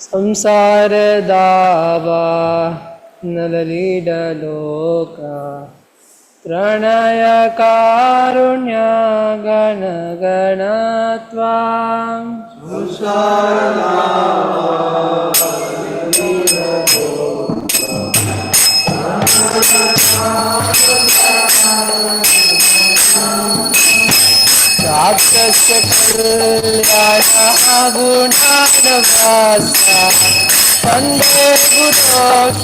संसार दावा नललीडलोका प्रणय कारुण्य गण गणत्वा राक्षस्य कल्याण गुणानवासा वन्दे गुरो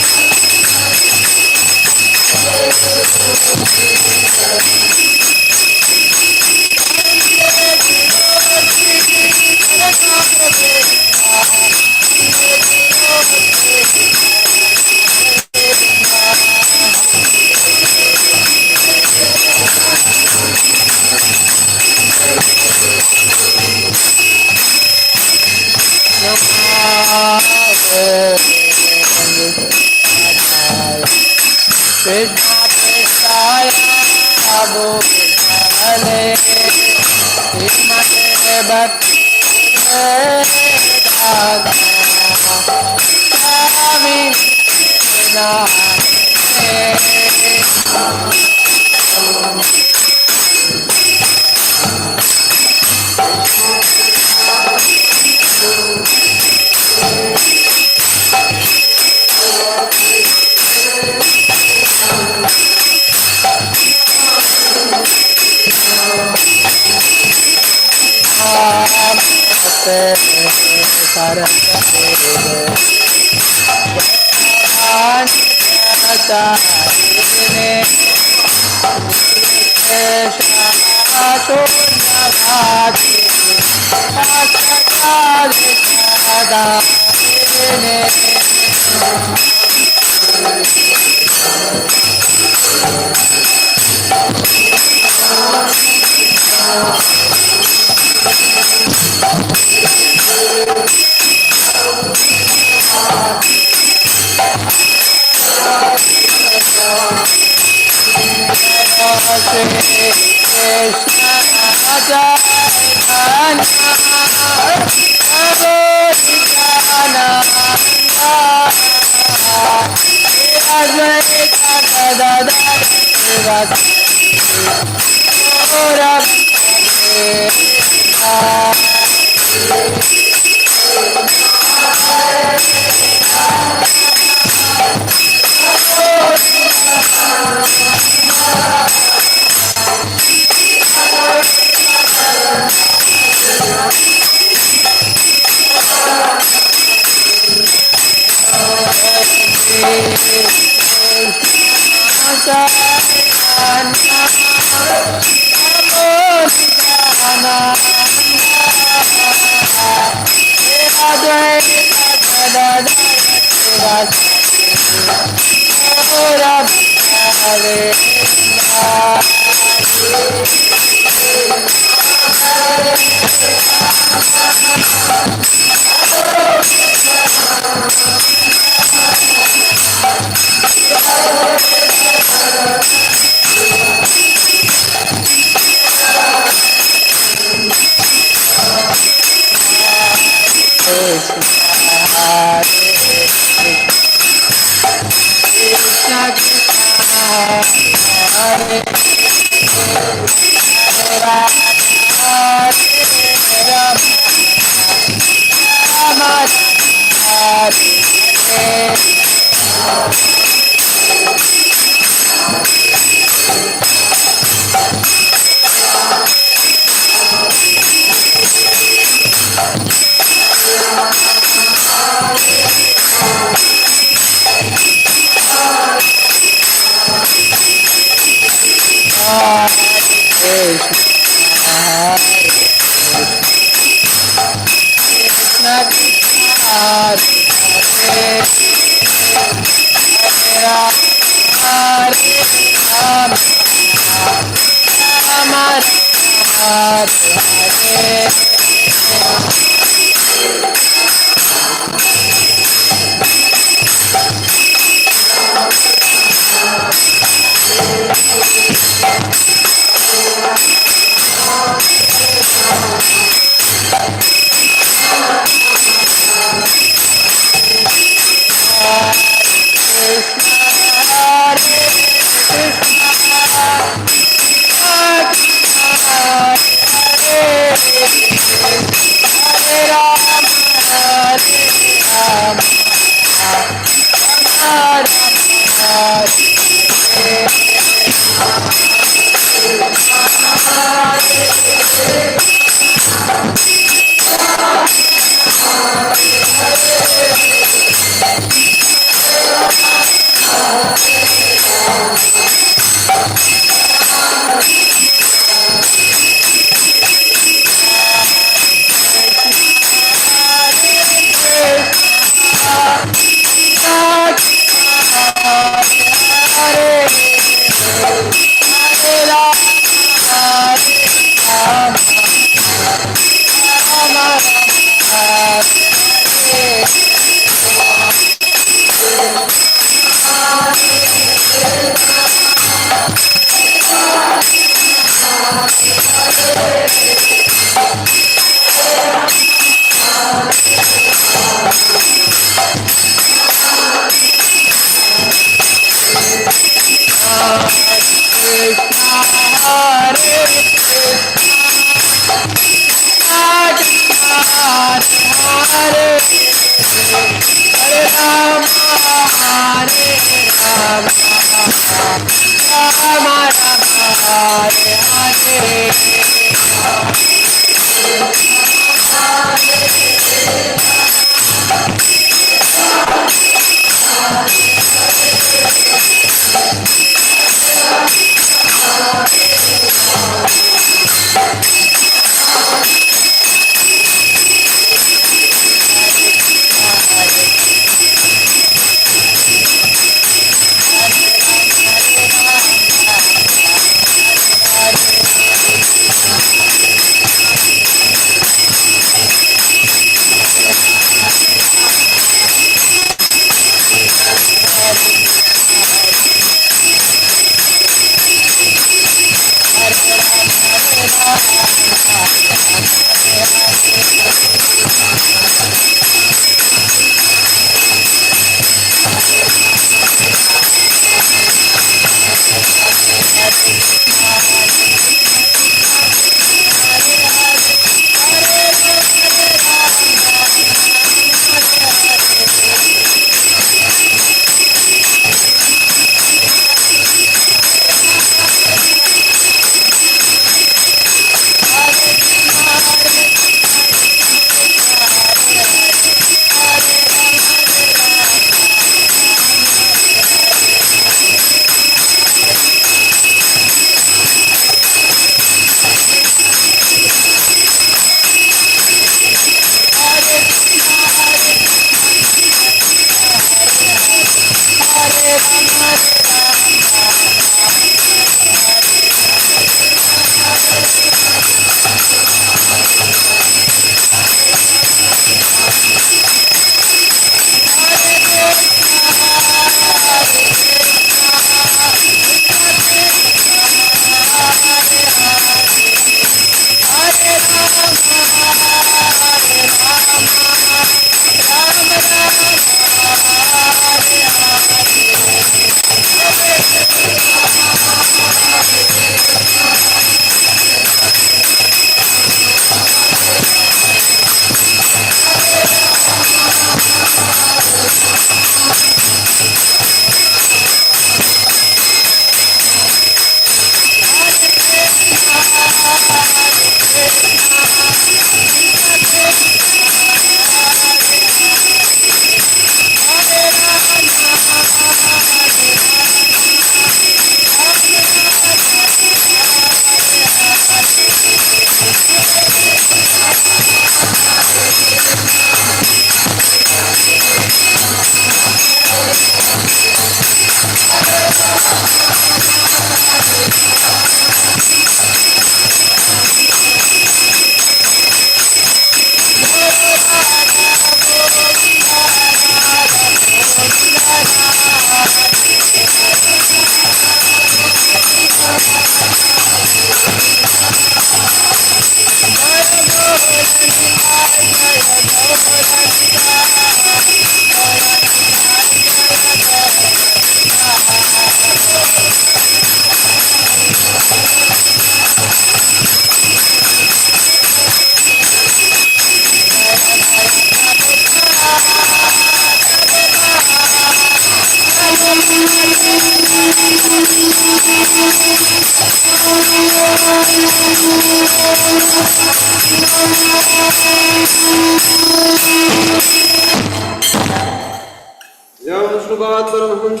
श्रुभात परमहंस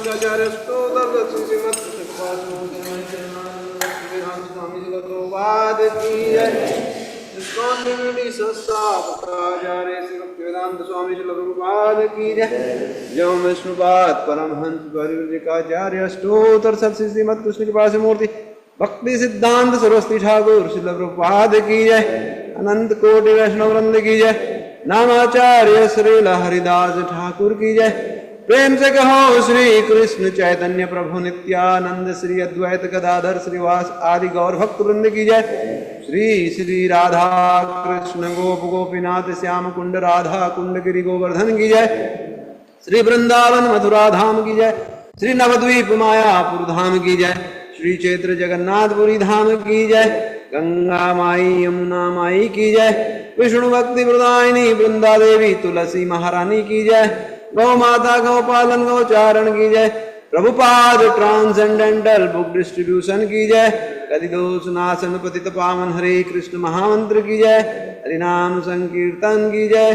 आचार्य स्वामी जगतोपाद की जय। संस्थापकाचार्य श्री भक्तिवेदांत स्वामी श्री प्रभुपाद की जय। जय विष्णुपाद परमहंस परिव्रजिकाचार्य अष्टोत्तर सत श्रीमद कृष्ण कृपा से मूर्ति भक्ति सिद्धांत सरस्वती ठाकुर श्री प्रभुपाद की जय। अनंत कोटि वैष्णव वृंद की जय। नामाचार्य श्री हरिदास ठाकुर की जय। प्रेम से कहो श्री कृष्ण चैतन्य प्रभु नित्यानंद श्री अद्वैत गदाधर श्रीवास आदि गौर भक्त वृंद की जय। श्री श्री राधा कृष्ण गोप गोपीनाथ श्याम कुंड राधा कुंड गिरि गोवर्धन की जय। श्री वृंदावन मथुरा धाम की जय। श्री नवद्वीप मायापुर धाम की जय। श्री क्षेत्र जगन्नाथपुरी धाम की जय। गंगा माई यमुना माई की जय। विष्णु भक्ति प्रदायिनी वृंदा देवी तुलसी महारानी की जय। गौ माता गौ पालन गौ चारण की जय। प्रभुपाद ट्रांसेंडेंटल बुक डिस्ट्रीब्यूशन की जय। कलिदोष नाशन पतित पावन हरे कृष्ण महामंत्र की जय। हरिनाम संकीर्तन की जय।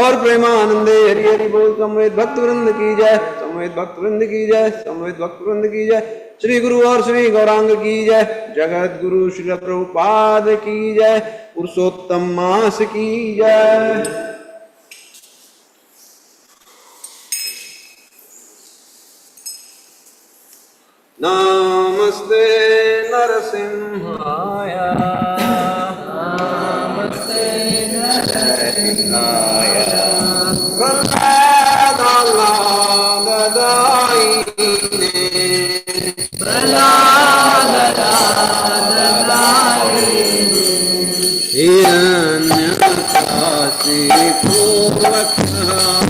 और प्रेमानंदे हरि हरि बोल। समवेत भक्त वृंद की जय। समवेत भक्त वृंद की जय। समवेत भक्त वृंद की जय। श्री गुरु और श्री गौरांग की जय। जगत गुरु श्री प्रभुपाद की जय। पुरुषोत्तम मास की जय। नमस्ते नरसिंहाय। नमस्ते नरसिंहाय। प्रह्लादादायिने प्रह्लादादायिने हिरण्यकाशिपो वक्षः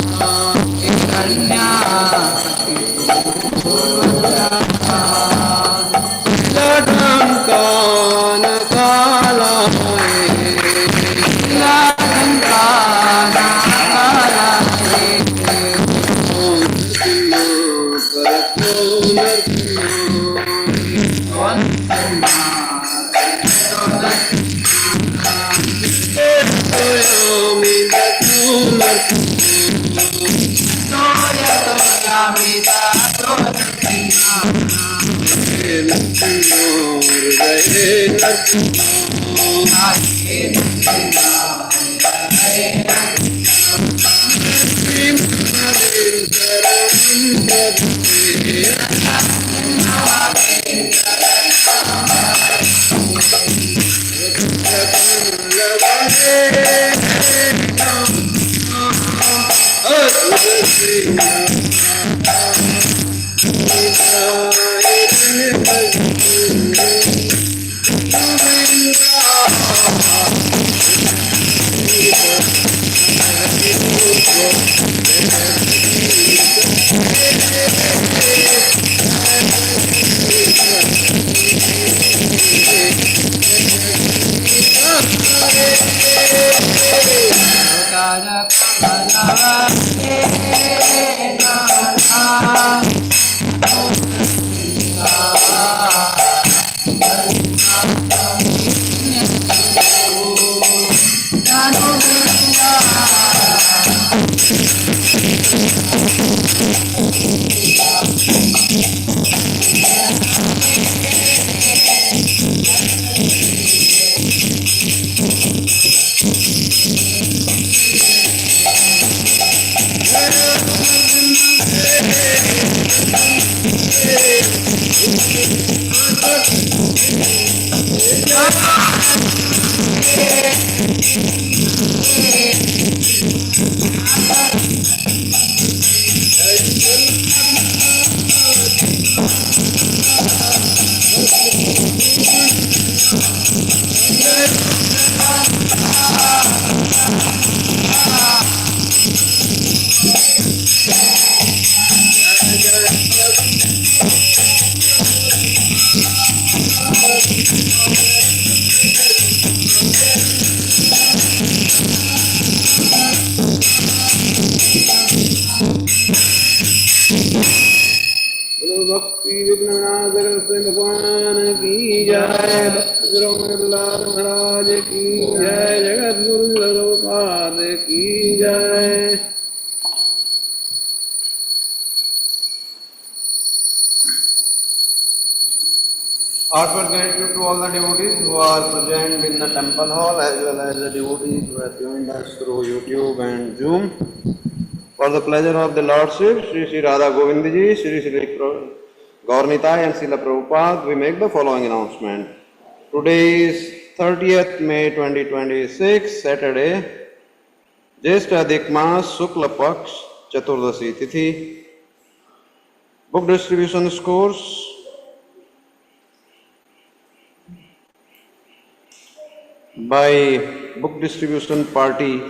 जगत भगवान की जय। भक्त महाराज की जय। जगत गुरु प्रभुपाद की जय। Heartfelt gratitude to all the devotees who are present in the temple hall as well as the devotees who have joined us through YouTube and Zoom. For the pleasure of the Lordship, Sri Sri Radha Govind Ji, Sri Sri Gaurnitai and Srila Prabhupada, we make the following announcement. Today is 30th May 2026, Saturday, Jyeshtha Adhik Mas Shukla Paksh Chaturdasi Tithi. Book distribution scores. By book distribution party,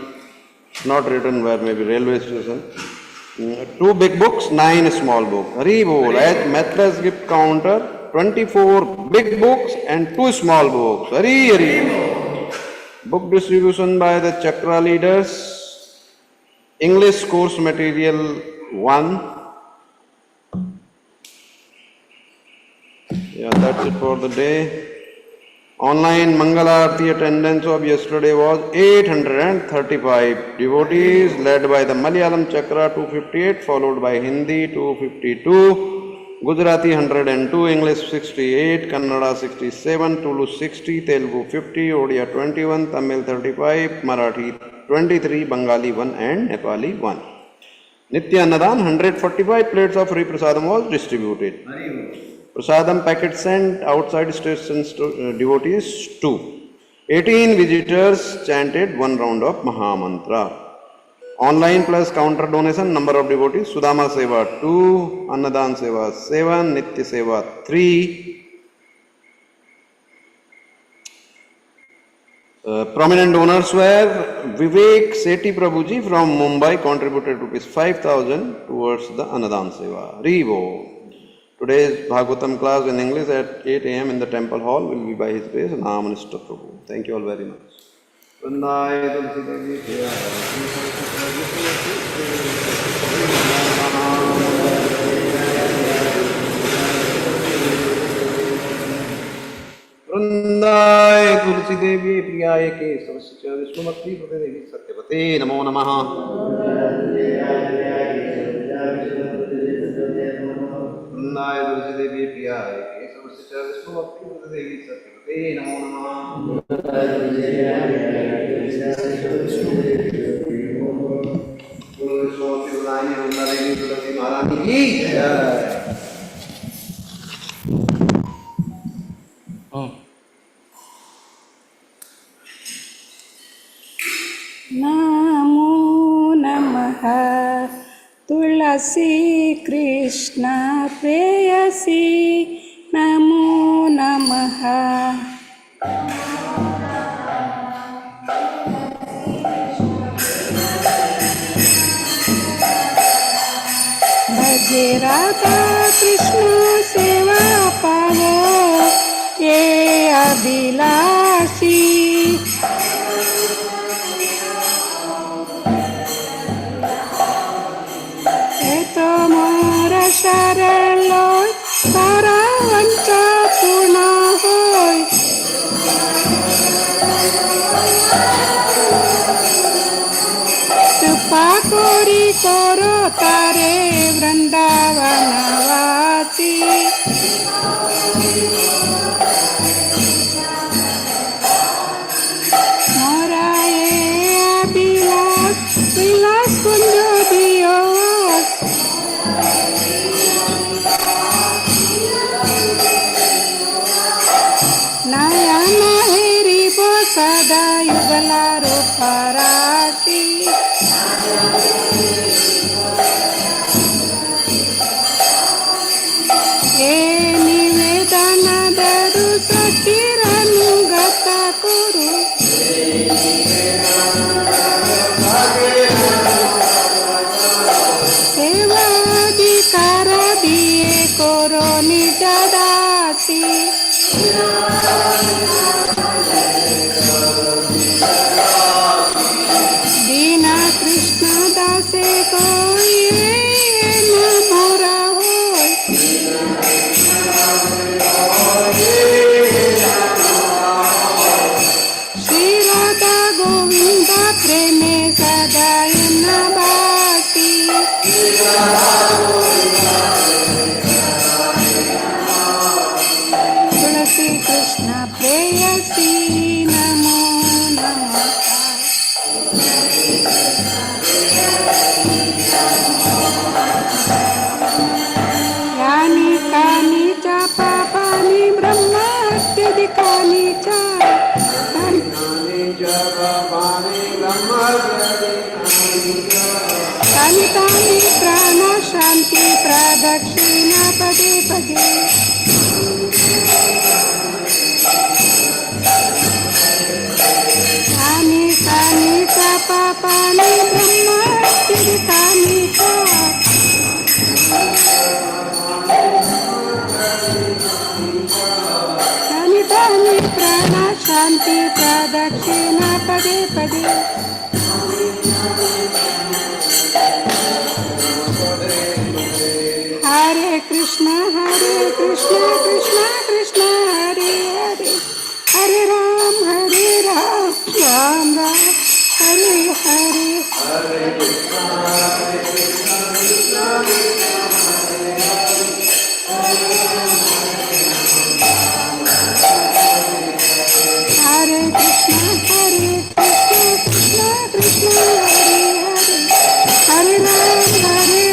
not written where maybe railway station. 2 big books, 9 small books. Hari bol. At Mathras gift counter, 24 big books and 2 small books. Hari Hari. Book distribution by the Chakra leaders. English course material 1. Yeah, that's it for the day. Online Mangala Aarti attendance of yesterday was 835 devotees, led by the Malayalam Chakra 258, followed by Hindi 252, Gujarati 102, English 68, Kannada 67, Tulu 60, Telugu 50, Odia 21, Tamil 35, Marathi 23, Bengali 1 and Nepali 1. Nitya Annadan 145 plates of free prasadam was distributed. Prasadam packet sent outside stations to devotees 2. 18 visitors chanted 1 round of Mahamantra. Online plus counter donation number of devotees Sudama Seva 2, Annadan Seva 7, Nitya Seva 3. Prominent donors were Vivek Sethi Prabhuji from Mumbai, contributed ₹5,000 towards the Annadan Seva. Rivo. Today's Bhagavatam class in English at 8 a.m. in the temple hall will be by his grace Namanista Prabhu. Thank you all very much. वृंदाय Tulsi Devi प्रियाय केशवस्य Vishnumati देवी सत्यवते नमो नमः। वृंदाय तुलसी देवी प्रियाय केशवस्य विष्णुमती देवी सत्यवते नमो नमः। तुलसी महारानी की जय। नमो नमः तुलसी कृष्ण प्रेयसी नमो नमः। भजे राधा कृष्ण सेवा पावो ये अभिलाषी। शरणलो सारा वंचा पूर्ण होय। कृपा कोरी करो तारे वृंदावनवासी। मोरा ये अभिलाष विलास कुंज दियो। नयन हेरिबो सदा युगलारो परासी। हे निवेदन दरु सखीरनुगत कुरु। सेवाधिकार दिए करो निज दासी। दीना कृष्ण दासे कोई न मोरा होय। प्रेयसी नमो नमः यानि कानि च पापानि ब्रह्मात्यधिकानि च तानि तानि प्राणशान्ति प्रदक्षिणा पदे पदे यानि कानि च पापानि ब्रह्मात्यधिकानि च तानि तानि प्राणशान्ति प्रदक्षिणा पदे पदे हरे कृष्ण कृष्ण कृष्ण हरे हरे हरे राम राम राम हरे हरे हरे कृष्ण कृष्ण कृष्ण हरे हरे हरे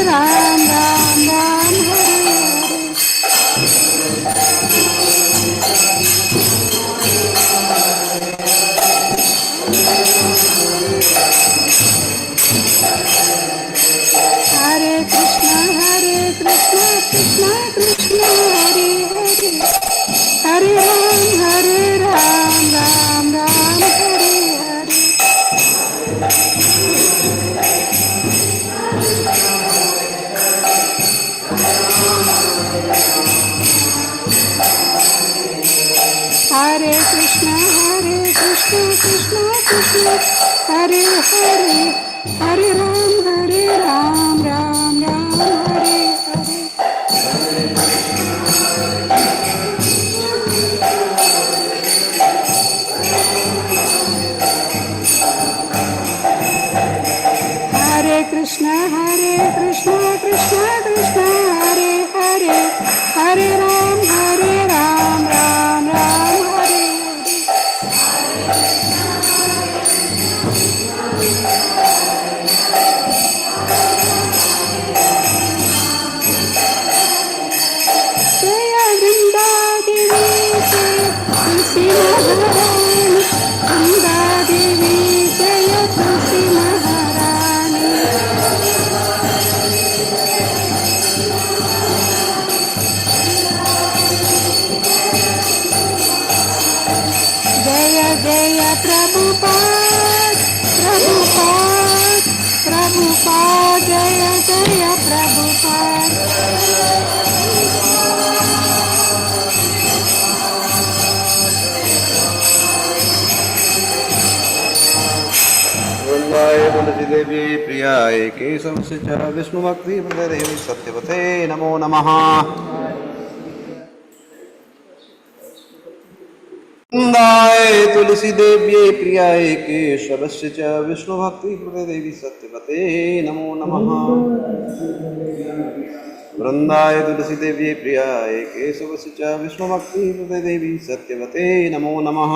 राम राम राम हरे हरे हरे कृष्ण कृष्ण कृष्ण हरे हरे हरे राम राम राम हरे हरे हरे कृष्ण कृष्ण कृष्ण हरे हरे हरे राम राम राम हरे हरे हरे कृष्ण कृष्ण कृष्ण हरे हरे हरे राम राम राम हरे हरे जय वृंदा देवी जय तुलसी महारानी वृंदा देवी जय तुलसी महारानी जय जय प्रभुपाद प्रभुपाद प्रभुपाद जय जय प्रभुपाद वृंदाय तुलसी देवी प्रियाय केशवस्य च विष्णुभक्ति देवी सत्यवते नमो नमः। वृंदाय तुलसी देवी प्रियाय केशवस्य च विष्णुभक्ति देवी सत्यवते नमो नमः। वृंदाय तुलसी देवी प्रियाय केशवस्य च विष्णुभक्ति देवी सत्यवते नमो नमः।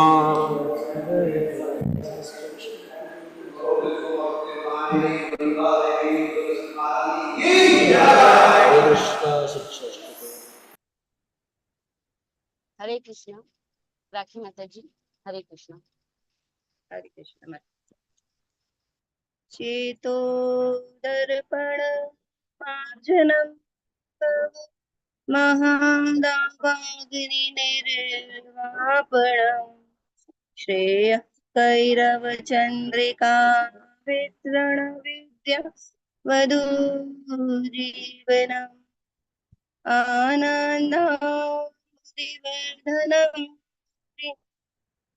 हरे कृष्ण। राखी माता जी। हरे कृष्ण। हरे कृष्ण। चेतो दर्पण मार्जनम महादावाग्नि निर्वापणम श्रेय कैरव चंद्रिका वितरण विद्या वधू जीवनम आनंदवर्धनम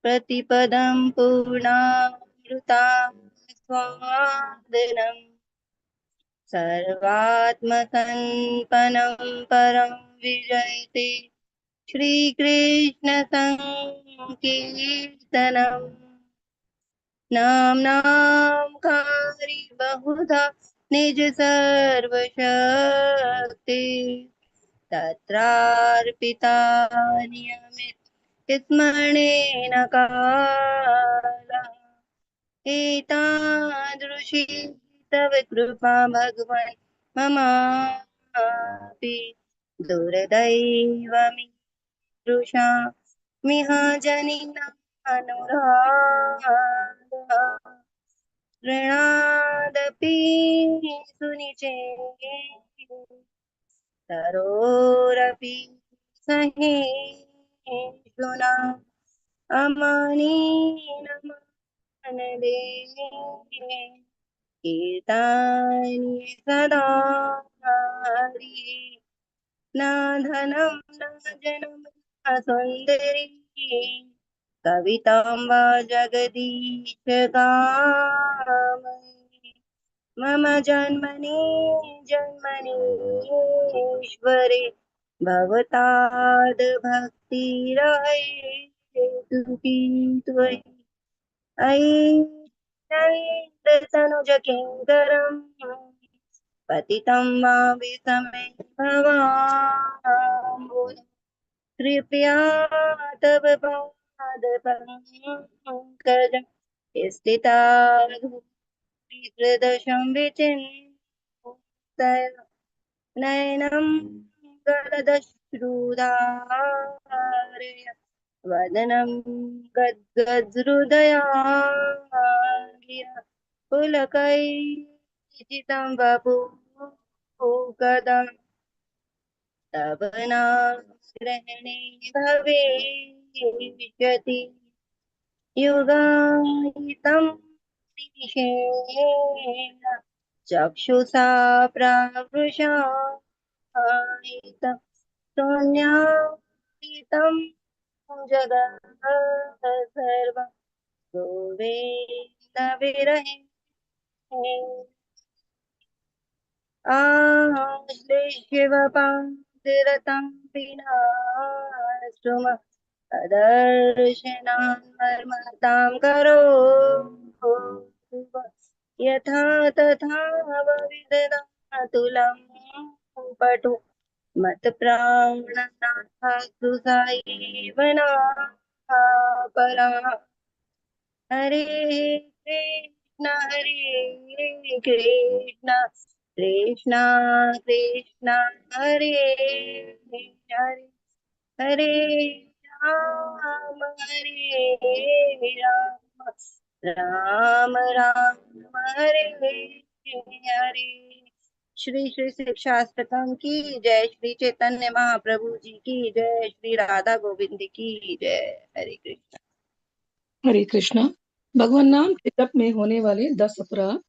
प्रतिपदं पूर्णामृता स्वादनम् सर्वात्मसंपन्नं परं विजयते श्रीकृष्णसङ्कीर्तनम् नाम्नां कारी बहुधा निज सर्वशक्ति तत्रार्पिता नियमित स्मरणेन कालः एतादृशी तव कृपा भगवन् ममापि दुर्दैवमीदृशा मिह जनिनानुरागः ऋणादपि सुनिचेतरोरपि सहिष्णुना अमानीन मनदे कीर्तानि सदा हरि न धनं न जनं न सौन्दरी कवितां वा जगदीश गामि मम जन्मनि जन्मनीश्वरे भवताद् भक्तिरहेतुकी त्वयि अयि तनुज किङ्करम् पतितं वा विषमे भवाम्बुज कृपया तव पादपङ्कज स्थिता हृदशं विचिन्तय नयनं गलदश्रुधारय वदनं गद्गदहृदयागिर पुलकैचितं वपुः कदा तव नामग्रहणे भविष्यति युगायितं निमिषेण चक्षुषा प्रावृषायितं शून्यायितं जगत् सर्वं गोविन्दविरहे शिवपातिरतं विनाशुम दर्शनान् मर्मतां करो यथा तथा विदधातुलं पटु मत्प्राणनाथस्तु सायेवना परा हरे कृष्ण कृष्ण कृष्ण हरे हरे हरे राम राम राम हरे हरे श्री श्री शिक्षाष्टकम की जय। श्री चैतन्य महाप्रभु जी की जय। श्री राधा गोविंद की जय। हरे कृष्ण। हरे कृष्णा। भगवान नाम के जप में होने वाले 10 अपराध।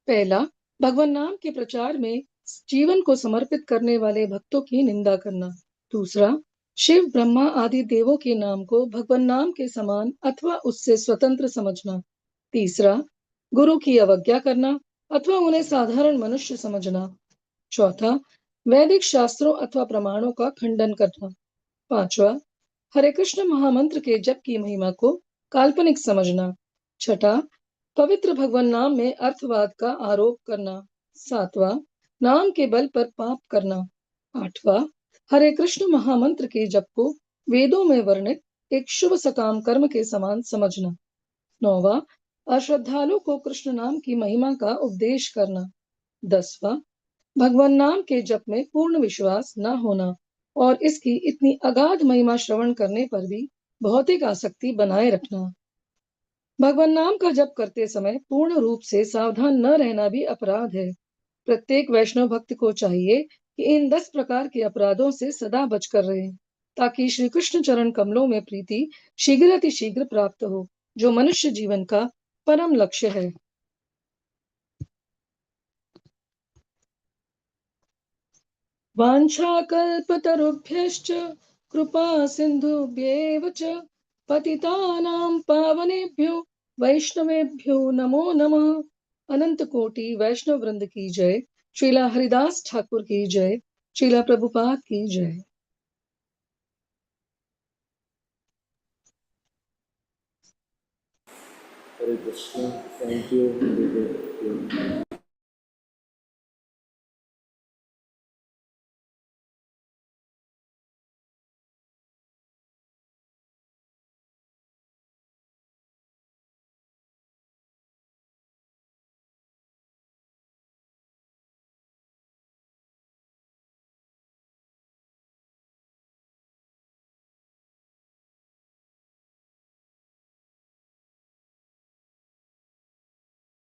पहला, भगवान नाम के प्रचार में जीवन को समर्पित करने वाले भक्तों की निंदा करना। दूसरा, शिव ब्रह्मा आदि देवों के नाम को भगवान नाम के समान अथवा उससे स्वतंत्र समझना। तीसरा, गुरु की अवज्ञा करना अथवा उन्हें साधारण मनुष्य समझना। चौथा, वैदिक शास्त्रों अथवा प्रमाणों का खंडन करना। पांचवा, हरे कृष्ण महामंत्र के जप की महिमा को काल्पनिक समझना। छठा, पवित्र भगवान नाम में अर्थवाद का आरोप करना। सातवां, नाम के बल पर पाप करना। आठवां, हरे कृष्ण महामंत्र के जप को वेदों में वर्णित एक शुभ सकाम कर्म के समान समझना। नौवां, अश्रद्धालु को कृष्ण नाम की महिमा का उपदेश करना। 10वां, भगवान नाम के जप में पूर्ण विश्वास न होना और इसकी इतनी अगाध महिमा श्रवण करने पर भी भौतिक आसक्ति बनाए रखना। भगवान नाम का जप करते समय पूर्ण रूप से सावधान न रहना भी अपराध है। प्रत्येक वैष्णव भक्त को चाहिए कि इन 10 प्रकार के अपराधों से सदा बचकर रहे, ताकि श्री कृष्ण चरण कमलों में प्रीति शीघ्र प्राप्त हो, जो मनुष्य जीवन का परम लक्ष्य है। वाञ्छाकल्पतरुभ्यश्च कृपा सिन्धुभ्येव च पतितानां पावनेभ्यो वैष्णवेभ्यो नमो नमः। अनंत कोटि वैष्णव वृंद की जय। श्रीला हरिदास ठाकुर की जय। श्रीला प्रभुपाद की जय। Hare Krishna. Thank you. Very good.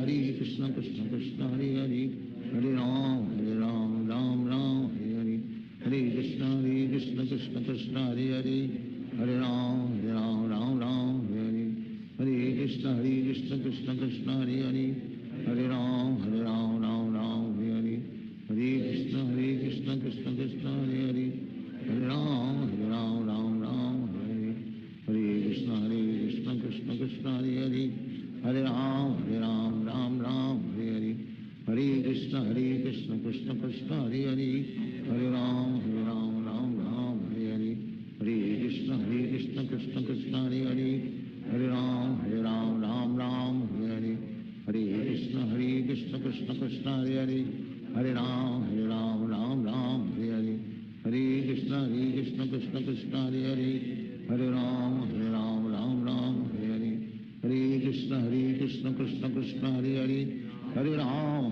Hare Krishna Krishna Krishna Hare Hare Hare Ram Ram Ram Hare Hare Hare Krishna Krishna Krishna Hare Hare Hare Ram Ram Ram Hare Hare Hare Krishna Krishna Krishna Hare Hare Hare Ram Ram Ram Hare Hare Hare Krishna Krishna Krishna Hare Hare Hare Ram Ram Ram Hare Hare Hare Krishna Krishna Krishna Hare Hare Hare Ram Ram Ram Hare Hare Hare Krishna Krishna Krishna Hare Hare Hare Ram Ram Ram Hare Hare Hare Krishna Krishna Krishna Hare Hare Hare Ram Ram Ram Hare Hare Hare Krishna Krishna Krishna Hare Hare Hare Ram Ram Ram Hare Hare Hare Krishna Krishna Krishna Hare Hare Hare Ram Ram Ram Hare Hare Hare Krishna Krishna Krishna Hare Hare Hare Ram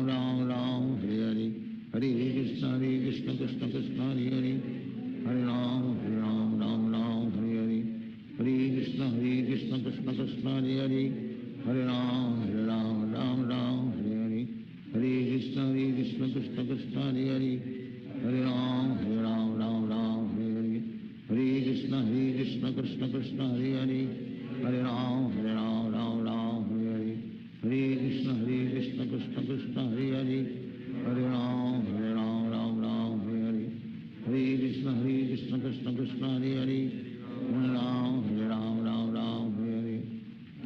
Ram Ram Hare Hare Hare Krishna Krishna Krishna Hare Hare Hare Ram Ram Ram Hare Hare Hare Krishna Krishna Krishna Hare Hare Hare Ram Ram Ram Hare Hare Hare Krishna Krishna Krishna Hare Hare Hare Ram Ram Ram Hare Hare Hare Krishna Krishna Krishna Hare Hare Hare Ram Ram Ram Hare Hare Hare Krishna Krishna Krishna Hare Hare Hare Ram Ram Ram Hare Hare Hare Krishna Krishna Krishna Hare Hare Hare Ram Ram Ram Hare Hare Hare Krishna Krishna Krishna Hare Hare Hare Ram Ram Ram Hare Hare Hare Krishna Krishna Krishna Hare Hare Hare Ram Ram Ram Hare Hare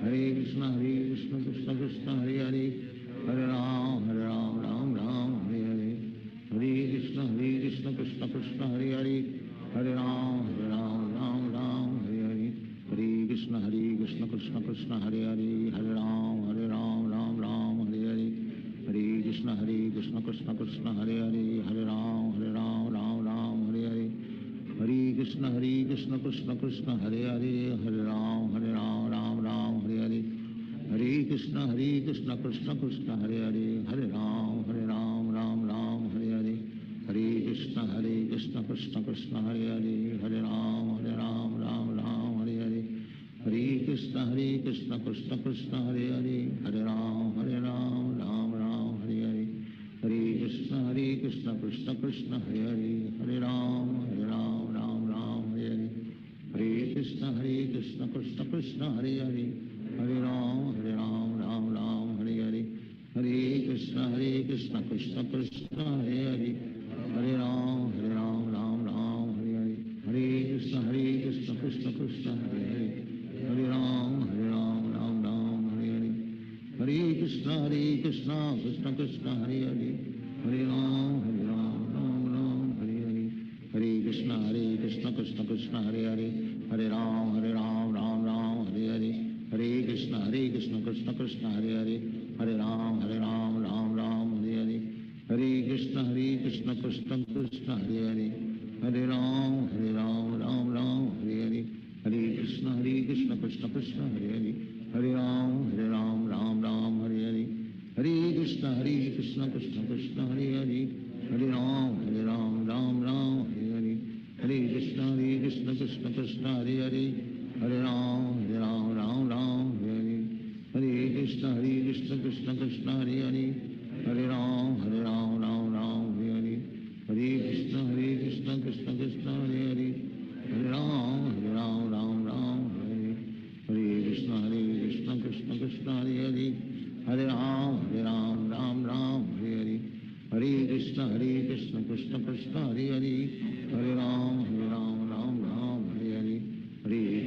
Hare Krishna Krishna Krishna Hare Hare Hare Ram Ram Ram Hare Hare Hare Krishna Krishna Krishna Hare Hare Hare Ram Ram Hare Hare Hare Krishna Krishna Krishna Hare Hare Hare Ram Ram Ram Hare Hare Hare Krishna Krishna Krishna Hare Hare Hare Ram Ram Ram Hare Hare Hare Krishna Krishna Krishna Hare Hare Hare Ram Ram Ram Hare Hare Hare Krishna Krishna Krishna Hare Hare Hare Ram Ram Ram Hare Hare Hare Krishna Krishna Krishna Hare Hare Hare Ram Ram Hare Hare Hare Krishna Krishna Krishna Hare Hare Hare Ram Ram Hare Hare Hare Krishna Krishna Krishna Hare Hare Hare Ram Ram Hare Hare Hare Krishna Krishna Krishna Hare Hare Hare Ram Ram Hare Hare Hare Krishna Krishna Krishna Hare Hare Hare Ram Ram Hare Hare Hare Krishna Krishna Krishna Hare Hare Hare Ram Ram Hare Hare Hare Krishna Krishna Krishna Hare Hare Hare Ram Ram Hare Hare Hare Krishna Krishna Krishna Hare Hare Hare Ram Ram Hare Hare Hare Krishna Krishna Krishna Hare Hare Hare Ram Ram Hare Hare Hare Krishna Krishna Krishna Hare Hare Hare Ram Ram Hare Hare Hare Krishna Krishna Krishna Hare Hare Hare Ram Ram Hare Hare Hare Krishna Krishna Krishna Hare Hare Hare Ram Ram Hare Hare Hare Krishna Krishna Krishna Hare Hare Hare Ram Ram Hare Hare Hare Krishna Krishna Krishna Hare Hare Hare Ram Ram Hare Hare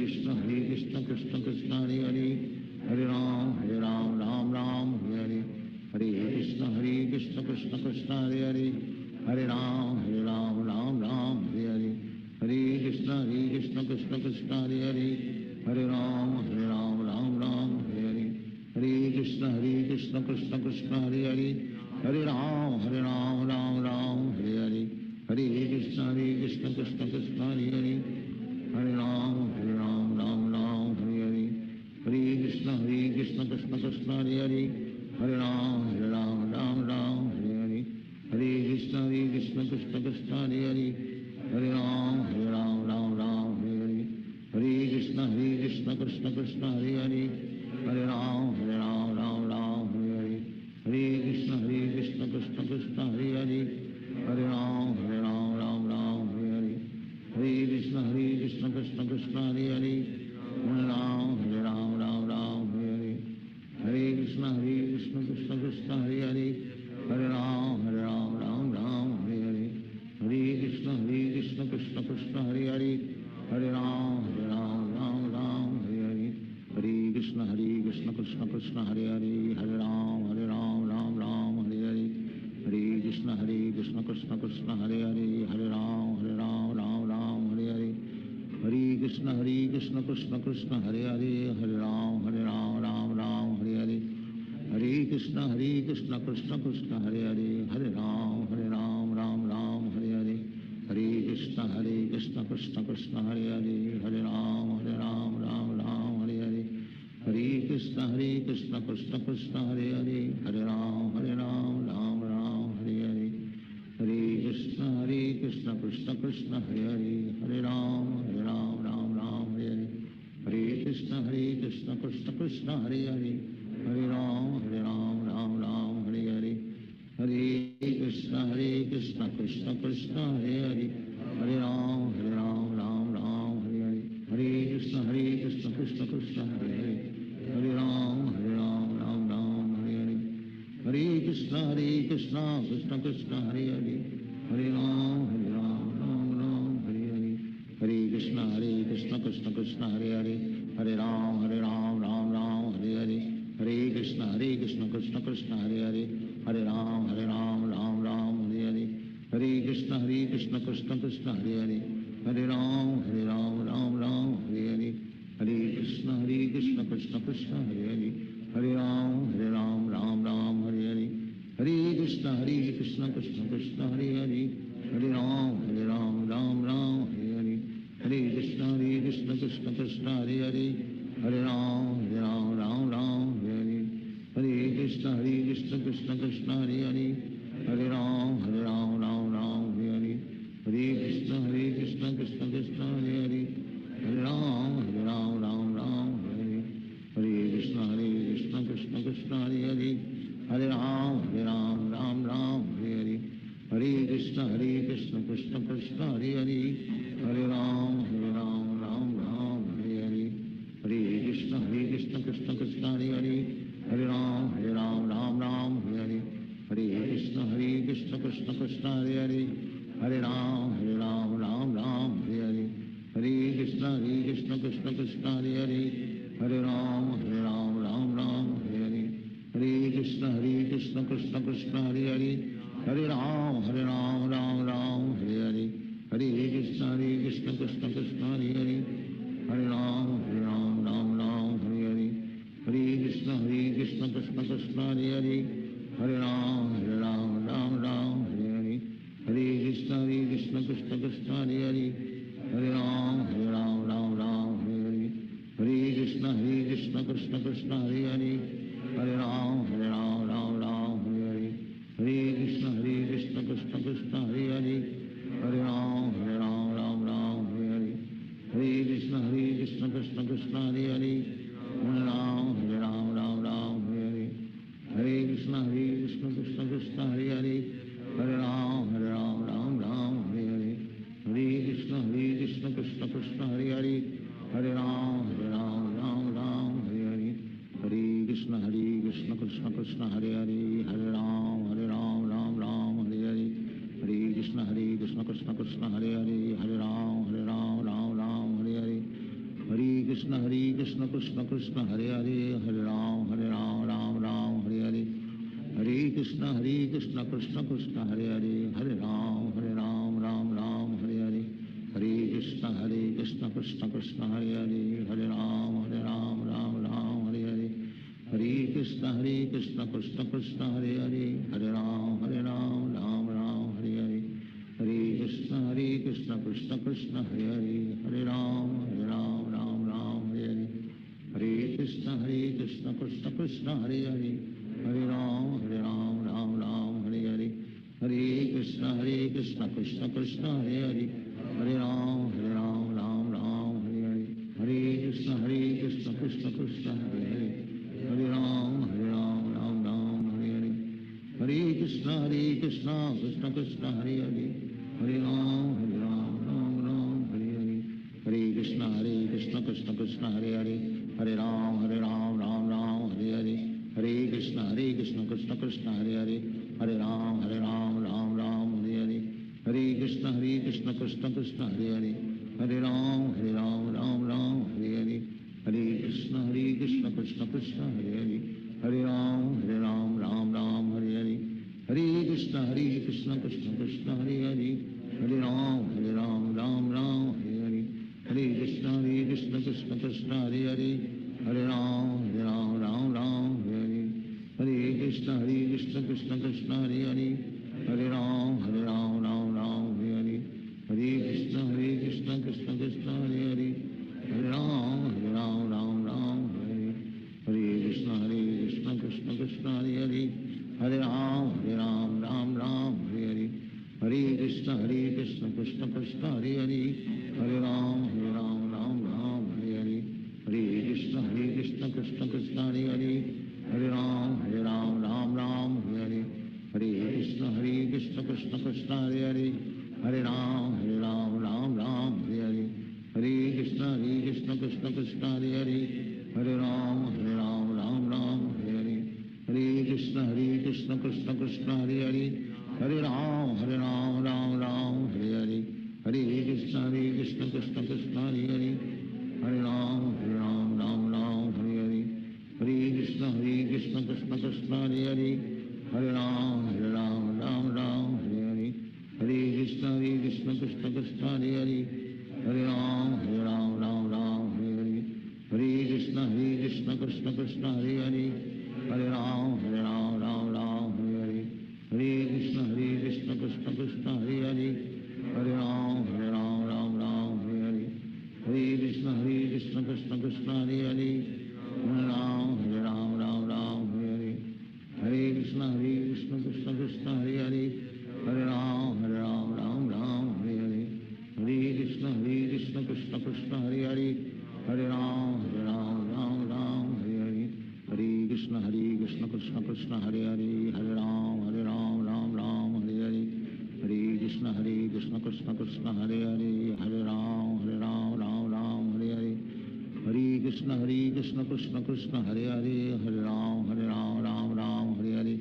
Hare Krishna Krishna Krishna Hare Hare Hare Ram Ram Hare Hare Hare Krishna Krishna Krishna Hare Hare Hare Ram Ram Hare Hare Hare Krishna Krishna Krishna Hare Hare Hare Ram Ram Hare Hare Hare Krishna Krishna Krishna Hare Hare Hare Ram Ram Hare Hare Hare Krishna Krishna Krishna Hare Hare Hare Ram Ram Hare Hare Hare Krishna Krishna Krishna Hare Hare Hare Ram Ram Hare Hare Hare Krishna Krishna Krishna Hare Hare Hare Ram Ram Hare Hare Hare Krishna Krishna Krishna Hare Hare Hare Ram Ram Hare Hare Hare Krishna Krishna Krishna Hare Hare Hare Ram Ram Krishna Krishna Hare Hare Hare Ram Ram Ram Hare Hare Hare Krishna Krishna Krishna Hare Hare Hare Ram Ram Hare Hare Hare Krishna Krishna Krishna Hare Hare Hare Ram Ram Hare Hare Hare Krishna Krishna Krishna Hare Hare Hare Ram Ram Hare Hare Hare Krishna Krishna Krishna Hare Hare Hare Ram Ram Hare Hare Hare Krishna Krishna Krishna Hare Hare Hare Ram Ram Hare Hare Hare Krishna Krishna Krishna Hare Hare Hare Ram Ram Hare Hare Hare Krishna Krishna Krishna Hare Hare Hare Ram Ram Hare Hare Hare Krishna Krishna Krishna Hare Hare Hare Ram Ram Hare Hare Hare Krishna Krishna Krishna Hare Hare Hare Ram Ram Hare Hare Hare Krishna Krishna Krishna Hare Hare Hare Ram Ram Hare Hare Hare Krishna Krishna Krishna Hare Hare Hare Ram Ram Hare Hare Hare Krishna Krishna Krishna Hare Hare Hare Ram Ram Hare Hare Hare Krishna Krishna Krishna Hare Hare Hare Ram Ram Hare Hare Hare Krishna Krishna Krishna Hare Hare Hare Ram Ram Hare Hare Hare Krishna Krishna Krishna Hare Hare Hare Ram Ram Hare Hare Hare Krishna Krishna Krishna Hare Hare Hare Ram Ram Hare Hare Hare Krishna Krishna Krishna Hare Hare Hare Ram Ram Hare Hare Hare Krishna Krishna Krishna Hare Hare Hare Ram Ram Hare Hare Hare Krishna Krishna Krishna Hare Hare Hare Ram Ram Hare Hare Hare Krishna Krishna Krishna Hare Hare Hare Ram Ram Hare Hare Hare Krishna Krishna Krishna Hare Hare Hare Ram Ram Hare Hare Hare Krishna Krishna Krishna Hare Hare Hare Ram Ram Hare Hare Hare Krishna Krishna Krishna Hare Hare Hare Ram Ram Hare Hare Hare Krishna Krishna Krishna Hare Hare Hare Ram Ram Hare Hare Hare Krishna Krishna Krishna Hare Hare Hare Ram Ram Hare Hare Hare Krishna Krishna Krishna Hare Hare Hare Ram Ram Hare Hare Hare Krishna Krishna Krishna Hare Hare Hare Ram Ram Hare Hare Hare Krishna Krishna Krishna Hare Hare Hare Ram Ram Hare Hare Hare Krishna Krishna Krishna Hare Hare Hare Ram Ram Hare Hare Hare Krishna Krishna Krishna Hare Hare Hare Ram Ram Hare Hare Hare Krishna Krishna Krishna Hare Hare Hare Ram Ram Hare Hare Hare Krishna Krishna Krishna Hare Hare Hare Ram Ram Hare Hare Hare Krishna Krishna Krishna Hare Hare Hare Ram Ram Hare Hare Hare Krishna Krishna Krishna Hare Hare Hare Ram Ram Hare Hare Hare Krishna Krishna Krishna Hare Hare Hare Ram Ram Hare Hare Hare Krishna Krishna Krishna Hare Hare Hare Ram Ram Hare Hare Hare Krishna Krishna Krishna Hare Hare Hare Ram Ram Hare Hare Hare Krishna Krishna Krishna Hare Hare Hare Ram Hare Hare Hare Krishna Krishna Krishna Hare Hare Hare Ram Hare Hare Hare Krishna Krishna Krishna Hare Hare Hare Ram Ram Hare Hare Hare Krishna Krishna Krishna Hare Hare Hare Ram Ram Hare Hare Hare Krishna Krishna Krishna Hare Hare Hare Ram Ram Hare Hare Hare Krishna Krishna Krishna Hare Hare Hare Ram Ram Hare Hare Hare Krishna Krishna Krishna Hare Hare Hare Ram Ram Hare Hare Hare Krishna Krishna Krishna Hare Hare Hare Ram Ram Hare Hare Hare Krishna Krishna Krishna Hare Hare Hare Ram Ram Hare Hare Hare Krishna Hare Krishna Krishna Krishna Hare Hare Hare Ram Ram Ram Hare Hare Hare Krishna Krishna Krishna Hare Hare Hare Ram Ram Ram Hare Hare Hare Krishna Krishna Krishna Hare Hare Hare Ram Ram Ram Hare Hare Hare Krishna Krishna Krishna Hare Hare Hare Ram Ram Ram Hare Hare Hare Krishna Krishna Krishna Hare Hare Hare Ram Ram Ram Hare Hare Hare Krishna Krishna Krishna Krishna Hare Hare Hare Ram Ram Ram Hare Hare Hare Krishna Krishna Krishna Hare Hare Hare Ram Ram Ram Hare Hare Hare Krishna Krishna Krishna Hare Hare Hare Ram Ram Ram Hare Hare Hare Krishna Krishna Krishna Hare Hare Hare Ram Ram Ram Hare Hare Hare Krishna Krishna Krishna Hare Hare Hare Ram Ram Ram Hare Hare Hare Krishna Krishna Krishna Hare Hare Hare Ram Ram Ram Hare Hare Hare Krishna Krishna Krishna Hare Hare Hare Ram Ram Ram Hare Hare Hare Krishna Krishna Krishna Hare Hare Hare Ram Ram Ram Hare Hare Hare Krishna Krishna Krishna Hare Hare Hare Ram Ram Ram Hare Hare Hare Krishna Krishna Krishna Hare Hare Hare Ram Ram Ram Hare Hare Hare Krishna Krishna Krishna Hare Hare Hare Ram Ram Ram Hare Hare Hare Krishna Krishna Krishna Hare Hare Hare Ram Ram Ram Hare Hare Hare Krishna Krishna Krishna Hare Hare Hare Ram Ram Ram Hare Hare Hare Krishna Krishna Krishna Hare Hare Hare Ram Ram Ram Hare Hare Hare Krishna Krishna Krishna Hare Hare Hare Ram Ram Ram Hare Hare Hare Krishna Krishna Krishna Hare Hare Hare Ram Ram Ram Hare Hare Hare Krishna Krishna Krishna Hare Hare Hare Ram Ram Ram Hare Hare Hare Krishna Krishna Krishna Hare Hare Hare Ram Ram Ram Hare Hare Hare Krishna Krishna Krishna Hare Hare Hare Ram Ram Ram Hare Hare Hare Krishna Krishna Krishna Hare Hare Hare Ram Ram Ram Hare Hare Hare Krishna Krishna Krishna Hare Hare Hare Ram Ram Ram Hare Hare Hare Krishna Krishna Krishna Hare Hare Hare Ram Ram Ram Hare Hare Hare Krishna Krishna Krishna Hare Hare Hare Ram Ram Ram Hare Hare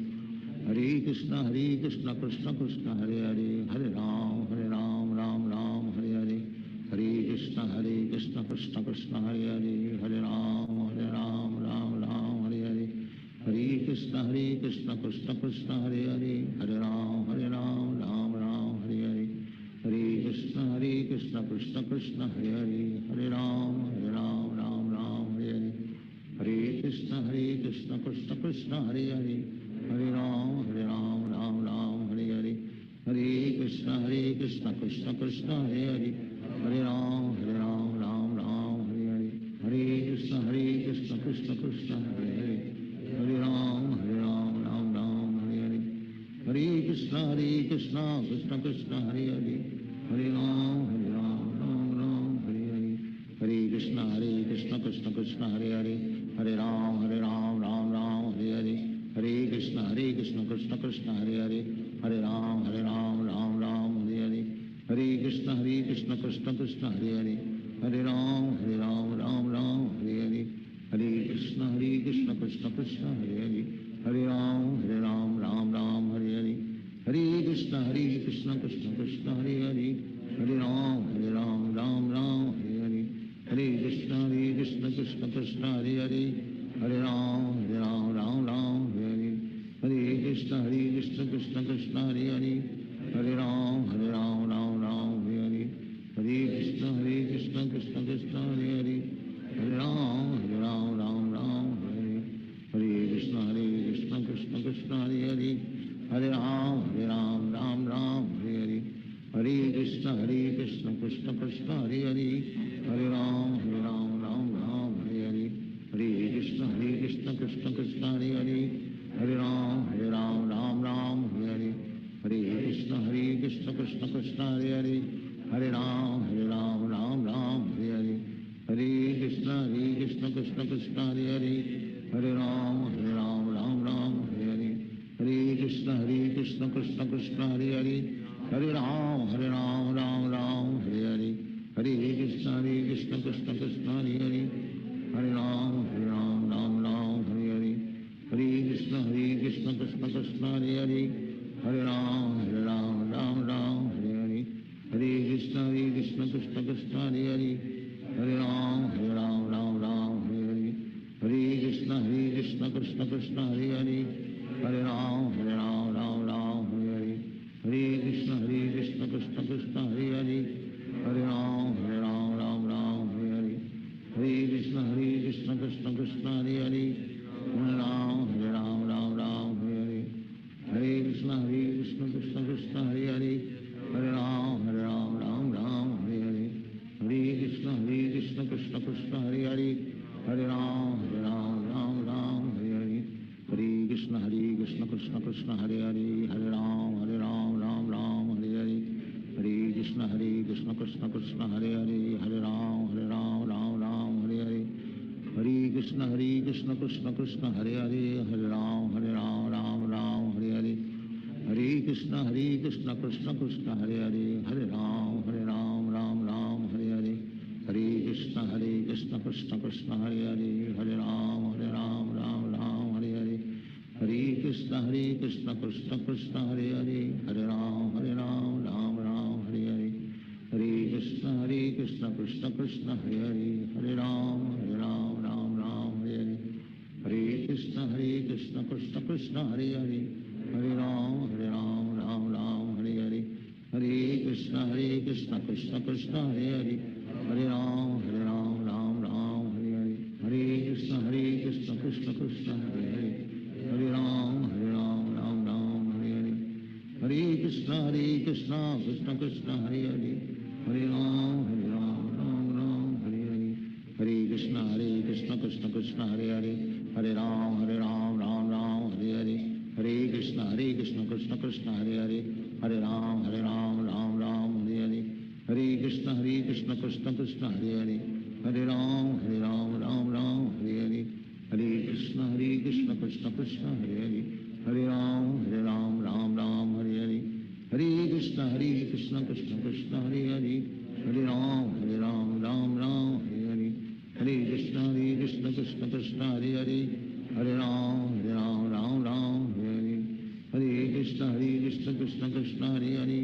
Hare Krishna Krishna Krishna Hare Hare Hare Ram Ram Ram Hare Hare Hare Krishna Krishna Krishna Hare Hare Hare Ram Ram Ram Hare Hare Hare Krishna Krishna Krishna Hare Hare Hare Ram Ram Ram Hare Hare Hare Krishna Krishna Krishna Hare Hare Hare Ram Ram Ram Hare Hare Hare Krishna Krishna Krishna Hare Hare Hare Ram Ram Ram Hare Hare Hare Krishna Krishna Krishna Hare Hare Hare Ram Ram Ram Hare Hare Hare Krishna Krishna Krishna Hare Hare Hare Ram Ram Ram Hare Hare Hare Krishna Krishna Krishna Hare Hare Hare Ram Ram Ram Hare Hare Hare Krishna Krishna Krishna Hare Hare Hare Ram Ram Ram Hare Hare Hare Krishna Krishna Krishna Hare Hare Hare Ram Ram Ram Hare Hare Hare Krishna Krishna Krishna Hare Hare Hare Ram Ram Ram Hare Hare Hare Krishna Krishna Krishna Hare Hare Hare Ram Ram Ram Hare Hare Hare Krishna Krishna Krishna Hare Hare Hare Ram Ram Ram Hare Hare Hare Krishna Krishna Krishna Hare Hare Hare Ram Ram Ram Hare Hare Hare Krishna Krishna Krishna Hare Hare Hare Ram Ram Ram Hare Hare Hare Krishna Krishna Krishna Hare Hare Hare Ram Ram Ram Hare Hare Hare Krishna Krishna Krishna Hare Hare Hare Ram Ram Ram Hare Hare Hare Krishna Krishna Krishna Hare Hare Hare Ram Ram Ram Hare Hare Hare Krishna Krishna Krishna Hare Hare Hare Ram Ram Ram Hare Hare Hare Krishna Krishna Krishna Krishna Hare Hare Hare Ram Ram Ram Hare Hare Hare Krishna Krishna Krishna Hare Hare Hare Ram Ram Hare Hare Hare Krishna Krishna Krishna Hare Hare Hare Ram Ram Hare Hare Hare Krishna Krishna Krishna Hare Hare Hare Ram Ram Hare Hare Hare Krishna Krishna Krishna Hare Hare Hare Ram Ram Hare Hare Hare Krishna Krishna Krishna Hare Hare Hare Ram Ram Hare Hare Hare Krishna Krishna Krishna Hare Hare Hare Ram Ram Hare Hare Hare Krishna Krishna Krishna Hare Hare Hare Ram Ram Hare Hare Hare Krishna Krishna Krishna Hare Hare Hare Ram Ram Hare Hare Hare Krishna Krishna Krishna Hare Hare Hare Ram Ram Hare Hare Hare Krishna Krishna Krishna Hare Hare Hare Ram Ram Hare Hare Hare Krishna Krishna Krishna Hare Hare Hare Ram Ram Hare Hare Hare Krishna Krishna Krishna Hare Hare Hare Ram Ram Hare Hare Hare Krishna Krishna Krishna Hare Hare Hare Ram Ram Hare Hare Hare Krishna Krishna Krishna Hare Hare Hare Ram Ram Hare Hare Hare Krishna Krishna Krishna Hare Hare Hare Ram Ram Hare Hare Hare Krishna Krishna Krishna Hare Hare Hare Ram Ram Hare Hare Hare Krishna Krishna Krishna Hare Hare Hare Ram Ram Hare Hare Hare Krishna Krishna Krishna Hare Hare Hare Ram Ram Hare Hare Hare Krishna Krishna Krishna Hare Hare Hare Ram Ram Hare Hare Hare Krishna Krishna Krishna Hare Hare Hare Ram Ram Hare Hare Hare Krishna Krishna Krishna Hare Hare Hare Ram Ram Hare Hare Hare Krishna Krishna Krishna Hare Hare Hare Ram Ram Hare Hare Hare Krishna Krishna Krishna Hare Hare Hare Ram Ram Hare Hare Hare Krishna Krishna Krishna Hare Hare Hare Ram Ram Hare Hare Hare Krishna Krishna Krishna Hare Hare Hare Ram Ram Hare Hare Hare Krishna Krishna Krishna Hare Hare Hare Ram Ram Hare Hare Hare Krishna Krishna Krishna Hare Hare Hare Ram Ram Hare Hare Hare Krishna Krishna Krishna Hare Hare Hare Ram Ram Hare Hare Hare Krishna Krishna Krishna Hare Hare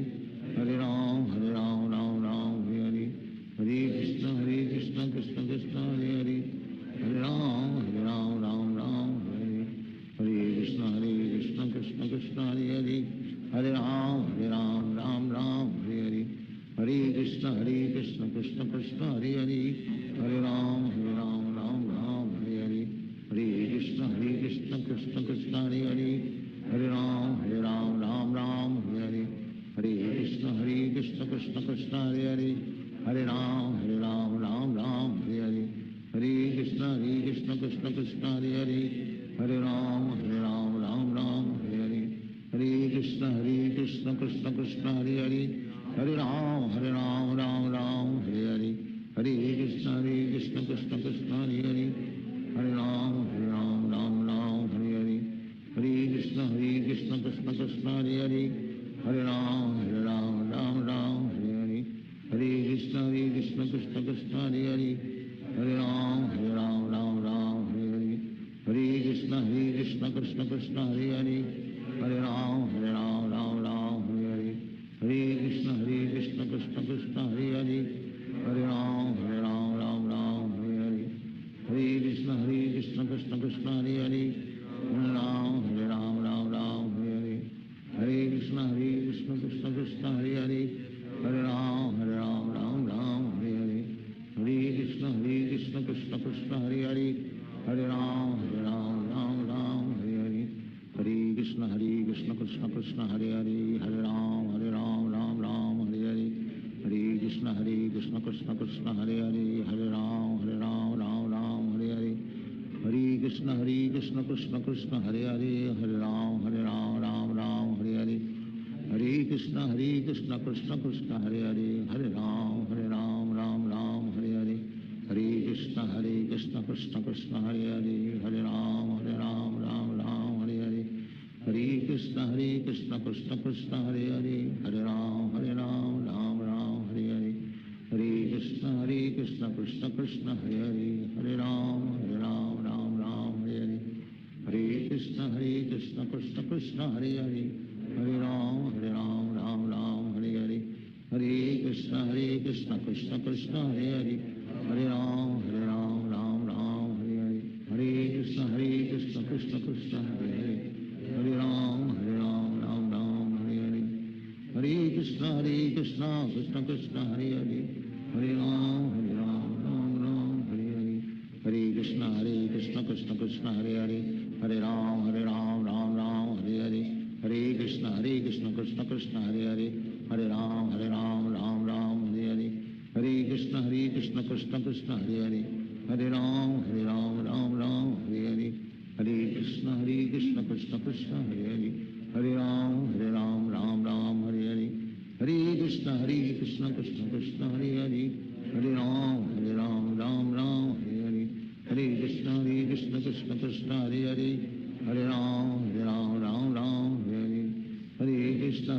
Hare Ram Ram Hare Hare Hare Krishna Krishna Krishna Hare Hare Hare Ram Ram Hare Hare Hare Krishna Krishna Krishna Hare Hare Hare Ram Ram Hare Hare Hare Krishna Krishna Krishna Hare Hare Hare Ram Ram Hare Hare Hare Krishna Krishna Krishna Hare Hare Hare Ram Ram Hare Hare Hare Krishna Krishna Krishna Hare Hare Hare Ram Ram Hare Hare Hare Krishna Krishna Krishna Hare Hare Hare Ram Ram Hare Hare Hare Krishna Krishna Krishna Hare Hare Hare Ram Ram Hare Hare Hare Krishna Krishna Krishna Hare Hare Hare Ram Ram Hare Hare Hare Krishna Krishna Krishna Hare Hare Hare Ram Ram Hare Hare Hare Krishna Krishna Krishna Hare Hare Hare Ram Ram Hare Hare Hare Krishna Krishna Krishna Hare Hare Hare Ram Ram Hare Hare Hare Krishna Krishna Krishna Hare Hare Hare Ram Hare Hare Hare Krishna Krishna Krishna Hare Hare Hare Ram Ram Hare Hare Hare Krishna Krishna Krishna Hare Hare Hare Ram Hare Hare Hare Krishna Krishna Krishna Hare Hare Hare Ram Ram Hare Hare Hare Krishna Krishna Krishna Hare Hare Hare Ram Ram Hare Hare Hare Krishna Krishna Krishna Hare Hare Hare Ram Ram Hare Hare Hare Krishna Krishna Krishna Hare Hare, Hare Ram Ram Ram Hare Hare, Hare Krishna Krishna Krishna Hare Hare, Hare Ram Ram Ram Hare Hare, Hare Krishna Krishna Krishna Hare Hare, Hare Ram Ram Ram Hare Hare, Hare Krishna Krishna Krishna Hare Hare, Hare Ram Ram Ram Hare Hare, Hare Krishna Krishna Krishna Hare Hare, Hare Ram Ram Ram Hare Hare, Hare Krishna Krishna Krishna Hare Hare, Hare Ram Ram Ram Hare Hare, Hare Krishna Krishna Krishna Hare Hare, Hare Ram Ram Ram Hare Hare, Hare Krishna Krishna Krishna Hare Hare, Hare Ram Ram Ram Hare Hare, Hare Krishna Krishna Krishna Hare Hare, Hare Ram Ram Ram Hare Hare, Hare Krishna Krishna Krishna Hare Hare, Hare Ram Ram Hare Hare, Hare Krishna Krishna Krishna Hare Hare, Hare Ram Ram Hare Hare, Hare Krishna Krishna Krishna Hare Hare, Hare Ram Ram Hare Hare, Hare Krishna Krishna Krishna Hare Hare, Hare Ram Ram Hare Hare, Hare Krishna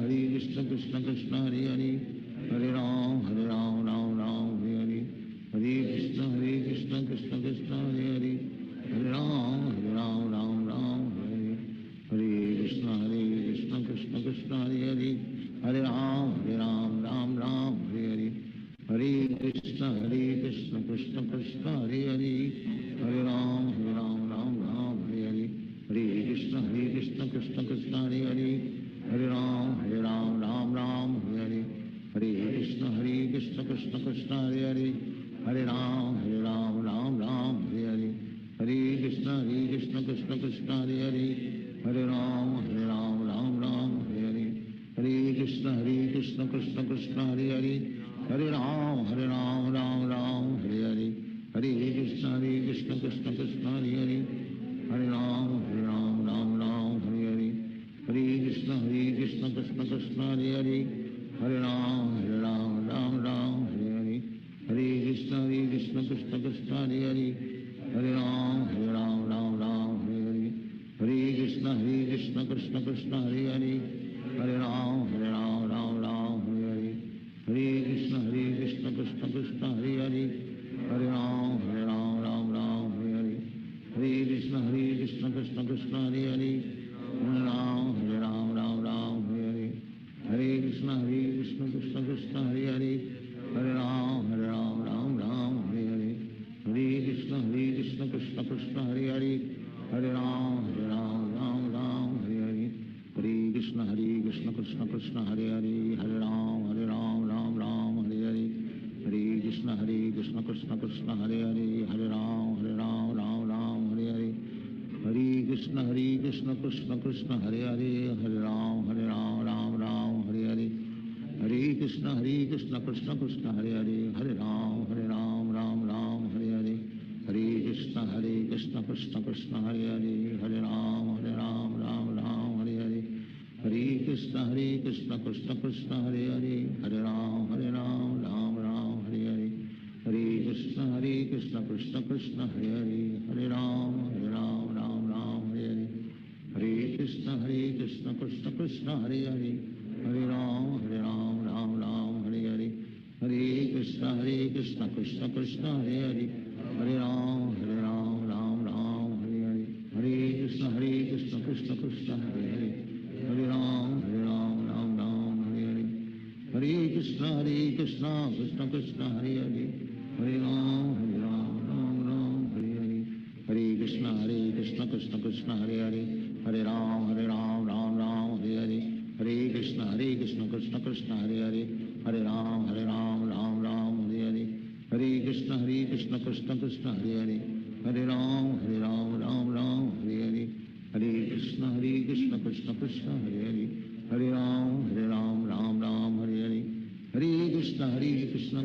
Krishna Krishna Hare Hare, Hare Ram Ram Hare Hare, Hare Krishna Krishna Krishna Hare Hare, Hare Ram Ram Hare Hare, Hare Krishna Krishna Krishna Hare Hare, Hare Ram Ram Hare Hare, Hare Krishna Krishna Krishna Hare Hare, Hare Ram Ram Hare Hare, Hare Krishna Krishna Krishna Hare Hare, Hare Ram Ram Hare Hare, Hare Krishna Krishna Krishna Hare Hare, Hare Ram Ram Hare Hare, Hare Krishna Krishna Krishna Hare Hare, Hare Ram Ram Hare Hare, Hare Krishna Krishna Krishna Hare Hare, Hare Ram Ram Hare Hare, Hare Krishna Krishna Krishna Hare Hare, Hare Ram Ram Hare Hare, Hare Krishna Krishna Krishna Hare Hare, Hare Ram Ram Hare Hare, Hare Krishna Krishna Krishna Hare Hare, Hare Ram Ram Hare Hare, Hare Krishna Krishna Krishna Hare Hare, Hare Ram Ram Hare Hare, Hare Krishna Krishna Krishna Hare Hare, Hare Ram Ram Hare Hare, Hare Krishna Krishna Krishna Hare Hare, Hare Ram Ram Hare Hare, Hare Krishna Krishna Krishna Hare Hare, Hare Ram Ram Hare Hare, Hare Krishna Krishna Krishna Hare Hare, Hare Ram Ram Hare Hare, Hare Krishna Krishna Krishna Hare Hare, Hare Ram Ram Hare Hare, Hare Krishna Krishna Krishna Hare Hare, Hare Ram Ram Hare Hare, Hare Krishna Krishna Krishna Hare Hare, Hare Ram Ram Hare Hare, Hare Krishna Krishna Krishna Hare Hare, Hare Ram Ram Hare Hare, Hare Krishna Krishna Krishna Hare Hare, Hare Ram Ram Hare Hare, Hare Krishna Krishna Krishna Hare Hare, Hare Ram Ram Hare Hare, Hare Krishna Krishna Krishna Hare Hare, Hare Ram Ram Hare Hare, Hare Krishna Krishna Krishna Hare Hare, Hare Ram Ram Hare Hare, Hare Krishna Krishna Krishna Hare Hare, Hare Ram Ram Hare Hare, Hare Krishna Krishna Krishna Hare Hare, Hare Ram Hare Hare, Hare Krishna Krishna Krishna Hare Hare, Hare Ram Ram Hare Hare, Hare Krishna Krishna Krishna Hare Hare, Hare Ram Ram Hare Hare, Hare Krishna Krishna Krishna Hare Hare, Hare Ram Ram Hare Hare, Hare Krishna Krishna Krishna Hare Hare, Hare Ram Ram Hare Hare, Hare Krishna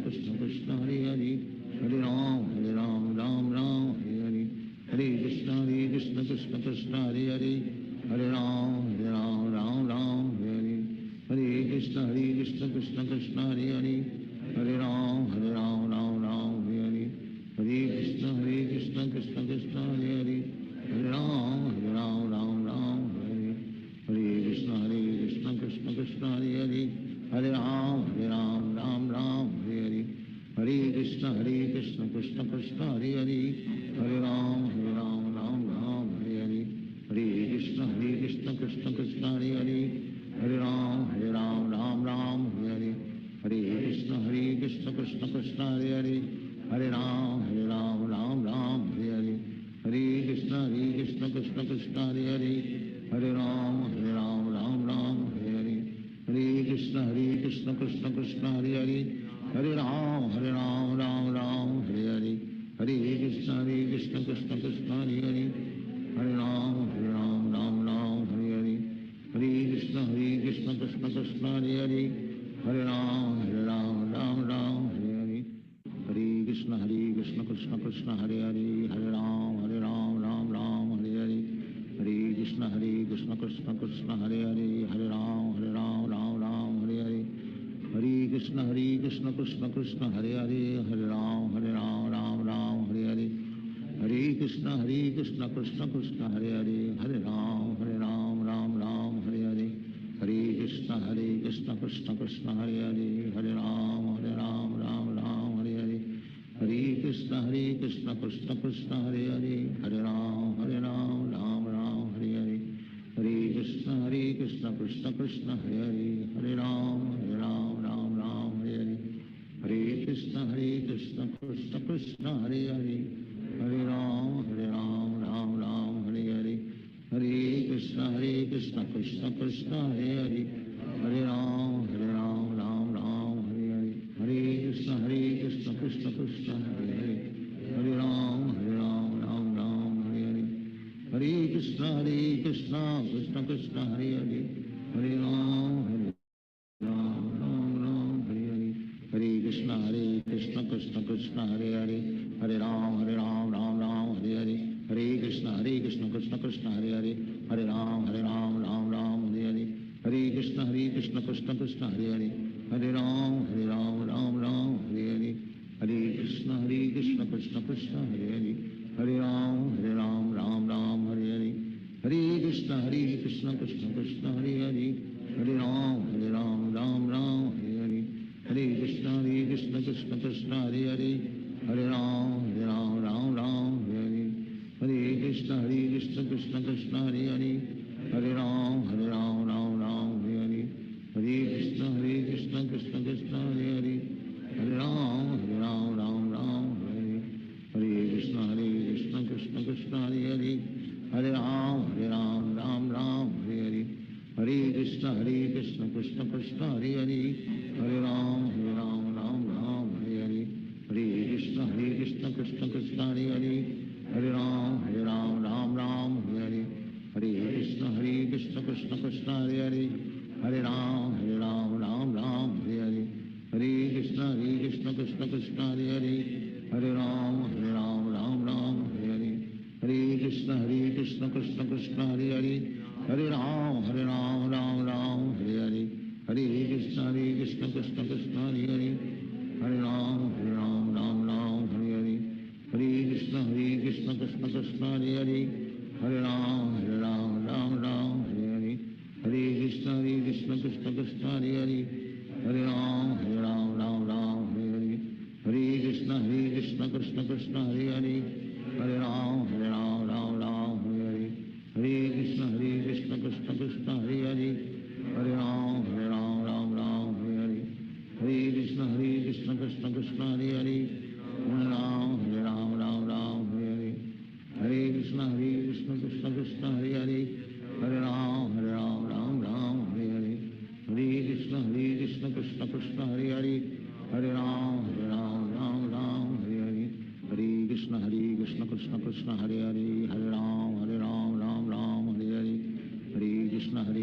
Krishna Krishna Hare Hare, Hare Ram Ram Hare Hare, Hare Krishna Krishna Krishna Hare Hare, Hare Ram Ram Hare Hare, Hare Krishna Krishna Krishna Hare Hare, Hare Ram Ram Hare Hare, Hare Krishna Krishna Krishna Hare Hare, Hare Ram Ram Hare Hare, Krishna Krishna Krishna Hare Hare, Hare Ram Ram Ram Hare Hare, Hare Krishna Krishna Krishna Hare Hare, Hare Ram Ram Hare Hare, Hare Krishna Krishna Krishna Hare Hare, Hare Ram Ram Hare Hare, Hare Krishna Krishna Krishna Hare Hare, Hare Ram Ram Hare Hare, Hare Krishna Krishna Krishna Hare Hare, Hare Ram Ram Hare Hare, Hare Krishna Krishna Krishna Hare Hare, Hare Ram Ram Hare Hare, Hare Krishna Krishna Krishna Hare Hare, Hare Ram Ram Hare Hare, Hare Krishna Krishna Krishna Hare Hare, Hare Ram Ram Hare Hare, Hare Krishna Krishna Krishna Hare Hare, Hare Ram Ram Hare Hare, Hare Krishna Krishna Krishna Hare Hare, Hare Ram Ram Hare Hare, Hare Krishna Krishna Krishna Hare Hare, Hare Ram Ram Hare Hare, Hare Krishna Krishna Krishna Hare Hare, Hare Ram Ram Hare Hare, Hare Krishna Krishna Krishna Hare Hare, Hare Ram Ram Hare Hare, Hare Krishna Krishna Krishna Hare Hare, Hare Ram Ram Hare Hare, Hare Krishna Krishna Krishna Hare Hare, Hare Ram Ram Hare Hare, Hare Krishna Krishna Krishna Hare Hare, Hare Ram Ram Hare Hare, Hare Krishna Krishna Krishna Hare Hare, Hare Ram Ram Hare Hare, Hare Krishna Krishna Krishna Hare Hare, Hare Ram Ram Hare Hare, Hare Krishna Krishna Krishna Hare Hare, Hare Ram Ram Hare Hare, Hare Krishna Krishna Krishna Hare Hare, Hare Ram Ram Hare Hare, Hare Krishna Krishna Krishna Hare Hare, Hare Ram Ram Hare Hare, Hare Krishna Krishna Krishna Hare Hare, Hare Ram Ram Hare Hare, Hare Krishna Krishna Krishna Hare Hare, Hare Ram Ram Hare Hare, Hare Krishna Krishna Krishna Hare Hare, Hare Ram Ram Hare Hare, Hare Krishna Krishna Krishna Hare Hare, Hare Ram Ram Hare Hare, Hare Krishna Krishna Krishna Hare Hare, Hare Ram Ram Hare Hare, Hare Krishna Krishna Krishna Hare Hare, Hare Ram Ram Hare Hare, Hare Krishna Krishna Krishna Hare Hare, Hare Ram Ram Hare Hare, Hare Krishna Krishna Krishna Hare Hare, Hare Ram Ram Hare Hare, Hare Krishna Krishna Krishna Hare Hare, Hare Ram Ram Hare Hare, Hare Krishna Krishna Krishna Hare Hare, Hare Ram Ram Hare Hare, Hare Krishna Krishna Krishna Hare Hare, Hare Ram Ram Hare Hare, Hare Krishna Krishna Krishna Hare Hare, Hare Ram Ram Hare Hare, Hare Krishna Krishna Krishna Hare Hare, Hare Ram Ram Hare Hare, Hare Krishna Krishna Krishna Hare Hare, Hare Ram Ram Hare Hare, Hare Krishna Krishna Krishna Hare Hare, Hare Ram Ram Hare Hare, Hare Krishna Krishna Krishna Hare Hare, Hare Ram Ram Hare Hare, Hare Krishna Krishna Krishna Hare Hare, Hare Ram Ram Hare Hare, Hare Krishna Krishna Krishna Hare Hare, Hare Ram Ram Hare Hare, Hare Krishna Krishna Krishna Hare Hare, Hare Ram Ram Hare Hare, Hare Krishna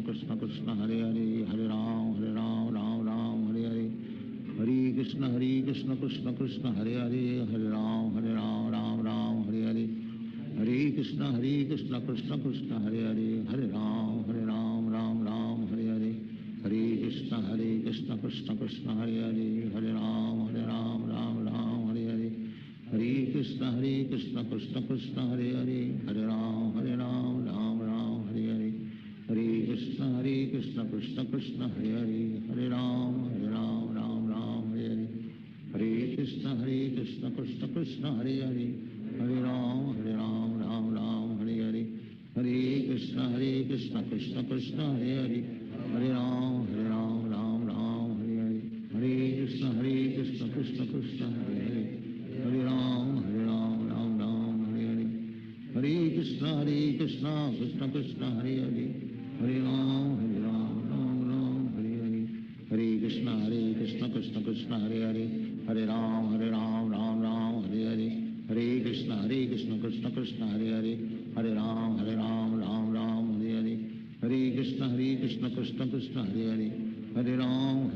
Krishna Krishna Hare Hare, Hare Ram Ram Hare Hare, Hare Krishna Krishna Krishna Hare Hare, Hare Ram Hare Hare, Hare Krishna Krishna Krishna Hare Hare, Hare Ram Ram Hare Hare, Hare Krishna Krishna Krishna Hare Hare, Hare Ram Ram Hare Hare, Hare Krishna Krishna Krishna Hare Hare, Hare Ram Ram Hare Hare, Hare Krishna Krishna Krishna Hare Hare, Hare Ram Ram Hare Hare, Hare Krishna Krishna Krishna Hare Hare, Hare Ram Ram Hare Hare, Hare Krishna Krishna Krishna Hare Hare Hare Ram Ram Ram Hare Hare Hare Krishna Krishna Krishna Hare Hare Hare Ram Ram Ram Hare Hare Hare Krishna Krishna Krishna Hare Hare Hare Ram Ram Ram Hare Hare Hare Krishna Krishna Krishna Hare Hare Hare Ram Ram Ram Hare Hare Hare Krishna Krishna Krishna Hare Hare Hare Ram Ram Ram Hare Hare Hare Krishna Krishna Krishna Hare Hare Hare Ram Ram Ram Hare Hare Hare Krishna Krishna Krishna Hare Hare Hare Ram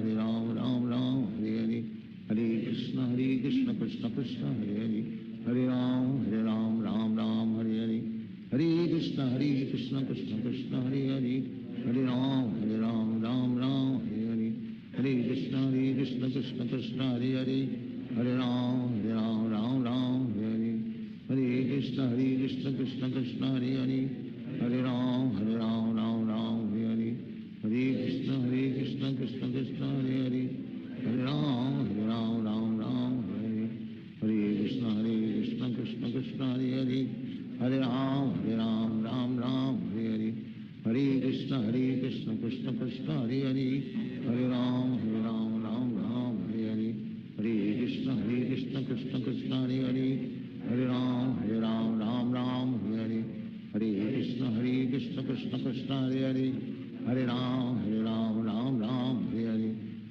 Ram Ram Hare Hare Hare Krishna Krishna Krishna Hare Hare Hare Ram Ram Hare Hare Hare Krishna Krishna Krishna Hare Hare Hare Ram Ram Hare Hare Hare Krishna Krishna Krishna Hare Hare Hare Ram Ram Hare Hare Hare Krishna Krishna Krishna Hare Hare Hare Ram Ram Hare Hare Hare Krishna Krishna Krishna Hare Hare Hare Ram Ram Hare Hare Hare Krishna Krishna Krishna Hare Hare Hare Ram Ram Hare Hare Hare Krishna Krishna Krishna Hare Hare Hare Ram Ram Hare Hare Hare Krishna Krishna Krishna Hare Hare Hare Ram Ram Hare Hare Hare Krishna Krishna Krishna Hare Hare Hare Ram Ram Hare Hare Hare Krishna Krishna Krishna Hare Hare Hare Ram Ram Hare Hare Hare Krishna Krishna Krishna Hare Hare Hare Ram Ram Hare Hare Hare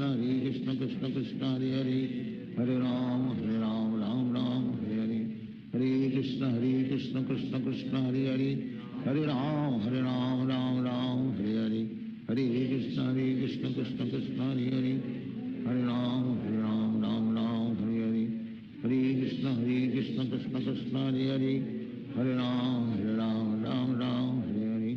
Krishna Krishna Krishna Hare Hare Hare Ram Ram Hare Hare Hare Krishna Krishna Krishna Hare Hare Hare Ram Ram Hare Hare Hare Krishna Krishna Krishna Hare Hare Hare Ram Ram Hare Hare Hare Krishna Krishna Krishna Hare Hare Hare Ram Ram Hare Hare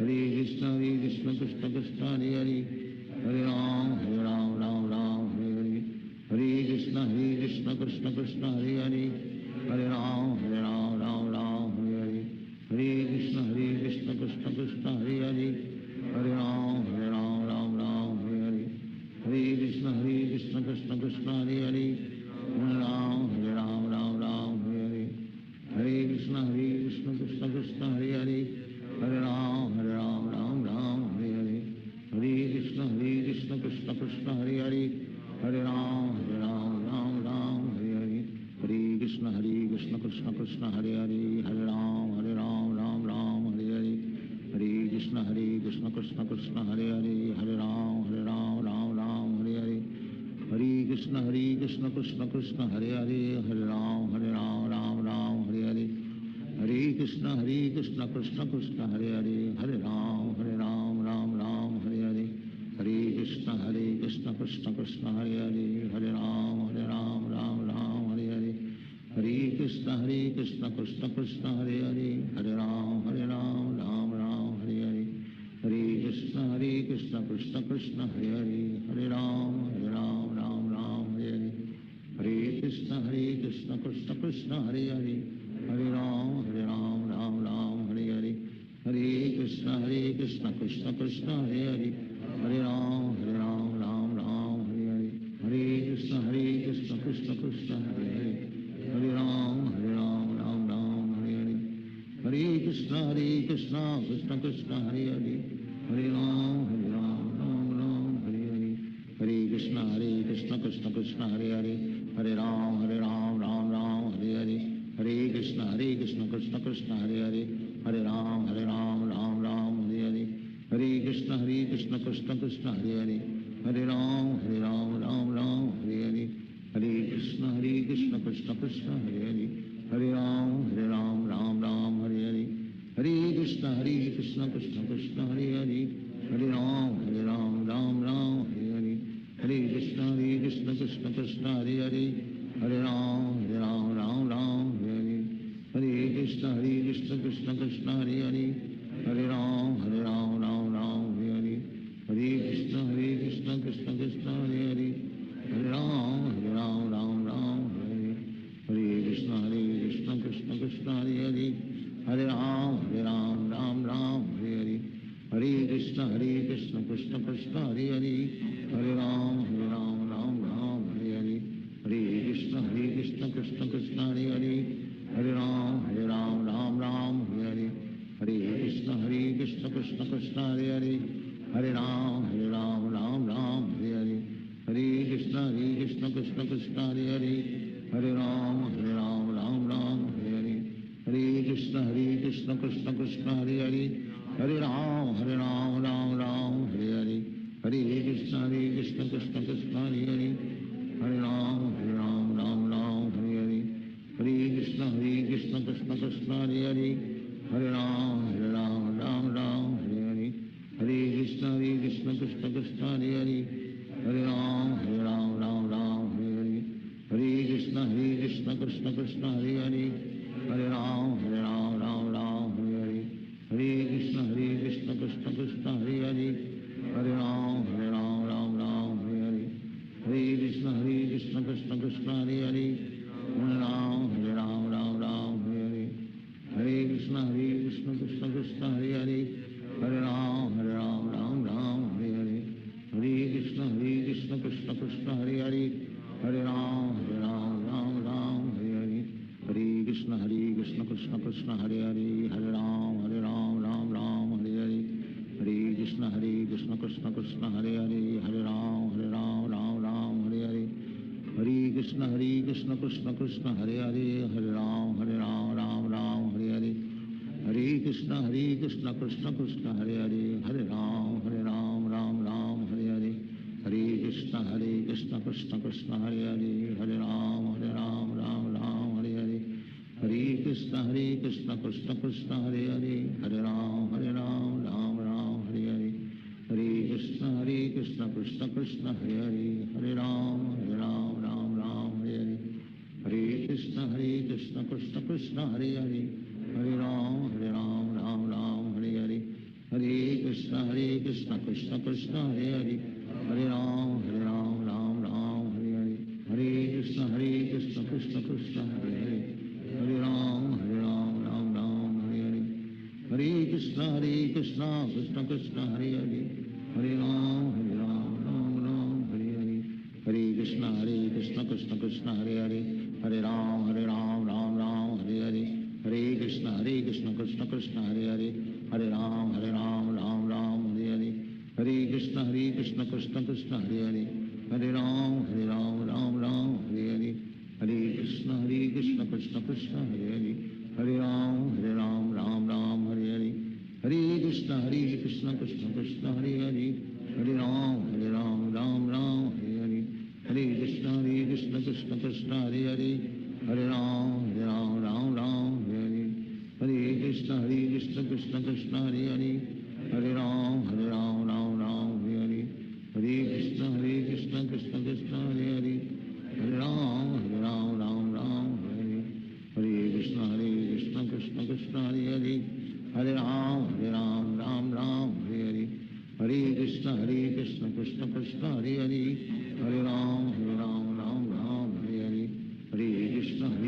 Hare Krishna Krishna Krishna Hare Hare Hare Ram Ram Hare Hare Hare Krishna Krishna Krishna Hare Hare Hare Ram Hare Hare Hare Krishna Krishna Krishna Hare Hare Hare Ram Ram Hare Hare Hare Krishna Krishna Krishna Hare Hare Hare Ram Ram Hare Hare Hare Krishna Krishna Krishna Hare Hare Hare Ram Ram Hare Hare Hare Krishna Krishna Krishna Hare Hare Hare Ram Ram Hare Hare Hare Krishna Krishna Krishna Hare Hare Hare Ram Ram Hare Hare Hare Krishna Krishna Krishna Hare Hare Hare Ram Ram Hare Hare Hare Krishna Krishna Krishna Hare Hare Hare Ram Ram Hare Hare Hare Krishna Krishna Krishna Hare Hare Hare Ram Ram Hare Hare Hare Krishna Krishna Krishna Hare Hare Hare Ram Ram Hare Hare Hare Krishna Krishna Krishna Hare Hare Hare Ram Ram Hare Hare Hare Krishna Krishna Krishna Hare Hare Hare Ram Ram Hare Hare Hare Krishna Krishna Krishna Hare Hare Hare Ram Ram Hare Hare Hare Krishna Krishna Krishna Hare Hare Hare Ram Hare Hare Hare Krishna Krishna Krishna Hare Hare Hare Ram Ram Hare Hare Hare Krishna Krishna Krishna Hare Hare Hare Ram Ram Hare Hare Hare Krishna Krishna Krishna Hare Hare Hare Ram Ram Hare Hare Hare Krishna Krishna Krishna Hare Hare Hare Ram Ram Hare Hare Hare Krishna Krishna Krishna Hare Hare Hare Ram Ram Hare Hare Hare Krishna Krishna Krishna Hare Hare Hare Ram Ram Hare Hare Hare Krishna Krishna Krishna Hare Hare Hare Ram Ram Hare Hare Hare Krishna Krishna Krishna Hare Hare Hare Ram Ram Hare Hare Hare Krishna Krishna Krishna Hare Hare Hare Ram Ram Hare Hare Hare Krishna Krishna Krishna Hare Hare Hare Ram Ram Hare Hare Hare Hare Hare Hare Ram Ram Ram Hare Hare Hare Krishna Krishna Krishna Hare Hare Hare Ram Ram Ram Hare Hare Hare Krishna Krishna Krishna Hare Hare Hare Ram Ram Ram Hare Hare Hare Krishna Krishna Krishna Hare Hare Hare Ram Ram Ram Hare Hare Hare Krishna Krishna Krishna Hare Hare Hare Ram Ram Ram Hare Hare Hare Krishna Krishna Krishna Hare Hare Hare Ram Ram Ram Hare Hare Hare Krishna Krishna Krishna Hare Hare Hare Ram Ram Ram Hare Hare Hare Krishna Krishna Krishna Hare Hare Hare Ram Ram Hare Hare Hare Krishna Krishna Krishna Hare Hare Hare Ram Ram Hare Hare Hare Krishna Krishna Krishna Hare Hare Hare Ram Ram Hare Hare Hare Krishna Krishna Krishna Hare Hare Hare Ram Ram Hare Hare Hare Krishna Krishna Krishna Hare Hare Hare Ram Ram Hare Hare Hare Krishna Krishna Krishna Hare Hare Hare Ram Ram Hare Hare Hare Krishna Krishna Krishna Hare Hare Hare Ram Ram Hare Hare Hare Krishna Krishna Krishna Hare Hare Hare Ram Ram Hare Hare Hare Krishna Krishna Krishna Hare Hare Hare Ram Ram Hare Hare Hare Krishna Krishna Krishna Hare Hare Hare Ram Ram Hare Hare Hare Krishna Krishna Krishna Hare Hare Hare Ram Ram Hare Hare Hare Krishna Krishna Krishna Hare Hare Hare Ram Ram Hare Hare Hare Krishna Krishna Krishna Hare Hare Hare Ram Ram Hare Hare Hare Krishna Krishna Krishna Hare Hare Hare Ram Ram Hare Hare Hare Krishna Krishna Krishna Hare Hare Hare Ram Ram Hare Hare Hare Krishna Krishna Krishna Hare Hare Hare Ram Ram Hare Hare Hare Krishna Krishna Krishna Hare Hare Hare Ram Ram Hare Hare Hare Krishna Krishna Krishna Hare Hare Hare Ram Ram Hare Hare Hare Krishna Krishna Krishna Hare Hare Hare Ram Ram Hare Hare Hare Krishna Krishna Krishna Hare Hare Hare Ram Ram Hare Hare Hare Krishna Krishna Krishna Hare Hare Hare Ram Ram Hare Hare Hare Krishna Krishna Krishna Hare Hare Hare Ram Ram Hare Hare Hare Krishna Krishna Krishna Hare Hare Hare Ram Ram Hare Hare Hare Krishna Krishna Krishna Hare Hare Hare Ram Ram Hare Hare Hare Krishna Krishna Krishna Hare Hare Hare Ram Ram Hare Hare Hare Krishna Krishna Krishna Hare Hare Hare Ram Ram Hare Hare Hare Krishna Krishna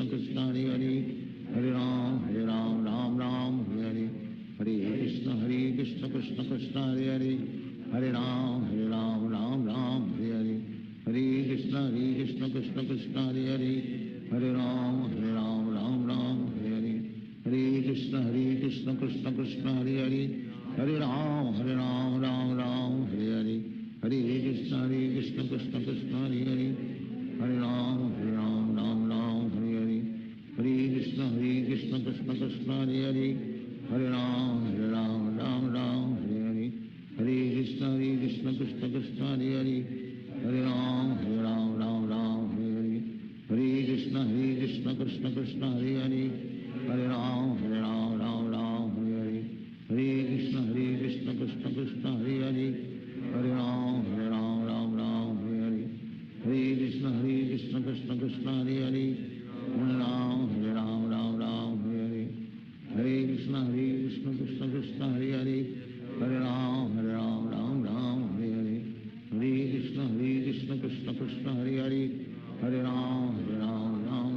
Krishna Hare Hare Hare Ram Ram Hare Hare Hare Krishna Krishna Krishna Hare Hare Hare Ram Ram Hare Hare Hare Krishna Krishna Krishna Hare Hare Hare Ram Ram Hare Hare Hare Krishna Krishna Krishna Hare Hare Hare Ram Ram Hare Hare Hare Krishna Krishna Krishna Hare Hare Hare Ram Ram Hare Hare Hare Krishna Krishna Krishna Hare Hare Hare Ram Ram Hare Hare Hare Krishna Krishna Krishna Hare Hare Hare Ram Ram Hare Hare Hare Krishna Krishna Krishna Hare Hare Hare Ram Ram Hare Hare Hare Krishna Krishna Krishna Hare Hare Hare Ram Ram Hare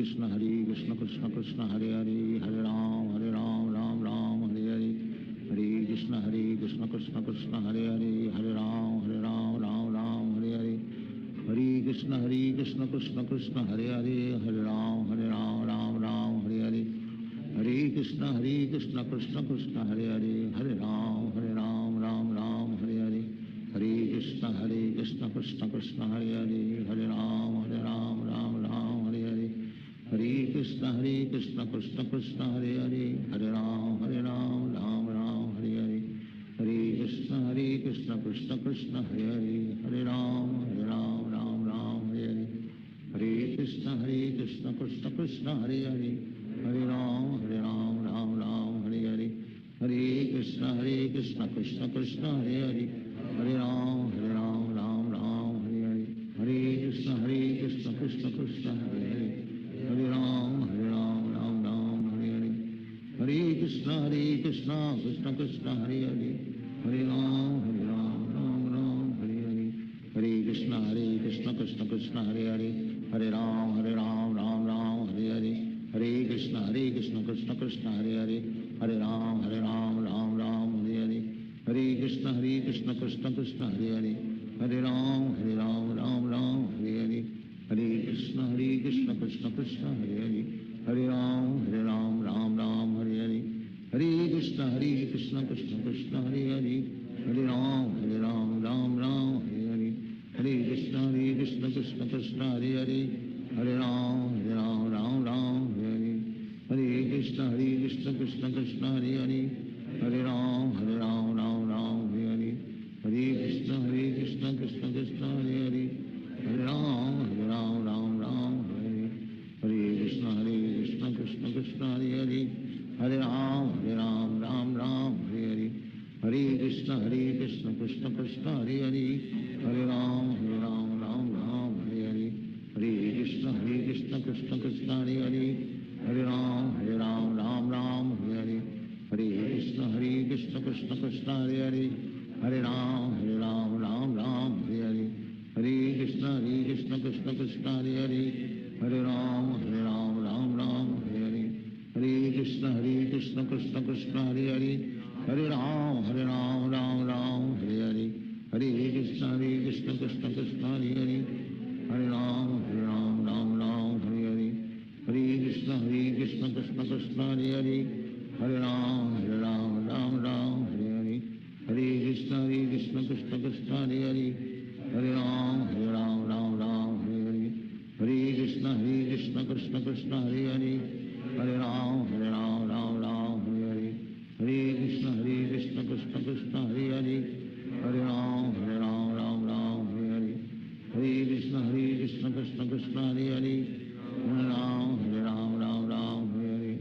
Hare Hare Krishna Krishna Krishna Hare Hare Hare Ram Ram Hare Hare Hare Krishna Krishna Krishna Hare Hare Hare Ram Ram Hare Hare Hare Krishna Krishna Krishna Hare Hare Hare Ram Ram Hare Hare Hare Krishna Krishna Krishna Hare Hare Hare Ram Ram Hare Hare Hare Krishna Krishna Krishna Hare Hare Hare Ram Ram Ram Hare Hare Hare Krishna Krishna Krishna Hare Hare, Hare Ram Ram Ram Hare Hare, Hare Krishna Krishna Krishna Hare Hare, Hare Ram Ram Hare Hare, Hare Krishna Krishna Krishna Hare Hare, Hare Ram Ram Hare Hare, Hare Krishna Krishna Krishna Hare Hare, Hare Ram Ram Hare Hare, Hare Krishna Krishna Krishna Hare Hare, Hare Ram Ram Hare Hare, Hare Krishna Krishna Krishna Hare Hare, Hare Ram Ram Hare Hare, Hare Krishna Krishna Krishna Hare Hare, Hare Ram Ram Hare Hare, Hare Krishna Krishna Krishna Hare Hare, Hare Ram Ram Hare Hare, Hare Krishna Krishna Krishna Hare Hare, Hare Ram Ram Hare Hare, Hare Krishna Krishna Krishna Hare Hare, Hare Ram Ram Hare Hare, Hare Krishna Krishna Krishna Hare Hare, Hare Ram Ram Hare Hare, Hare Krishna Krishna Krishna Hare Hare, Hare Ram Ram Hare Hare, Hare Krishna Krishna Krishna Hare Hare, Hare Ram Ram Hare Hare, Hare Krishna Krishna Krishna Hare Hare, Hare Ram Ram Hare Hare, Hare Krishna Krishna Krishna Hare Hare, Hare Ram Ram Hare Hare, Hare Krishna Krishna Krishna Hare Hare, Hare Ram Ram Hare Hare, Hare Krishna Krishna Krishna Hare Hare, Hare Ram Ram Hare Hare, Hare Krishna Krishna Krishna Hare Hare, Hare Ram Ram Hare Hare, Hare Krishna Krishna Krishna Hare Hare, Hare Ram Ram Hare Hare, Hare Krishna Krishna Krishna Hare Hare, Hare Ram Ram Hare Hare, Hare Krishna Krishna Krishna Hare Hare, Hare Ram Ram Hare Hare, Hare Krishna Krishna Krishna Hare Hare, Hare Ram Ram Hare Hare, Hare Krishna Krishna Krishna Hare Hare, Hare Ram Ram Hare Hare, Hare Krishna Krishna Krishna Hare Hare, Hare Ram Ram Hare Hare, Hare Krishna Krishna Krishna Hare Hare, Hare Ram Ram Hare Hare, Hare Krishna Krishna Krishna Hare Hare, Hare Ram Ram Hare Hare, Hare Krishna Krishna Krishna Hare Hare, Hare Ram Ram Hare Hare, Hare Krishna Krishna Krishna Hare Hare, Hare Ram Ram Hare Hare, Hare Krishna Krishna Krishna Hare Hare, Hare Ram Ram Hare Hare, Hare Krishna Krishna Krishna Hare Hare, Hare Ram Ram Hare Hare,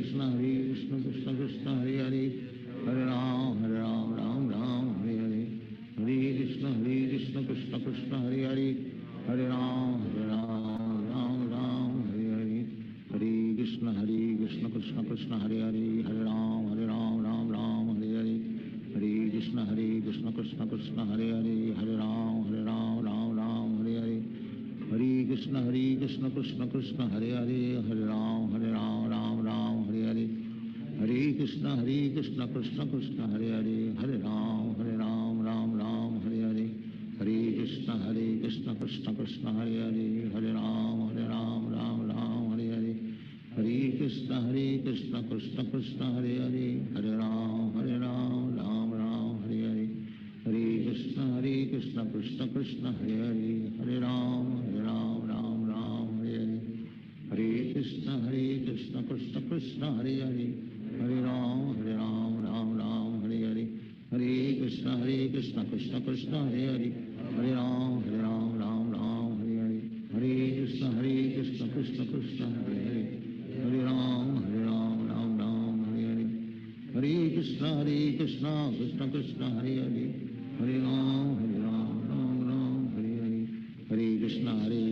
Hare Krishna Krishna Krishna Hare Hare, Hare Ram Ram Hare Hare, Hare Krishna Krishna Krishna Hare Hare, Hare Ram Ram Hare Hare, Hare Krishna Krishna Krishna Hare Hare, Hare Ram Ram Hare Hare, Hare Krishna Krishna Krishna Hare Hare, Hare Ram Ram Hare Hare, Hare Krishna Krishna Krishna Hare Hare, Hare Ram Ram Hare Hare, Hare Krishna Krishna Krishna Hare Hare, Hare Ram Ram Hare Hare, Hare Krishna Krishna Krishna Hare Hare, Hare Ram Ram Hare Hare, Hare Krishna Krishna Krishna Hare Hare, Hare Ram Ram Hare Hare, Hare Krishna Krishna Krishna Hare Hare, Hare Ram Ram Hare Hare, Hare Krishna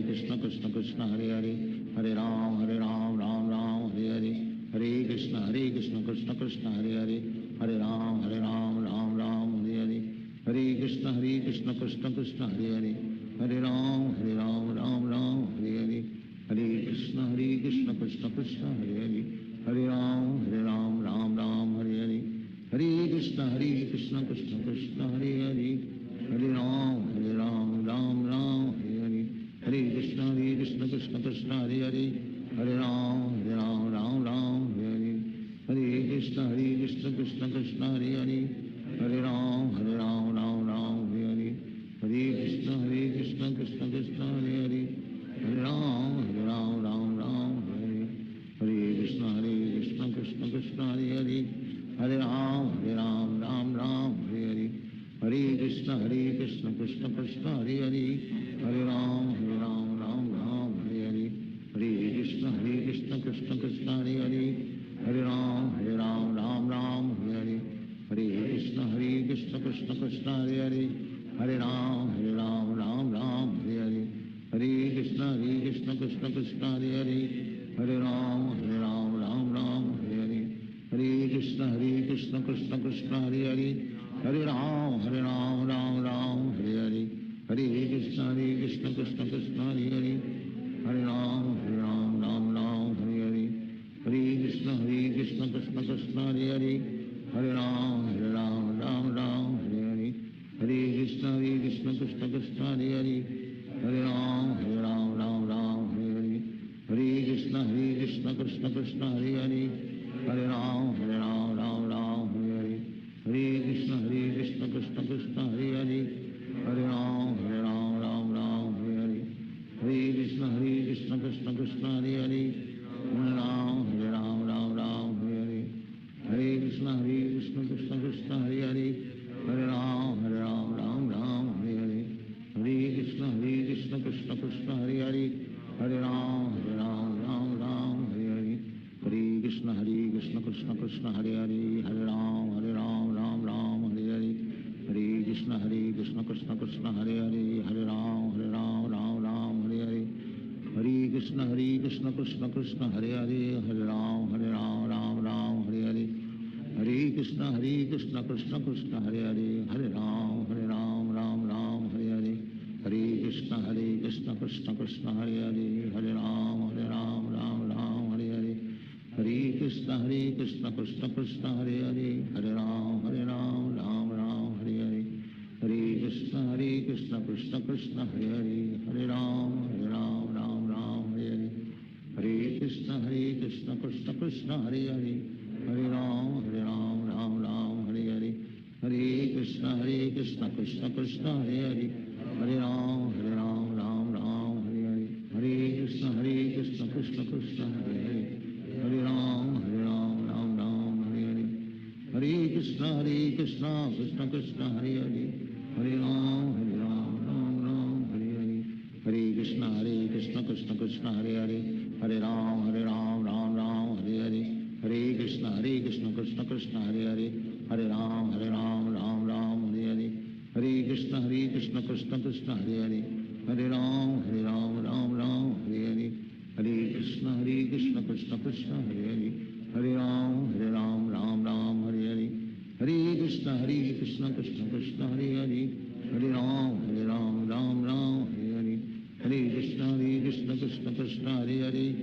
Krishna Krishna Hare Hare, Hare Ram Ram Hare Hare, Hare Krishna Krishna Krishna Hare Hare, Hare Ram Ram Hare Hare, Hare Krishna Krishna Krishna Hare Hare, Hare Ram Ram Hare Hare, Hare Krishna Krishna Krishna Hare Hare, Hare Ram Ram Hare Hare, Hare Krishna Krishna Krishna Hare Hare, Hare Ram Ram Hare Hare, Hare Krishna Krishna Krishna Hare Hare, Hare Ram Ram Hare Hare, Hare Krishna Krishna Krishna Hare Hare, Hare Ram Ram Hare Hare, Hare Krishna Krishna Krishna Hare Hare, Hare Ram Ram Hare Hare, Hare Krishna Krishna Krishna Krishna Hare Ram Ram Ram Hare Krishna Krishna Krishna Hare Ram Ram Hare Krishna Krishna Hare Ram Ram Hare Krishna Krishna Krishna Hare Ram Ram Hare Krishna Krishna Krishna Hare Ram Ram Hare Krishna Krishna Krishna Hare Ram Ram Hare Krishna Krishna Krishna Hare Ram Ram Hare Krishna Krishna Krishna Hare Ram Ram Hare Krishna Krishna Krishna Hare Ram Ram Hare Krishna Krishna Krishna Hare Ram Ram Hare Krishna Krishna Krishna Hare Ram Ram Hare Krishna Krishna Krishna Hare Ram Ram Hare Krishna Krishna Krishna Hare Ram Ram Hare Krishna Krishna Krishna Hare Ram Ram Hare Krishna Krishna Krishna Hare Ram Ram Hare Krishna Krishna Krishna Hare Ram Ram Hare Krishna Krishna Krishna Hare Ram Ram Hare Krishna Krishna Krishna Hare Ram Ram Hare Krishna Krishna Krishna Hare Ram Hare Krishna Krishna Krishna Hare Ram Hare Krishna Krishna Krishna Hare Ram Hare Krishna Krishna Krishna Hare Ram Ram Hare Krishna Krishna Krishna Hare Ram Ram Hare Krishna Krishna Krishna Hare Ram Ram Hare Krishna Krishna Krishna Hare Ram Ram Hare Krishna Krishna Krishna Hare Ram Ram Hare Krishna Krishna Krishna Hare Ram Ram Hare Krishna Krishna Krishna Hare Ram Ram Hare Krishna Krishna Krishna Hare Ram Ram Hare Krishna Krishna Krishna Hare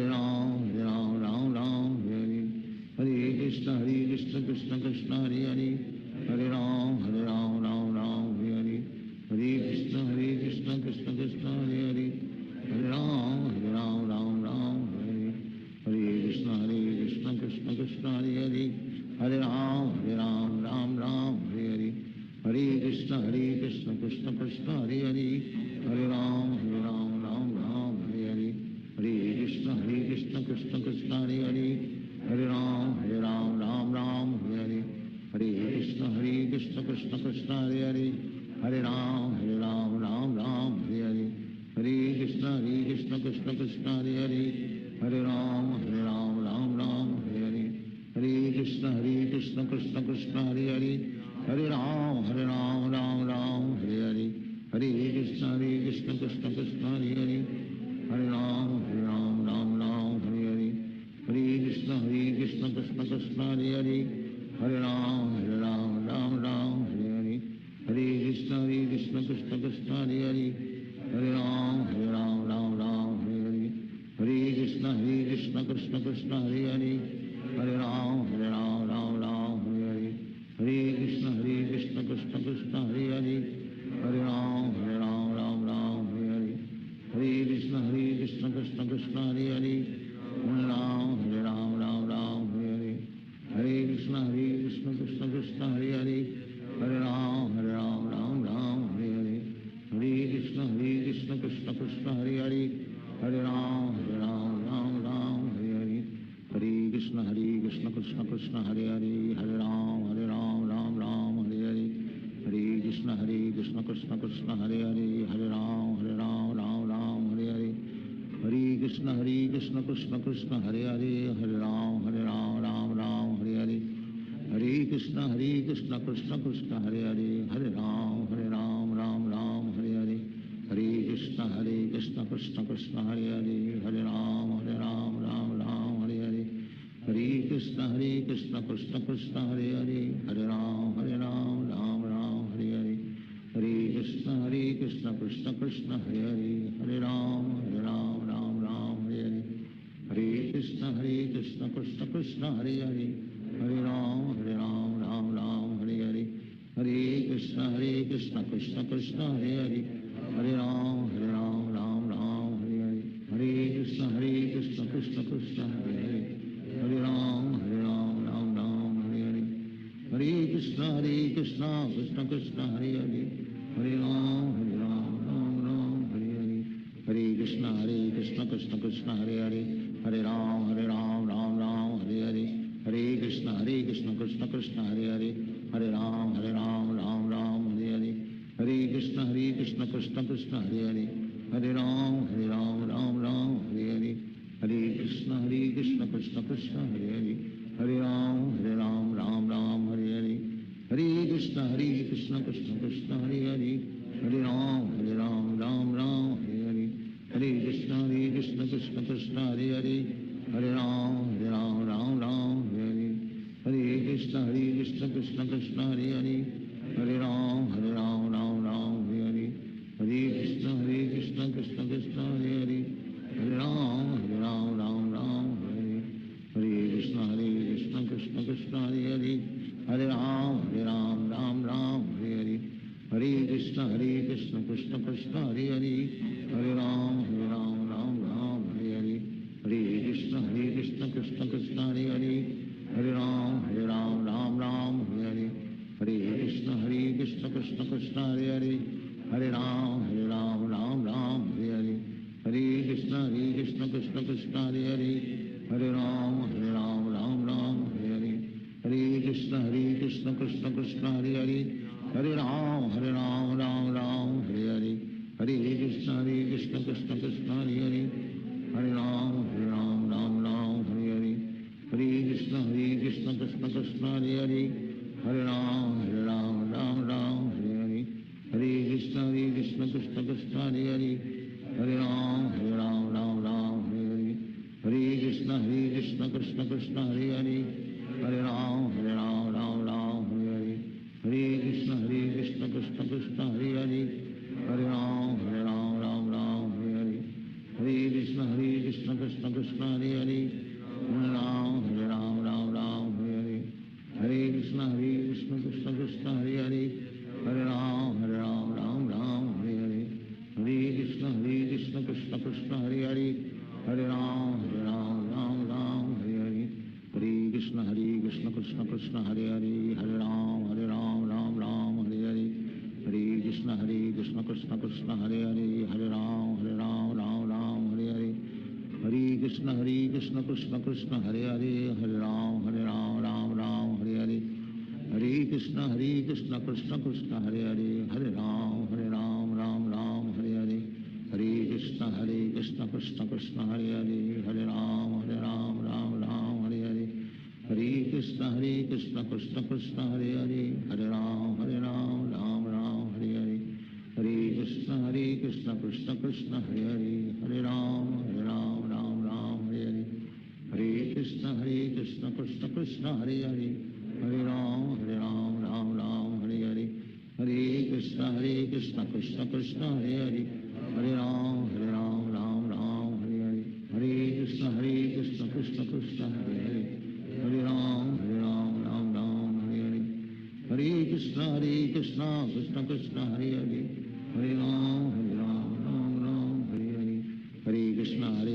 Ram Ram Hare Krishna Krishna Krishna Hare Ram Ram Hare Krishna Krishna Krishna Hare Ram Ram Hare Krishna Krishna Krishna Hare Ram Ram Hare Krishna Krishna Krishna Hare Ram Ram Hare Krishna Krishna Krishna Hare Ram Ram Hare Krishna Krishna Krishna Hare Ram Ram Hare Krishna Krishna Krishna Hare Ram Hare Krishna Krishna Krishna Hare Ram Hare Krishna Krishna Krishna Hare Ram Hare Krishna Krishna Krishna Hare Ram Hare Krishna Krishna Krishna Hare Ram Hare Krishna Krishna Krishna Hare Ram Hare Krishna Krishna Krishna Hare Ram Hare Krishna Krishna Krishna Hare Ram Hare Krishna Krishna Krishna Hare Ram Hare Krishna Krishna Krishna Hare Ram Hare Krishna Krishna Krishna Hare Ram Ram Hare Krishna Krishna Krishna Krishna Hare Hare, Hare Ram Ram Ram Hare Hare, Hare Krishna Krishna Krishna Hare Hare, Hare Ram Ram Ram Hare Hare, Hare Krishna Krishna Krishna Hare Hare, Hare Ram Ram Ram Hare Hare, Hare Krishna Krishna Krishna Hare Hare, Hare Ram Ram Ram Hare Hare, Hare Krishna Krishna Krishna Hare Hare, Hare Ram Ram Ram Hare Hare, Hare Krishna Krishna Krishna Hare Hare, Hare Ram Ram Ram Hare Hare, Hare Krishna Krishna Krishna Hare Hare, Hare Ram Ram Ram Hare Hare, Hare Krishna Krishna Krishna Hare Hare, Hare Ram Ram Ram Hare Hare, Hare Krishna Krishna Krishna Hare Hare, Hare Ram Ram Ram Hare Hare, Hare Krishna Krishna Krishna Hare Hare, Hare Ram Ram Hare Hare, Hare Krishna Krishna Krishna Hare Hare, Hare Ram Ram Hare Hare, Hare Krishna Krishna Krishna Hare Hare, Hare Ram Ram Hare Hare, Hare Krishna Krishna Krishna Hare Hare, Hare Ram Ram Hare Hare, Hare Krishna Krishna Krishna Hare Hare, Hare Ram Ram Hare Hare, Hare Krishna Krishna Krishna Hare Hare, Hare Ram Ram Hare Hare, Hare Krishna Krishna Krishna Hare Hare, Hare Ram Ram Hare Hare, Hare Krishna Krishna Krishna Hare Hare, Hare Ram Ram Hare Hare, Hare Krishna Krishna Krishna Hare Hare, Hare Ram Ram Hare Hare, Hare Krishna Krishna Krishna Hare Hare, Hare Ram Ram Hare Hare, Hare Krishna Krishna Krishna Hare Hare, Hare Ram Ram Hare Hare, Hare Krishna Krishna Krishna Hare Hare, Hare Ram Ram Hare Hare, Hare Krishna Krishna Krishna Hare Hare, Hare Ram Ram Hare Hare, Hare Krishna Krishna Krishna Hare Hare, Hare Ram Ram Hare Hare, Hare Krishna Krishna Krishna Hare Hare, Hare Ram Ram Hare Hare, Hare Krishna Krishna Krishna Hare Hare, Hare Ram Ram Hare Hare, Hare Krishna Krishna Krishna Hare Hare, Hare Ram Ram Hare Hare, Hare Krishna Krishna Krishna Hare Hare, Hare Ram Ram Hare Hare, Hare Krishna Krishna Krishna Hare Hare, Hare Ram Ram Hare Hare, Hare Krishna Krishna Krishna Hare Hare, Hare Ram Ram Hare Hare, Hare Krishna Krishna Krishna Hare Hare, Hare Ram Ram Hare Hare, Hare Krishna Krishna Krishna Hare Hare, Hare Ram Ram Hare Hare, Hare Krishna Krishna Krishna Hare Hare, Hare Ram Ram Hare Hare, Hare Krishna Krishna Krishna Hare Hare, Hare Ram Ram Hare Hare, Hare Krishna Krishna Krishna Hare Hare, Hare Ram Ram Hare Hare, Hare Krishna Krishna Krishna Hare Hare, Hare Ram Ram Hare Hare, Hare Krishna Krishna Krishna Hare Hare, Hare Ram Ram Hare Hare, Hare Krishna Krishna Krishna Hare Hare, Hare Ram Ram Hare Hare, Hare Krishna Krishna Krishna Hare Hare, Hare Ram Ram Hare Hare, Hare Krishna Krishna Krishna Hare Hare, Hare Ram Ram Hare Hare, Hare Krishna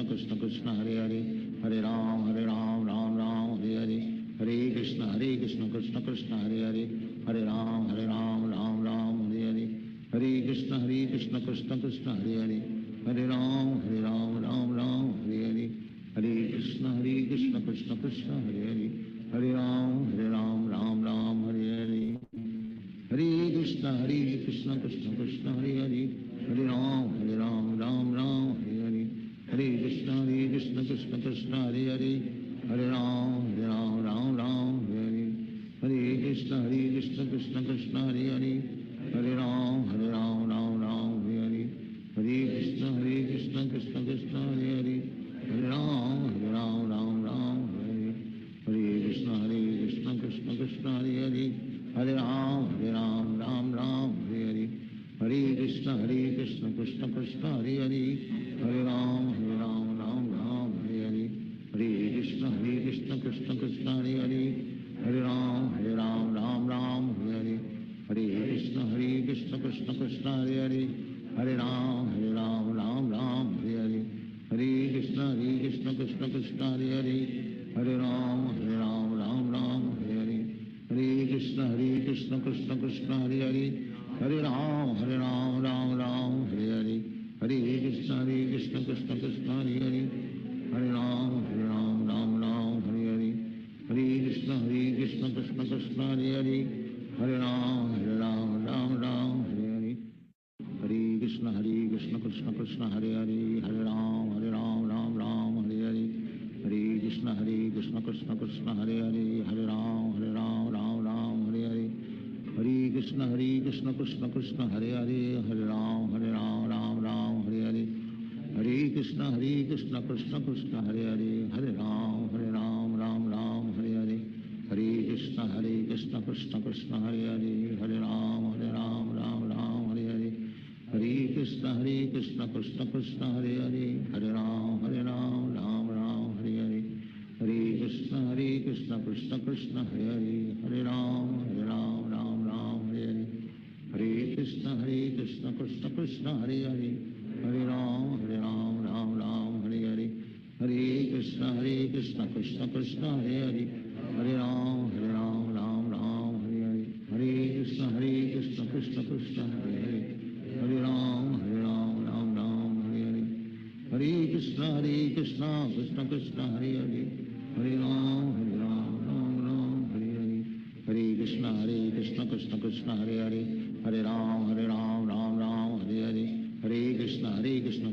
Krishna Krishna Hare Hare, Hare Ram Hare Hare, Hare Krishna Krishna Krishna Hare Hare, Hare Ram Ram Hare Hare, Hare Krishna Krishna Krishna Hare Hare, Hare Ram Ram Hare Hare, Hare Krishna Krishna Krishna Hare Hare, Hare Ram Hare Hare, Hare Krishna Krishna Krishna Hare Hare, Hare Ram Ram Hare Hare, Hare Krishna Krishna Krishna Hare Hare, Hare Ram Ram Hare Hare, Hare Krishna Krishna Krishna Hare Hare, Hare Ram Ram Hare Hare, Hare Krishna Krishna Krishna Hare Hare, Hare Ram Ram Hare Hare, Hare Krishna Krishna Krishna Krishna Hare Hare Hare Ram Ram Ram Hare Hare Hare Krishna Krishna Krishna Hare Hare Hare Ram Ram Hare Hare Hare Krishna Krishna Krishna Hare Hare Hare Ram Ram Hare Hare Hare Krishna Krishna Krishna Hare Hare Hare Ram Ram Hare Hare Hare Krishna Krishna Krishna Hare Hare Hare Ram Ram Hare Hare Hare Krishna Krishna Krishna Hare Hare Hare Ram Ram Hare Hare Hare Krishna Krishna Krishna Hare Hare Hare Ram Ram Hare Hare Hare Krishna Krishna Krishna Hare Hare Hare Ram Ram Hare Hare Hare Krishna Krishna Krishna Hare Hare Hare Ram Ram Hare Hare Hare Krishna Krishna Krishna Hare Hare Hare Ram Ram Hare Hare Hare Krishna Krishna Krishna Hare Hare Hare Ram Ram Hare Hare Hare Krishna Krishna Krishna Hare Hare Hare Ram Ram Hare Hare Hare Krishna Krishna Krishna Hare Hare Hare Ram Ram Hare Hare Hare Krishna Krishna Krishna Hare Hare Hare Ram Ram Hare Hare Hare Krishna Krishna Krishna Hare Hare Hare Ram Ram Hare Hare Hare Krishna Krishna Krishna Hare Hare Hare Ram Ram Hare Hare Hare Krishna Krishna Krishna Hare Hare Hare Ram Ram Hare Hare Hare Krishna Krishna Krishna Hare Hare Hare Ram Ram Hare Hare Hare Krishna Krishna Krishna Hare Hare Hare Ram Ram Hare Hare Hare Krishna Krishna Krishna Hare Hare Hare Ram Ram Hare Hare Hare Krishna Krishna Krishna Hare Hare Hare Ram Ram Hare Hare Hare Krishna Krishna Krishna Hare Hare Hare Ram Ram Hare Hare Hare Krishna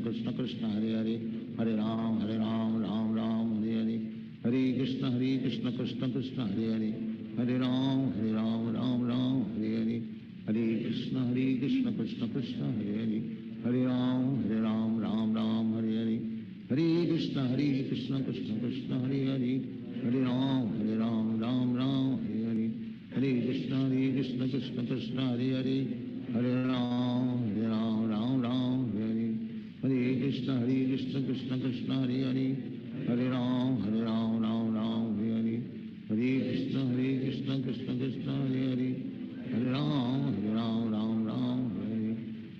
Krishna Krishna Hare Hare Hare Ram Ram Hare Hare Hare Krishna Krishna Krishna Hare Hare Hare Ram Ram Hare Hare Hare Krishna Krishna Krishna Hare Hare Hare Ram Ram Hare Hare Hare Krishna Krishna Krishna Hare Hare Hare Ram Ram Hare Hare Hare Krishna Krishna Krishna Hare Hare Hare Ram Ram Hare Hare Hare Krishna Krishna Krishna Hare Hare Hare Ram Ram Hare Hare Hare Krishna Krishna Krishna Hare Hare Hare Ram Ram Hare Hare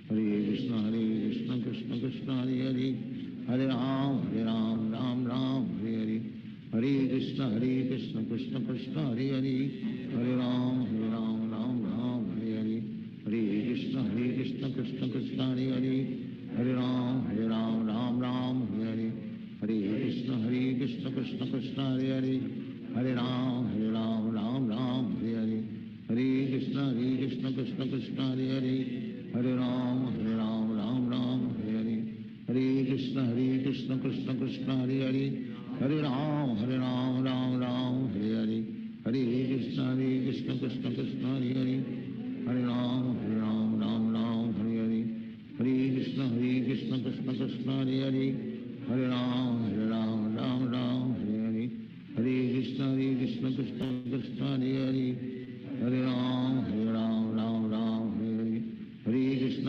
Hare Krishna Krishna Krishna Hare Hare Hare Ram Ram Hare Hare Hare Krishna Krishna Krishna Hare Hare Hare Ram Ram Hare Hare Hare Krishna Krishna Krishna Hare Hare Hare Ram Ram Hare Hare Hare Krishna Krishna Krishna Hare Hare Hare Ram Ram Hare Hare Hare Krishna Krishna Krishna Hare Hare Hare Ram Ram Hare Hare Hare Krishna Krishna Krishna Hare Hare Hare Ram Ram Hare Hare Hare Krishna Krishna Krishna Hare Hare Hare Ram Ram Hare Hare Hare Krishna Krishna Krishna Hare Hare Hare Ram Ram Hare Hare Hare Krishna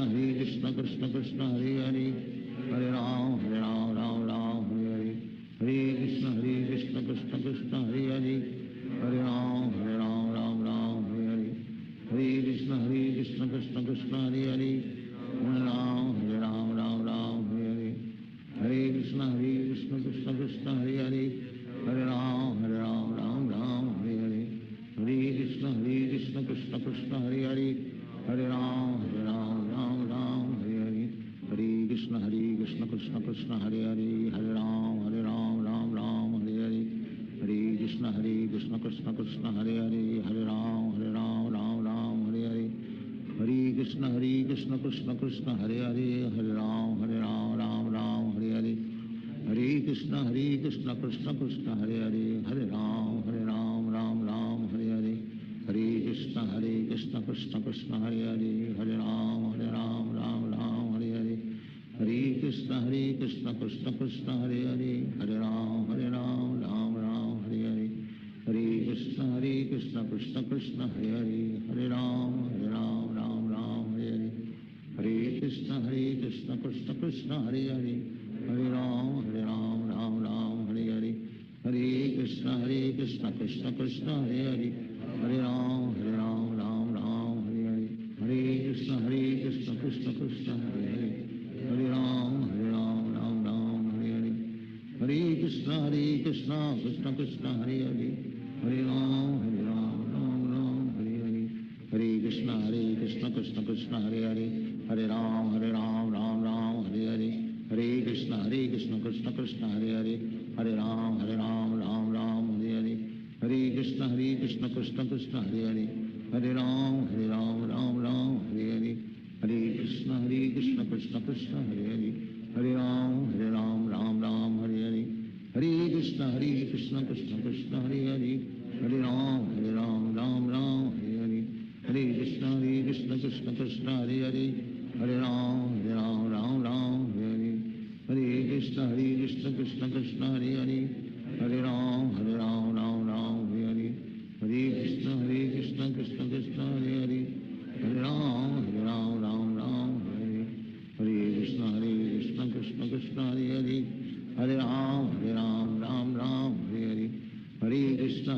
Krishna Krishna Hare Hare Hare Ram Hare Hare Hare Krishna Krishna Krishna Hare Hare Hare Ram Ram Hare Hare Hare Krishna Krishna Krishna Hare Hare Hare Ram Ram Hare Hare Hare Krishna Krishna Krishna Hare Hare Hare Ram Ram Hare Hare Hare Krishna Krishna Krishna Hare Hare Hare Ram Hare Hare Hare Krishna Krishna Krishna Hare Hare Hare Ram Hare Hare Hare Krishna Krishna Krishna Hare Hare Hare Ram Ram Hare Hare Hare Krishna Krishna Krishna Hare Hare Hare Ram Ram Hare Hare Hare Krishna Krishna Krishna Hare Hare Hare Ram Ram Hare Hare Hare Krishna Krishna Krishna Hare Hare Hare Ram Ram Hare Hare Hare Krishna Krishna Krishna Hare Hare, Hare Ram Ram Ram Hare Hare, Hare Krishna Krishna Krishna Hare Hare, Hare Ram Ram Ram Hare Hare, Hare Krishna Krishna Krishna Hare Hare, Hare Ram Ram Ram Hare Hare, Hare Krishna Krishna Krishna Hare Hare, Hare Ram Ram Ram Hare Hare, Hare Krishna Krishna Krishna Hare Hare, Hare Ram Ram Ram Hare Hare, Hare Krishna Krishna Krishna Hare Hare, Hare Ram Ram Ram Hare Hare, Hare Krishna Krishna Krishna Hare Hare, Hare Ram Ram Ram Hare Hare, Hare Krishna Krishna Krishna Hare Hare, Hare Ram Ram Ram Hare Hare, Hare Krishna Krishna Krishna Hare Hare, Hare Ram Ram Ram Hare Hare, Hare Krishna Krishna Krishna Hare Hare, Hare Ram Ram Ram Hare Hare, Hare Krishna Krishna Krishna Hare Hare, Hare Ram Ram Ram Hare Hare, Hare Krishna Krishna Krishna Hare Hare, Hare Ram Ram Ram Hare Hare, Hare Krishna Krishna Krishna Hare Hare, Hare Ram Ram Ram Hare Hare, Hare Krishna Krishna Krishna Hare Hare, Hare Ram Ram Ram Hare Hare, Hare Krishna Krishna Krishna Hare Hare, Hare Ram Ram Ram Hare Hare, Hare Krishna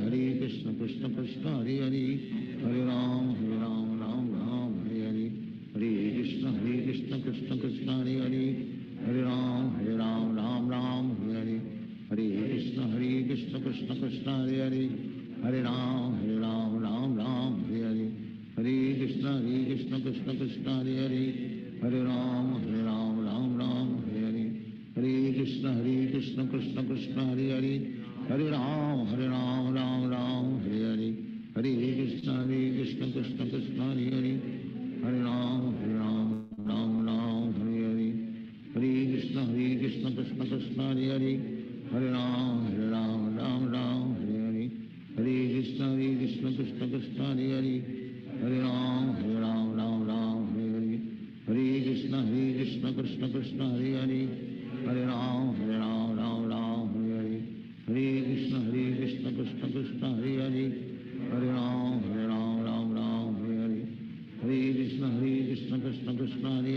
Krishna Krishna Hare Hare, Hare Ram Ram Ram Hare Hare, Hare Krishna Krishna Krishna Hare Hare, Hare Ram Ram Ram Hare Hare, Hare Krishna Krishna Krishna Hare Hare, Hare Ram Ram Ram Hare Hare, Hare Krishna Krishna Krishna Hare Hare, Hare Ram Ram Ram Hare Hare, Hare Krishna Krishna Krishna Hare Hare, Hare Ram Ram Ram Hare Hare, Hare Krishna Krishna Krishna Hare Hare, Hare Ram Ram Ram Hare Hare, Hare Krishna Krishna Krishna Hare Hare, Hare Ram Ram Ram Hare Hare, Hare Krishna Krishna Krishna Hare Hare, Hare Ram Ram Ram Hare Hare, Hare Krishna Krishna Krishna Hare Hare, Ram Ram Ram Hare Hare, Hare Krishna Krishna Krishna Hare Hare, Hare Ram Ram Ram Hare Hare, Hare Krishna Krishna Krishna Hare Hare, Hare Ram Ram Ram Hare Hare, Hare Krishna Krishna Krishna Hare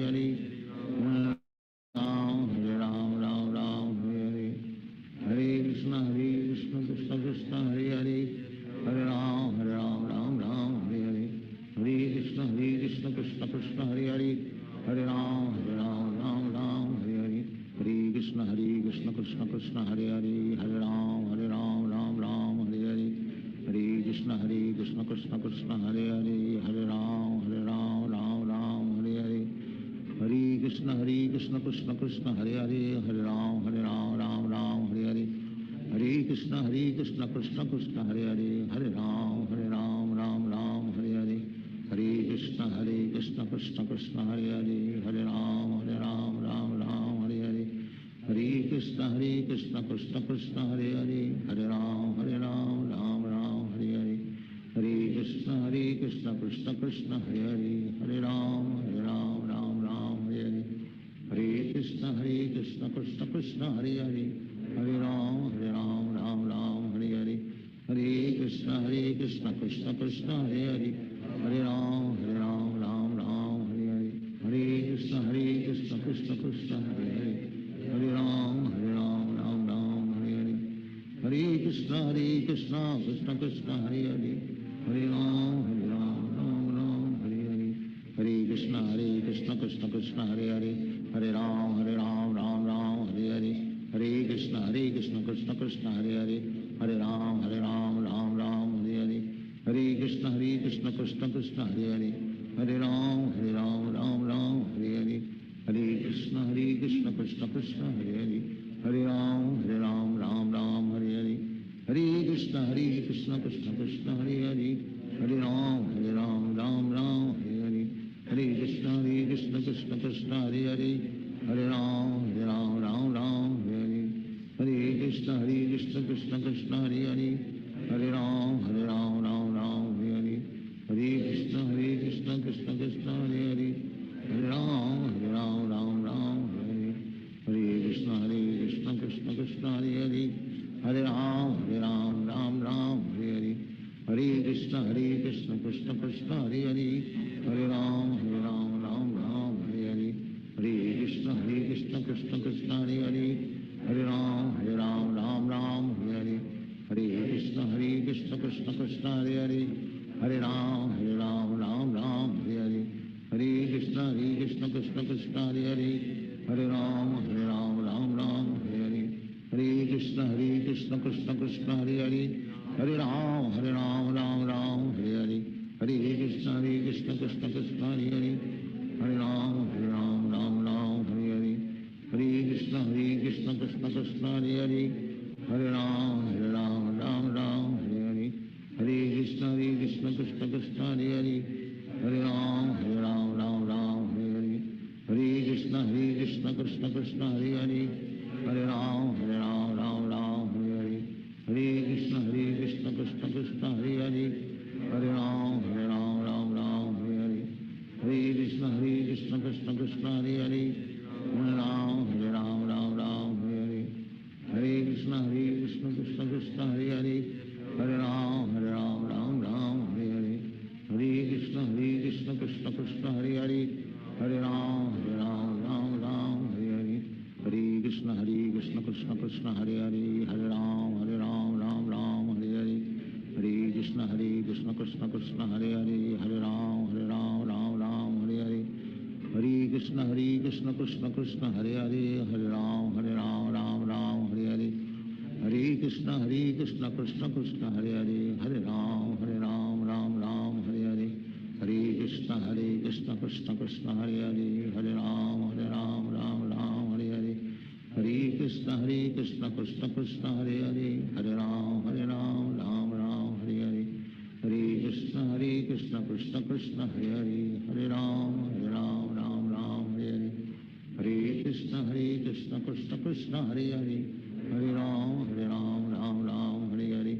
Hare, Hare Ram Ram Ram Hare Hare, Hare Krishna Krishna Krishna Hare Hare, Hare Ram Ram Ram Hare Hare, Hare Krishna Krishna Krishna Hare Hare, Hare Ram Ram Ram Hare Hare, Hare Krishna Krishna Krishna Hare Hare, Hare Ram Ram Ram Hare Hare, Hare Krishna Krishna Krishna Hare Hare, Hare Ram Ram Ram Hare Hare, Hare Krishna Krishna Krishna Hare Hare, Hare Ram Ram Ram Hare Hare, Hare Krishna Krishna Krishna Hare Hare, Hare Ram Ram Ram Hare Hare, Hare Krishna Krishna Krishna Hare Hare, Hare Ram Ram Ram Hare Hare, Hare Krishna Krishna Krishna Hare Hare, Hare Ram Ram Ram Hare Hare, Hare Krishna Krishna Krishna Hare Hare, Hare Ram Ram Ram Hare Hare, Hare Krishna Krishna Krishna Hare Hare, Hare Ram Ram Hare Hare, Hare Krishna Krishna Krishna Hare Hare, Hare Ram Ram Ram Hare Hare, Hare Krishna Krishna Krishna Hare Hare, Hare Ram Ram Ram Hare Hare, Hare Krishna Krishna Krishna Hare Hare, Hare Ram Ram Ram Hare Hare, Hare Krishna Krishna Krishna Hare Hare, Hare Ram Ram Ram Hare Hare, Hare Krishna Krishna Krishna Hare Hare, Hare Ram Ram Ram Hare Hare, Hare Krishna Krishna Krishna Hare Hare, Hare Ram Ram Ram Hare Hare, Hare Krishna Krishna Krishna Hare Hare, Hare Ram Ram Ram Hare Hare, Hare Krishna Krishna Krishna Hare Hare, Hare Ram Ram Ram Hare Hare, Hare Krishna Krishna Krishna Hare Hare, Hare Ram Ram Ram Hare Hare, Hare Krishna Krishna Krishna Hare Hare, Hare Ram Ram Ram Hare Hare, Krishna Krishna Krishna Hare Hare, Hare Ram Ram Ram Hare Hare, Hare Krishna Krishna Krishna Hare Hare, Hare Ram Ram Ram Hare Hare, Hare Krishna Krishna Krishna Hare Hare, Hare Ram Ram Ram Hare Hare, Hare Krishna Krishna Krishna Hare Hare, Hare Ram Ram Ram Hare Hare, Hare Krishna Krishna Krishna Hare Hare, Hare Ram Ram Ram Hare Hare, Hare Krishna Krishna Krishna Hare Hare, Hare Ram Ram Ram Hare Hare, Hare Krishna Krishna Krishna Hare Hare, Hare Ram Ram Ram Hare Hare, Hare Krishna Krishna Krishna Hare Hare, Hare Ram Ram Ram Hare Hare, Hare Krishna Krishna Krishna Hare Hare, Hare Ram Ram Ram Hare Hare, Hare Krishna Krishna Krishna Hare Hare, Hare Ram Ram Hare Hare, Hare Krishna Krishna Krishna Hare Hare, Hare Ram Ram Hare Hare, Hare Krishna Krishna Krishna Hare Hare, Hare Ram Ram Hare Hare, Hare Krishna Krishna Krishna Hare Hare, Hare Ram Ram Ram Hare Hare, Hare Krishna Krishna Krishna Hare Hare, Hare Ram Ram Hare Hare, Hare Krishna Krishna Krishna Hare Hare, Hare Ram Ram Hare Hare, Hare Krishna Krishna Krishna Hare Hare, Hare Ram Ram Hare Hare, Hare Krishna Krishna Krishna Hare Hare, Hare Ram Ram Hare Hare, Hare Krishna Krishna Krishna Hare Hare, Hare Ram Ram Hare Hare, Hare Krishna Krishna Krishna Hare Hare, Hare Ram Ram Hare Hare, Hare Krishna Krishna Krishna Hare Hare, Hare Ram Ram Hare Hare, Hare Krishna Krishna Krishna Hare Hare, Hare Ram Ram Hare Hare, Hare Krishna Krishna Krishna Hare Hare, Hare Ram Ram Hare Hare, Hare Krishna Krishna Krishna Hare Hare, Hare Ram Ram Hare Hare,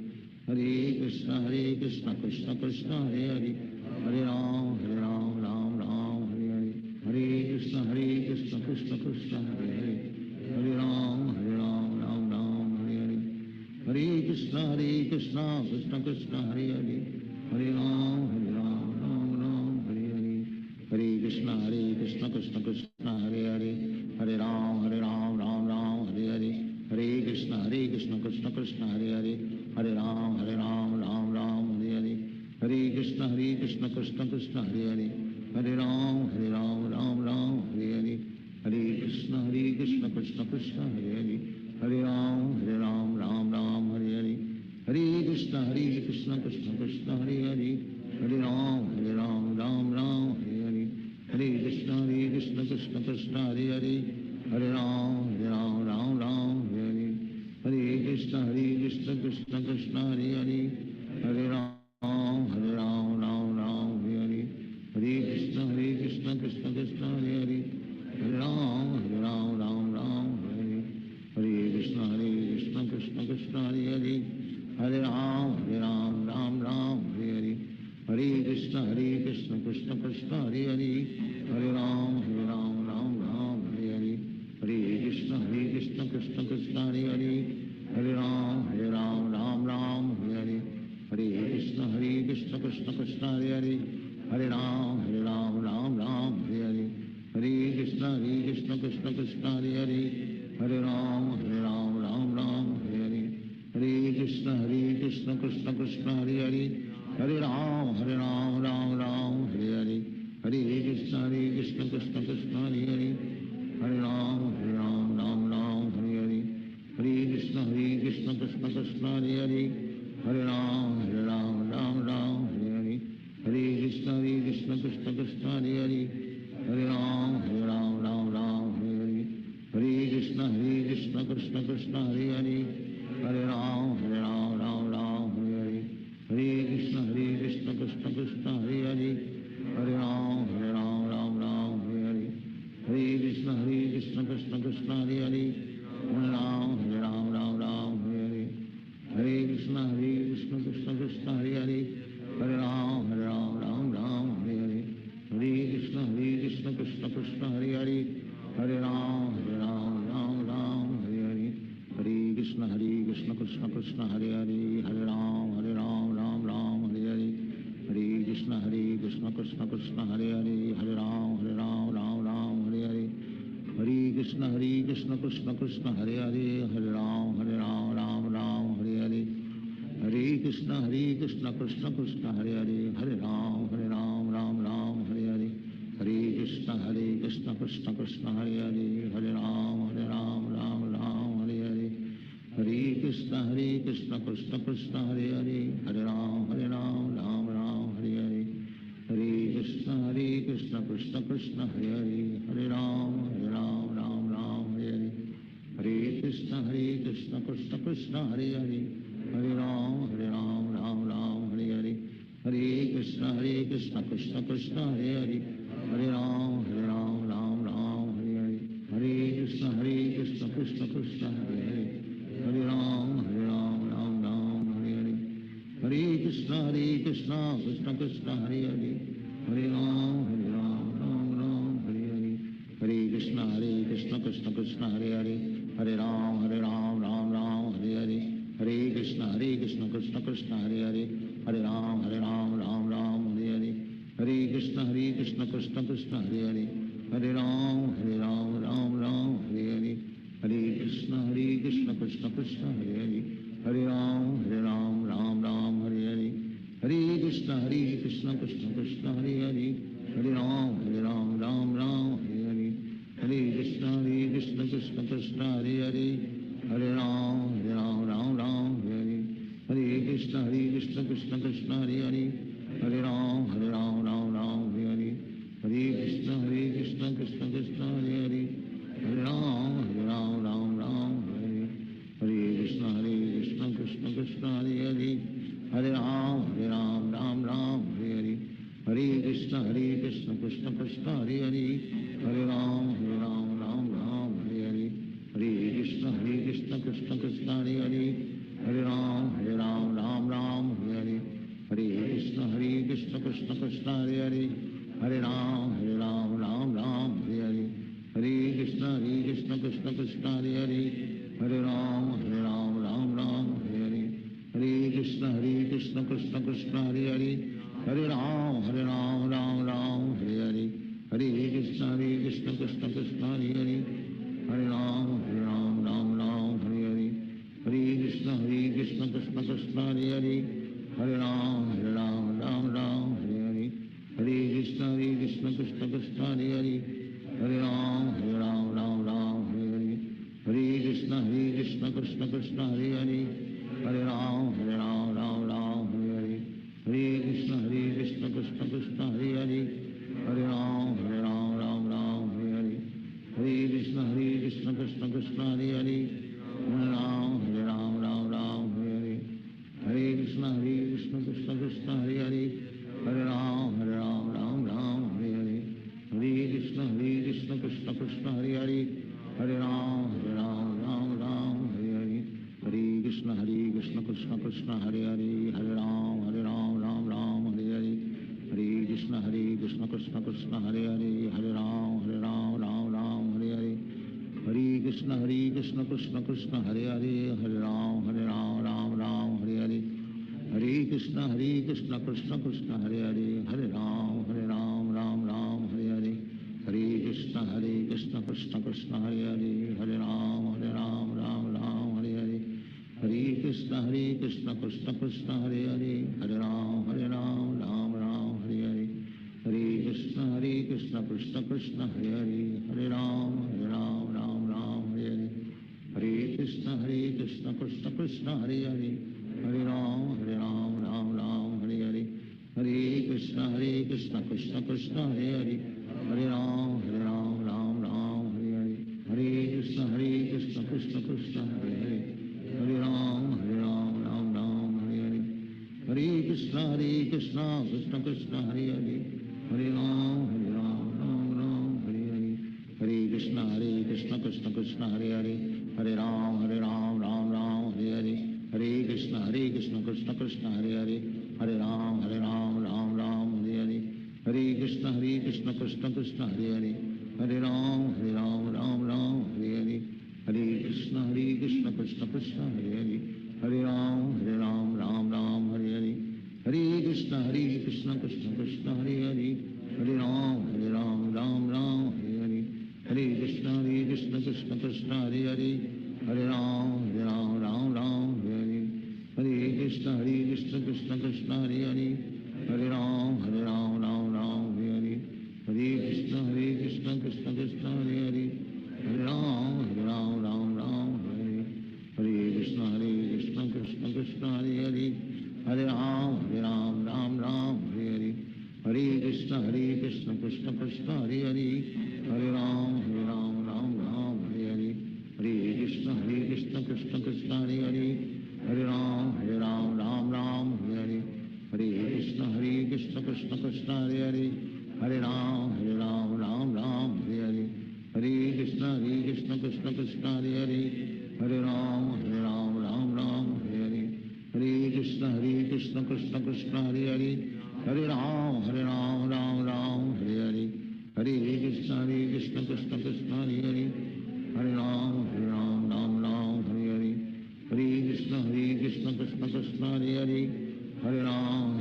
Hare Krishna Krishna Krishna Hare Hare, Hare Ram Ram Hare Hare, Hare Krishna Krishna Krishna Hare Hare, Hare Ram Ram Hare Hare, Hare Krishna Krishna Krishna Hare Hare, Hare Ram Ram Hare Hare, Hare Krishna Krishna Krishna Hare Hare, Hare Ram Ram Hare Hare, Hare Krishna Krishna Krishna Hare Hare, Hare Ram Ram Hare Hare, Hare Krishna Krishna Krishna Hare Hare, Hare Ram Ram Hare Hare, Hare Krishna Krishna Krishna Hare Hare, Hare Ram Ram Hare Hare, Hare Krishna Krishna Krishna Hare Hare, Hare Ram Ram Hare Hare, Hare Krishna Krishna Krishna Hare Hare, Hare Ram Ram Hare Hare, Hare Krishna Krishna Krishna Hare Hare, Hare Ram Ram Hare Hare, Hare Krishna Krishna Krishna Hare Hare, Hare Ram Ram Hare Hare, Hare Krishna Krishna Krishna Hare Hare, Hare Ram Ram Hare Hare, Hare Krishna Krishna Krishna Hare Hare, Hare Ram Ram Hare Hare, Hare Krishna Krishna Krishna Hare Hare, Hare Ram Ram Hare Hare, Hare Krishna Krishna Krishna Hare Hare, Hare Ram Ram Hare Hare, Hare Krishna Krishna Krishna Hare Hare, Hare Ram Ram Hare Hare, Hare Krishna Krishna Krishna Hare Hare, Hare Ram Ram Hare Hare, Hare Krishna Krishna Krishna Hare Hare, Hare Ram Ram Hare Hare, Hare Krishna Krishna Krishna Hare Hare, Hare Ram Ram Hare Hare, Hare Krishna Krishna Krishna Hare Hare, Hare Ram Hare Hare, Hare Krishna Krishna Krishna Hare Hare, Hare Ram Hare Hare, Hare Krishna Krishna Krishna Hare Hare, Hare Ram Hare Hare, Hare Krishna Krishna Krishna Hare Hare, Hare Ram Ram Hare Hare, Hare Krishna Krishna Krishna Hare Hare, Hare Ram Ram Hare Hare, Hare Krishna Krishna Krishna Hare Hare, Hare Ram Ram Ram Hare Hare, Hare Krishna Krishna Krishna Hare Hare, Hare Ram Ram Ram Hare Hare, Hare Krishna Krishna Krishna Hare Hare, Hare Ram Ram Ram Hare Hare, Hare Krishna Krishna Krishna Hare Hare, Hare Ram Ram Ram Hare Hare, Hare Krishna Krishna Krishna Hare Hare, Hare Ram Ram Ram Hare Hare, Hare Krishna Krishna Krishna Hare Hare, Hare Ram Ram Hare Hare, Hare Krishna Krishna Krishna Hare Hare, Hare Ram Ram Hare Hare, Hare Krishna Krishna Krishna Hare Hare, Hare Ram Ram Hare Hare, Hare Krishna Krishna Krishna Hare Hare, Hare Ram Ram Hare Hare, Hare Krishna Krishna Krishna Hare Hare, Hare Ram Ram Hare Hare, Hare Krishna Krishna Krishna Hare Hare, Hare Ram Ram Hare Hare, Hare Krishna Krishna Krishna Hare Hare, Hare Ram Ram Hare Hare, Hare Krishna Krishna Krishna Hare Hare, Hare Ram Ram Hare Hare, Hare Krishna Krishna Krishna Hare Hare, Hare Ram Ram Hare Hare, Hare Krishna Krishna Krishna Hare Hare, Hare Ram Ram Hare Hare, Hare Krishna Krishna Krishna Hare Hare, Hare Ram Ram Hare Hare, Hare Krishna Krishna Krishna Hare Hare, Hare Ram Ram Hare Hare, Hare Krishna Krishna Krishna Hare Hare, Hare Ram Ram Hare Hare, Hare Krishna Krishna Krishna Hare Hare, Hare Ram Ram Hare Hare, Hare Krishna Krishna Krishna Hare Hare, Hare Ram Ram Hare Hare, Hare Krishna Krishna Krishna Hare Hare, Hare Ram Ram Hare Hare, Hare Krishna Krishna Krishna Hare Hare, Hare Ram Ram Hare Hare, Hare Krishna Krishna Krishna Hare Hare, Hare Ram Ram Hare Hare, Hare Krishna Krishna Krishna Hare Hare, Hare Ram Ram Hare Hare, Hare Krishna Krishna Krishna Hare Hare, Hare Ram Ram Hare Hare, Hare Krishna Krishna Krishna Hare Hare, Hare Ram Ram Hare Hare, Hare Krishna Krishna Krishna Hare Hare, Hare Ram Ram Hare Hare, Hare Krishna Krishna Krishna Hare Hare, Hare Ram Ram Hare Hare, Hare Krishna Krishna Krishna Hare Hare, Hare Ram Ram Hare Hare, Hare Krishna Krishna Krishna Hare Hare, Hare Ram Ram Hare Hare, Hare Krishna Krishna Krishna Hare Hare, Hare Ram Ram Hare Hare, Hare Krishna Krishna Krishna Hare Hare, Hare Ram Ram Hare Hare, Hare Krishna Krishna Krishna Hare Hare, Hare Ram Hare Hare, Hare Krishna Krishna Krishna Hare Hare, Hare Ram Ram Hare Hare, Hare Krishna Krishna Krishna Hare Hare, Hare Ram Ram Hare Hare, Hare Krishna Krishna Krishna Hare Hare, Hare Ram Ram Hare Hare, Hare Krishna Krishna Krishna Hare Hare, Hare Ram Ram Hare Hare, Hare Krishna Krishna Krishna Hare Hare, Hare Ram Ram Hare Hare, Hare Krishna Krishna Krishna Hare Hare, Hare Ram Ram Hare Hare, Hare Krishna Krishna Krishna Hare Hare, Hare Ram Ram Hare Hare, Hare Krishna Krishna Krishna Hare Hare, Hare Ram Ram Hare Hare, Hare Krishna Krishna Krishna Hare Hare, Hare Ram Ram Hare Hare, Hare Krishna Krishna Krishna Hare Hare, Hare Ram Ram Hare Hare, Hare Krishna Krishna Krishna Hare Hare, Hare Ram Ram Hare Hare, Hare Krishna Krishna Krishna Hare Hare, Hare Ram Ram Hare Hare, Hare Krishna Krishna Krishna Hare Hare, Hare Ram Ram Hare Hare, Hare Krishna Krishna Krishna Hare Hare, Hare Ram Ram Hare Hare, Hare Krishna Krishna Krishna Krishna Hare Hare Hare Ram Ram Ram Hare Hare Krishna Krishna Krishna Hare Hare Hare Ram Ram Ram Hare Hare Krishna Krishna Krishna Hare Hare Hare Ram Ram Hare Hare Krishna Krishna Krishna Hare Hare Hare Ram Ram Hare Hare Hare Krishna Krishna Krishna Hare Hare Hare Ram Ram Hare Hare Hare Krishna Krishna Krishna Hare Hare Hare Ram Ram Hare Hare Hare Krishna Krishna Krishna Hare Hare Hare Ram Ram Hare Hare Hare Krishna Krishna Krishna Hare Hare Hare Ram Ram Hare Hare Hare Krishna Krishna Krishna Hare Hare Hare Ram Ram Hare Hare Hare Krishna Krishna Krishna Hare Hare Hare Ram Ram Hare Hare Hare Krishna Krishna Krishna Hare Hare Hare Ram Ram Hare Hare Hare Krishna Krishna Krishna Hare Hare Hare Ram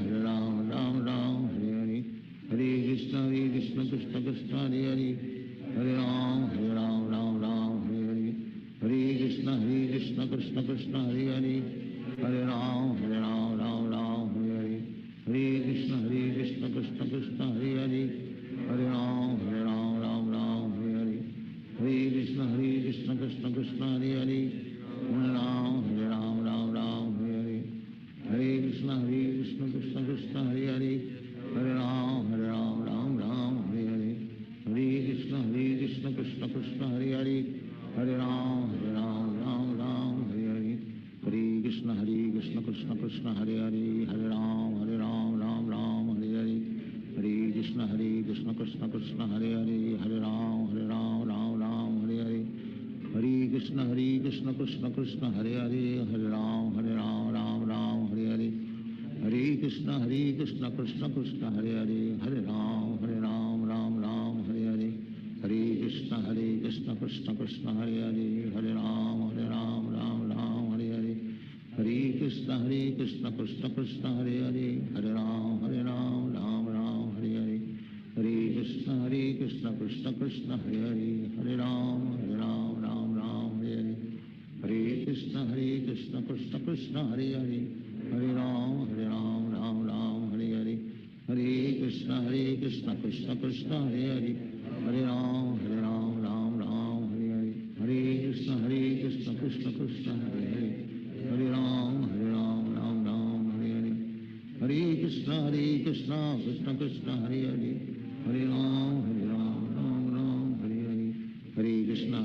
Ram Hare Hare Hare Krishna Krishna Krishna Hare Hare Hare Ram Ram Hare Hare Hare Krishna Krishna Krishna Hare Hare Hare Ram Ram Hare Hare Hare Krishna Krishna Krishna Hare Hare Hare Ram Ram Hare Hare Hare Krishna Krishna Krishna Hare Hare Hare Ram Ram Hare Hare Hare Krishna Krishna Krishna Hare Hare Hare Ram Ram Hare Hare Hare Krishna Krishna Krishna Hare Hare Hare Ram Ram Hare Hare Hare Krishna Krishna Krishna Hare Hare Hare Ram Ram Hare Hare Hare Krishna Krishna Krishna Hare Hare Hare Ram Ram Hare Hare Hare Krishna Krishna Krishna Hare Hare Hare Ram Ram Hare Hare Hare Krishna Krishna Krishna Hare Hare Hare Ram Ram Hare Hare Hare Krishna Krishna Krishna Hare Hare Hare Ram Ram Hare Hare Hare Krishna Krishna Krishna Hare Hare Hare Ram Ram Hare Hare Hare Krishna Krishna Krishna Hare Hare Hare Ram Ram Hare Hare Hare Krishna Krishna Krishna Hare Hare Hare Ram Ram Hare Hare Hare Krishna Krishna Krishna Hare Hare Hare Ram Ram Hare Hare Hare Krishna Krishna Krishna Hare Hare Hare Ram Hare Hare Hare Krishna Krishna Krishna Hare Hare Hare Ram Ram Hare Hare Hare Krishna Krishna Krishna Hare Hare Hare Ram Ram Hare Hare Hare Krishna Krishna Krishna Hare Hare Hare Ram Ram Hare Hare Hare Krishna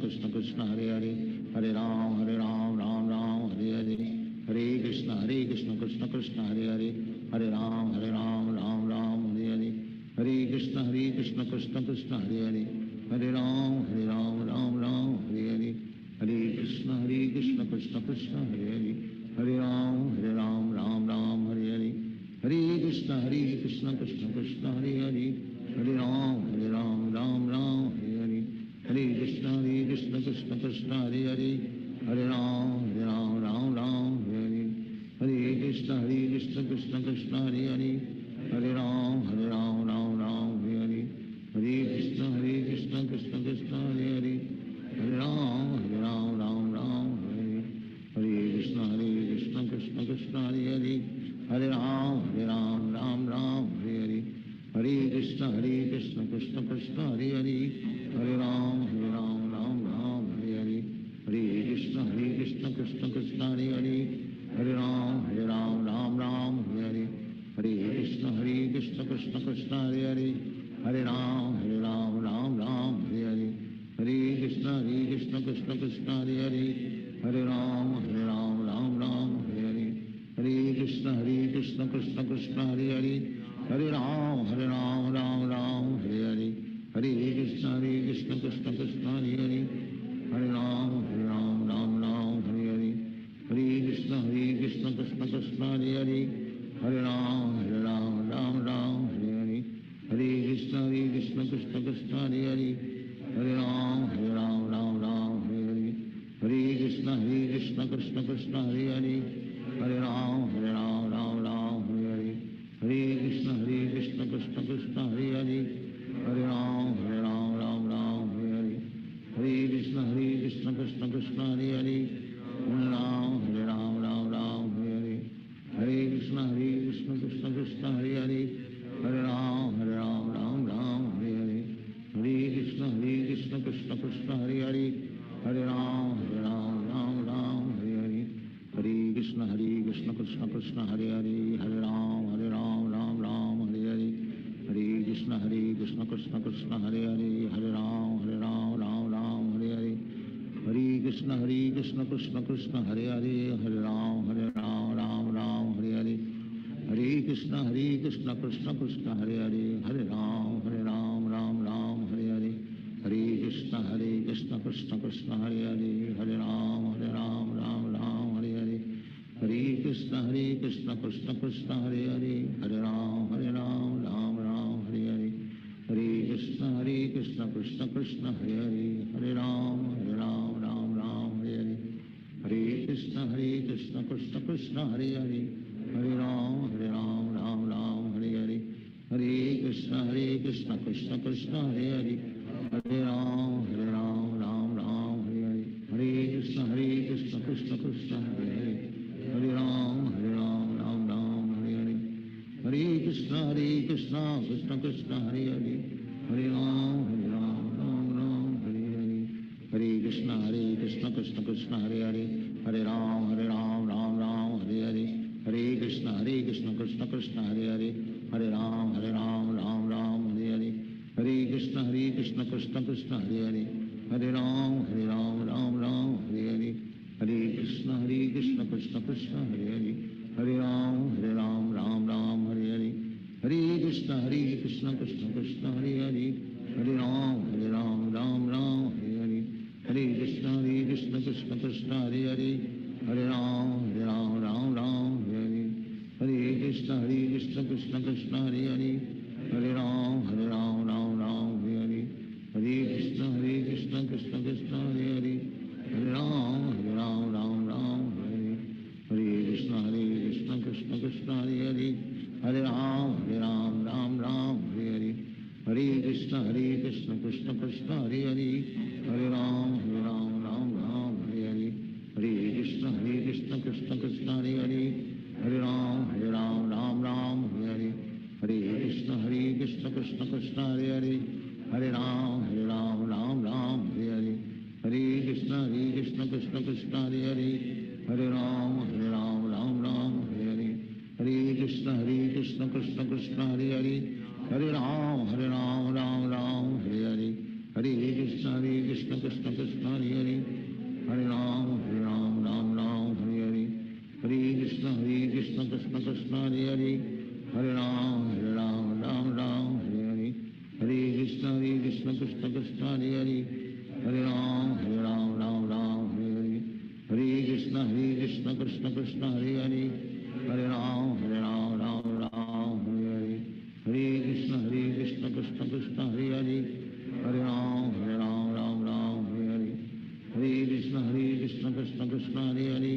Krishna Krishna Hare Hare Hare Ram Ram Hare Hare Hare Krishna Krishna Krishna Hare Hare Hare Ram Ram Hare Hare Hare Krishna Krishna Krishna Hare Hare Hare Ram Ram Hare Hare Hare Krishna Krishna Krishna Hare Hare Hare Ram Ram Hare Hare Hare Krishna Krishna Krishna Hare Hare Hare Ram Ram Hare Hare Hare Krishna Krishna Krishna Hare Hare Hare Ram Ram Hare Hare Hare Krishna Krishna Krishna Hare Hare Hare Ram Ram Hare Hare Hare Krishna Krishna Krishna Hare Hare Hare Ram Ram Hare Hare Hare Krishna Krishna Krishna Hare Hare Hare Ram Ram Hare Hare Hare Krishna Krishna Krishna Hare Hare Hare Ram Ram Hare Hare Hare Krishna Krishna Krishna Hare Hare Hare Ram Hare Hare Hare Krishna Krishna Krishna Hare Hare Hare Ram Ram Hare Hare Hare Krishna Krishna Krishna Hare Hare Hare Ram Ram Hare Hare Hare Krishna Krishna Krishna Hare Hare Hare Ram Ram Hare Hare Hare Krishna Krishna Krishna Hare Hare Hare Ram Ram Hare Hare Hare Krishna Krishna Krishna Hare Hare Hare Ram Ram Hare Hare Hare Krishna Hare Hare Hare Ram Ram Ram Hare Hare Krishna Krishna Krishna Hare Hare Hare Ram Ram Ram Hare Hare Hare Krishna Krishna Krishna Hare Hare Hare Ram Ram Ram Hare Hare Hare Krishna Krishna Krishna Hare Hare Hare Ram Ram Ram Hare Hare Hare Krishna Krishna Krishna Hare Hare Hare Ram Ram Ram Hare Hare Hare Krishna Krishna Krishna Hare Hare Hare Ram Ram Ram Hare Hare Hare Krishna Krishna Krishna Hare Hare Hare Ram Ram Ram Hare Hare Hare Krishna Krishna Krishna Hare Hare Hare Ram Ram Ram Hare Hare Hare Krishna Krishna Krishna Hare Hare Hare Ram Ram Ram Hare Hare Hare Krishna Krishna Krishna Hare Hare Hare Ram Ram Ram Hare Hare Hare Krishna Krishna Krishna Hare Hare Hare Ram Ram Ram Hare Hare Hare Krishna Krishna Krishna Hare Hare Hare Ram Ram Ram Hare Hare Hare Krishna Krishna Krishna Hare Hare Hare Ram Ram Ram Hare Hare Hare Krishna Krishna Krishna Hare Hare Hare Ram Ram Ram Hare Hare Hare Krishna Krishna Krishna Hare Hare Hare Ram Ram Ram Hare Hare Hare Krishna Krishna Krishna Hare Hare Hare Ram Ram Ram Hare Hare Hare Krishna Krishna Krishna Hare Hare Hare Ram Ram Ram Hare Hare Hare Krishna Krishna Krishna Hare Hare Hare Ram Ram Ram Hare Hare Hare Krishna Krishna Krishna Hare Hare Hare Ram Ram Ram Hare Hare Hare Krishna Krishna Krishna Hare Hare Hare Ram Ram Ram Hare Hare Hare Krishna Krishna Krishna Hare Hare Hare Ram Ram Ram Hare Hare Hare Krishna Krishna Krishna Hare Hare Hare Ram Ram Ram Hare Hare Hare Krishna Krishna Krishna Hare Hare Hare Ram Ram Ram Hare Hare Hare Krishna Krishna Krishna Hare Hare Hare Ram Ram Ram Hare Hare Hare Krishna Krishna Krishna Hare Hare Hare Ram Ram Ram Hare Hare Hare Krishna Krishna Krishna Hare Hare Hare Ram Ram Ram Hare Hare Hare Krishna Krishna Krishna Hare Hare Hare Ram Ram Ram Hare Hare Hare Krishna Krishna Krishna Hare Hare Hare Ram Ram Ram Hare Hare Hare Krishna Krishna Krishna Hare Hare Hare Ram Ram Ram Hare Hare Hare Krishna Krishna Krishna Hare Hare Hare Ram Ram Ram Hare Hare Hare Krishna Krishna Krishna Hare Hare Hare Ram Ram Ram Hare Hare Hare Krishna Krishna Krishna Hare Hare Hare Ram Ram Ram Hare Hare Hare Krishna Krishna Krishna Hare Hare Hare Ram Ram Ram Hare Hare Hare Krishna Krishna Krishna Hare Hare Hare Ram Ram Ram Hare Hare Hare Krishna Krishna Krishna Hare Hare Hare Ram Ram Ram Hare Hare Hare Krishna Krishna Krishna Hare Hare Hare Ram Ram Ram Hare Hare Hare Krishna Krishna Krishna Hare Hare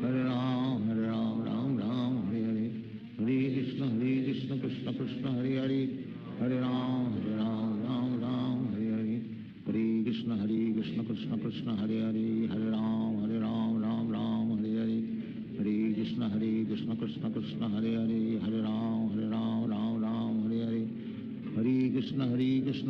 Hare Ram Ram Ram Hare Hare Hare Krishna Krishna Krishna Hare Hare Hare Ram Ram Ram Hare Hare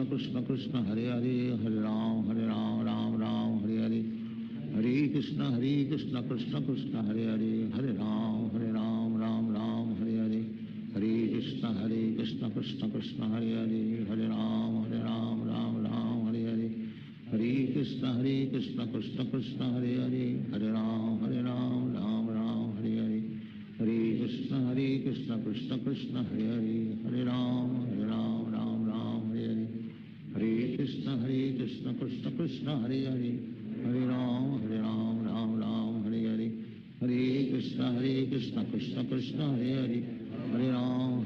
Hare Krishna Krishna Krishna Hare Hare Hare Ram Ram Ram Hare Hare Hare Krishna Krishna Krishna Hare Hare Hare Ram Ram Ram Hare Hare Hare Krishna Krishna Krishna Hare Hare Hare Ram Ram Ram Hare Hare Hare Krishna Krishna Krishna Hare Hare Hare Ram Ram Ram Hare Hare Hare Krishna Krishna Krishna Hare Hare Hare Ram Ram Ram Hare Hare Hare Krishna Krishna Krishna Hare Hare Hare Ram Ram Ram Hare Hare Hare Krishna Krishna Krishna Hare Hare Hare Ram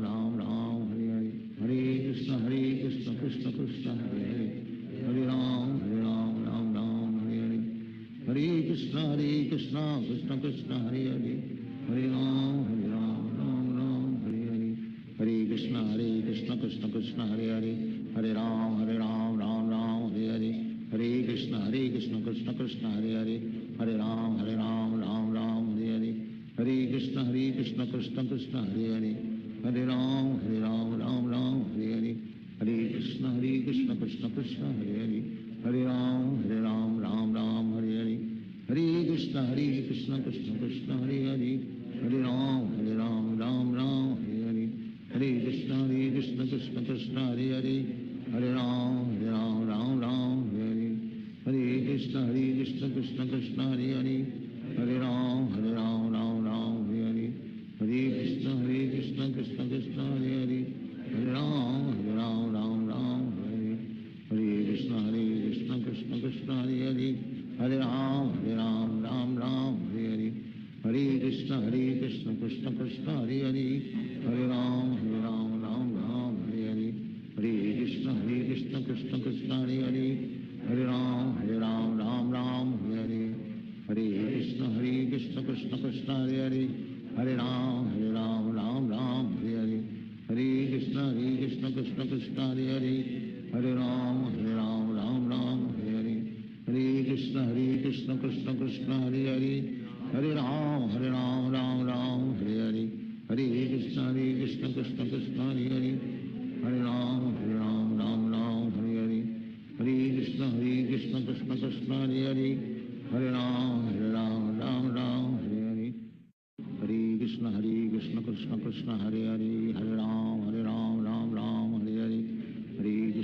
Ram Ram Hare Hare Hare Krishna Krishna Krishna Hare Hare Hare Ram Ram Ram Hare Hare Hare Krishna Krishna Krishna Hare Hare Hare Ram Ram Ram Hare Hare Hare Krishna Krishna Krishna Hare Hare, Hare Ram Ram Ram Hare Hare, Hare Krishna Krishna Krishna Hare Hare, Hare Ram Ram Ram Hare Hare, Hare Krishna Krishna Krishna Hare Hare, Hare Ram Ram Ram Hare Hare, Hare Krishna Krishna Krishna Hare Hare, Hare Ram Ram Hare Hare, Hare Krishna Krishna Krishna Hare Hare, Hare Ram Ram Hare Hare, Hare Krishna Krishna Krishna Hare Hare, Hare Ram Ram Hare Hare, Hare Krishna Krishna Krishna Hare Hare, Hare Ram Ram Hare Hare, Hare Krishna Krishna Krishna Hare Hare, Hare Ram Ram Hare Hare, Hare Krishna Krishna Krishna Hare Hare, Hare Ram Ram Hare Hare, Hare Krishna Krishna Krishna Hare Hare, Hare Ram Ram Hare Hare, Hare Krishna Krishna Krishna Hare Hare, Hare Ram Ram Hare Hare, Hare Krishna Krishna Krishna Hare Hare, Hare Ram Ram Hare Hare, Hare Krishna Krishna Krishna Hare Hare, Hare Ram Ram Hare Hare, Hare Krishna Krishna Krishna Hare Hare, Hare Ram Ram Hare Hare, Hare Krishna Krishna Krishna Hare Hare, Hare Ram Ram Hare Hare, Hare Krishna Krishna Krishna Hare Hare, Hare Ram Ram Hare Hare, Hare Krishna Krishna Krishna Hare Hare, Hare Ram Ram Hare Hare, Hare Krishna Krishna Krishna Hare Hare, Hare Ram Ram Hare Hare, Hare Krishna Krishna Krishna Hare Hare, Hare Ram Ram Hare Hare, Hare Krishna Krishna Krishna Hare Hare, Hare Ram Ram Hare Hare, Hare Krishna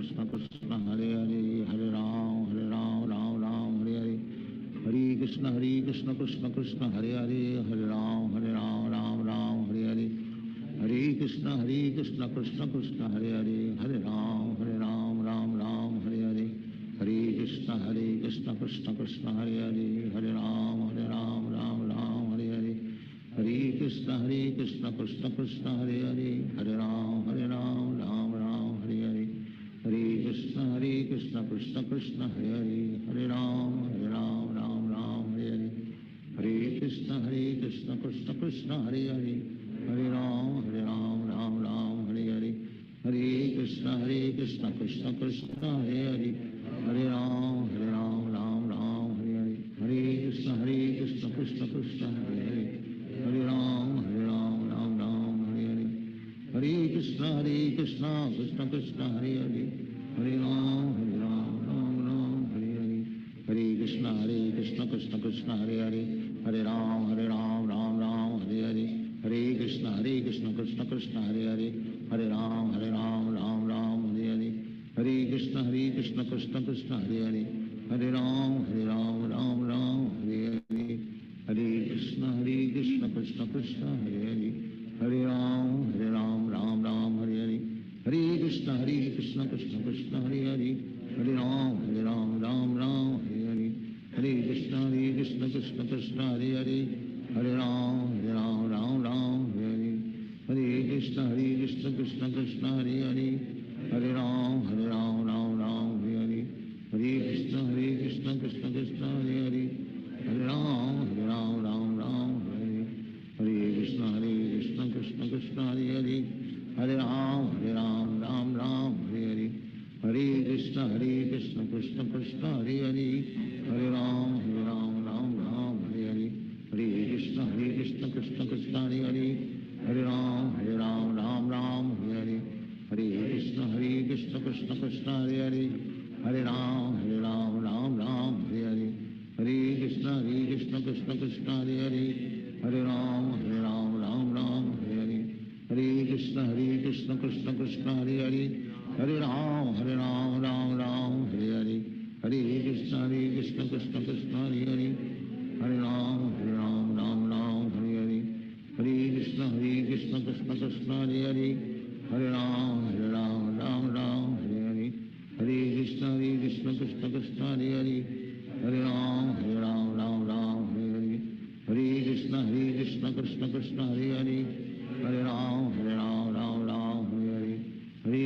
Krishna Krishna Hare Hare, Hare Ram Ram Hare Hare, Hare Krishna Krishna Krishna Hare Hare, Hare Ram Ram Hare Hare, Hare Krishna Krishna Krishna Hare Hare, Hare Ram Ram Hare Hare, Hare Krishna Krishna Krishna Hare Hare, Hare Ram Ram Hare Hare, Hare Krishna Krishna Krishna Hare Hare, Hare Ram Ram Hare Hare, Hare Krishna Krishna Krishna Hare Hare, Hare Ram Ram Hare Hare, Hare Krishna Krishna Krishna Hare Hare, Hare Ram Ram Hare Hare, Hare Krishna Krishna Krishna Hare Hare, Hare Ram Ram Hare Hare, Hare Krishna Krishna Krishna Hare Hare, Hare Ram Ram Hare Hare, Hare Krishna Krishna Krishna Hare Hare, Hare Ram Ram Hare Hare, Hare Krishna Krishna Krishna Hare Hare, Hare Ram Ram Hare Hare, Hare Krishna Krishna Krishna Hare Hare, Hare Ram Ram Hare Hare, Hare Krishna Krishna Krishna Hare Hare, Hare Ram Ram Hare Hare, Hare Krishna Krishna Krishna Hare Hare, Hare Ram Ram Hare Hare, Hare Krishna Krishna Krishna Hare Hare, Hare Ram Ram Hare Hare, Hare Krishna Krishna Krishna Hare Hare, Hare Ram Ram Hare Hare, Hare Krishna Krishna Krishna Hare Hare, Hare Ram Ram Hare Hare, Hare Krishna Krishna Krishna Hare Hare, Hare Ram Ram Hare Hare, Hare Krishna Krishna Krishna Hare Hare, Hare Ram Ram Hare Hare, Hare Krishna Krishna Krishna Hare Hare, Hare Ram Ram Hare Hare, Hare Krishna Krishna Krishna Hare Hare, Hare Ram Ram Hare Hare, Hare Krishna Krishna Krishna Hare Hare, Hare Ram Ram Hare Hare, Hare Krishna Krishna Krishna Hare Hare, Hare Ram Ram Hare Hare, Hare Krishna Krishna Krishna Hare Hare, Hare Ram Ram Hare Hare, Hare Krishna Krishna Krishna Hare Hare, Hare Ram Ram Hare Hare, Hare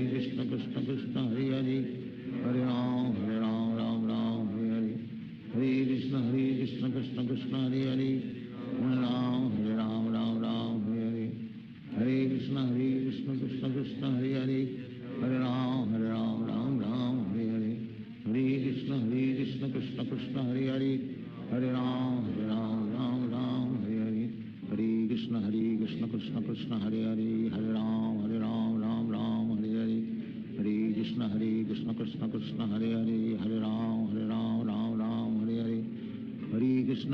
Krishna Krishna Krishna Hare Hare, Hare Ram Ram Hare Hare, Hare Krishna Krishna Krishna Hare Hare, Hare Ram Ram Hare Hare, Hare Krishna Krishna Hare Hare, Hare Ram Ram Ram Hare Hare, Hare Krishna Krishna Krishna Hare Hare, Hare Ram Ram Hare Hare, Hare Krishna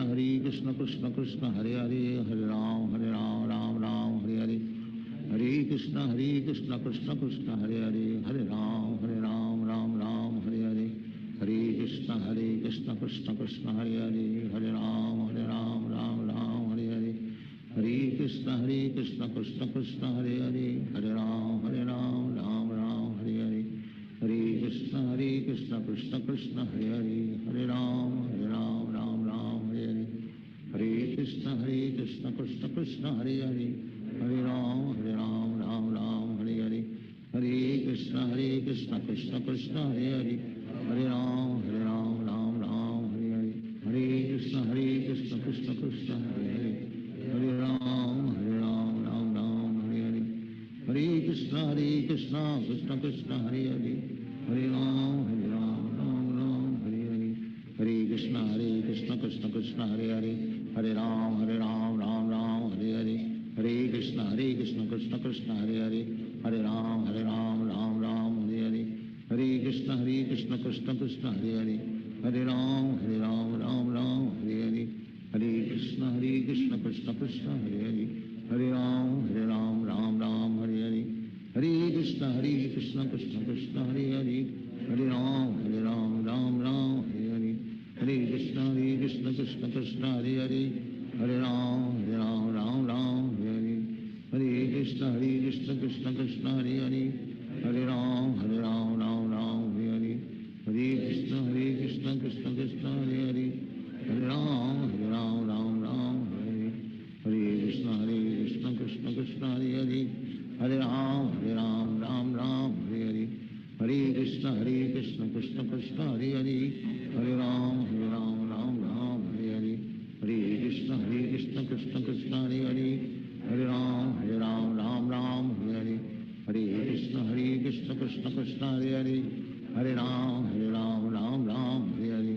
Krishna Krishna Hare Hare, Hare Ram Ram Hare Hare, Hare Krishna Krishna Krishna Hare Hare, Hare Ram Ram Hare Hare, Hare Krishna Krishna Krishna Hare Hare, Hare Ram Ram Hare Hare, Hare Krishna Krishna Krishna Hare Hare, Hare Ram Ram Hare Hare, Hare Krishna Krishna Krishna Hare Hare, Hare Ram Ram Hare Hare, Hare Krishna Krishna Krishna Hare Hare, Hare Ram Ram Hare Hare, Hare Krishna Krishna Krishna Hare Hare, Hare Ram Ram Hare Hare, Hare Krishna Krishna Krishna Hare Hare, Hare Ram Ram Hare Hare, Hare Krishna Krishna Krishna Hare Hare, Hare Ram Ram Hare Hare, Hare Krishna Krishna Krishna Hare Hare, Hare Ram Ram Hare Hare, Hare Krishna Krishna Krishna Hare Hare, Hare Ram Ram Hare Hare, Hare Krishna Krishna Krishna Hare Hare, Hare Ram Ram Hare Hare, Hare Krishna Krishna Krishna Hare Hare, Hare Ram Ram Hare Hare, Hare Krishna Krishna Krishna Hare Hare, Hare Ram Ram Hare Hare, Hare Krishna Krishna Krishna Hare Hare, Hare Ram Ram Hare Hare, Hare Krishna Krishna Krishna Hare Hare, Hare Ram Ram Hare Hare, Hare Krishna Krishna Krishna Hare Hare, Hare Ram Ram Hare Hare, Hare Krishna Krishna Krishna Hare Hare, Hare Ram Ram Hare Hare, Hare Krishna Krishna Krishna Hare Hare, Hare Ram Ram Hare Hare, Hare Krishna Krishna Krishna Hare Hare, Hare Ram Ram Hare Hare, Hare Krishna Krishna Krishna Hare Hare, Hare Ram Ram Hare Hare, Hare Krishna Krishna Krishna Hare Hare, Hare Ram Ram Hare Hare, Hare Krishna Krishna Krishna Hare Hare, Hare Ram Ram Hare Hare, Hare Krishna Krishna Krishna Hare Hare, Hare Ram Ram Hare Hare,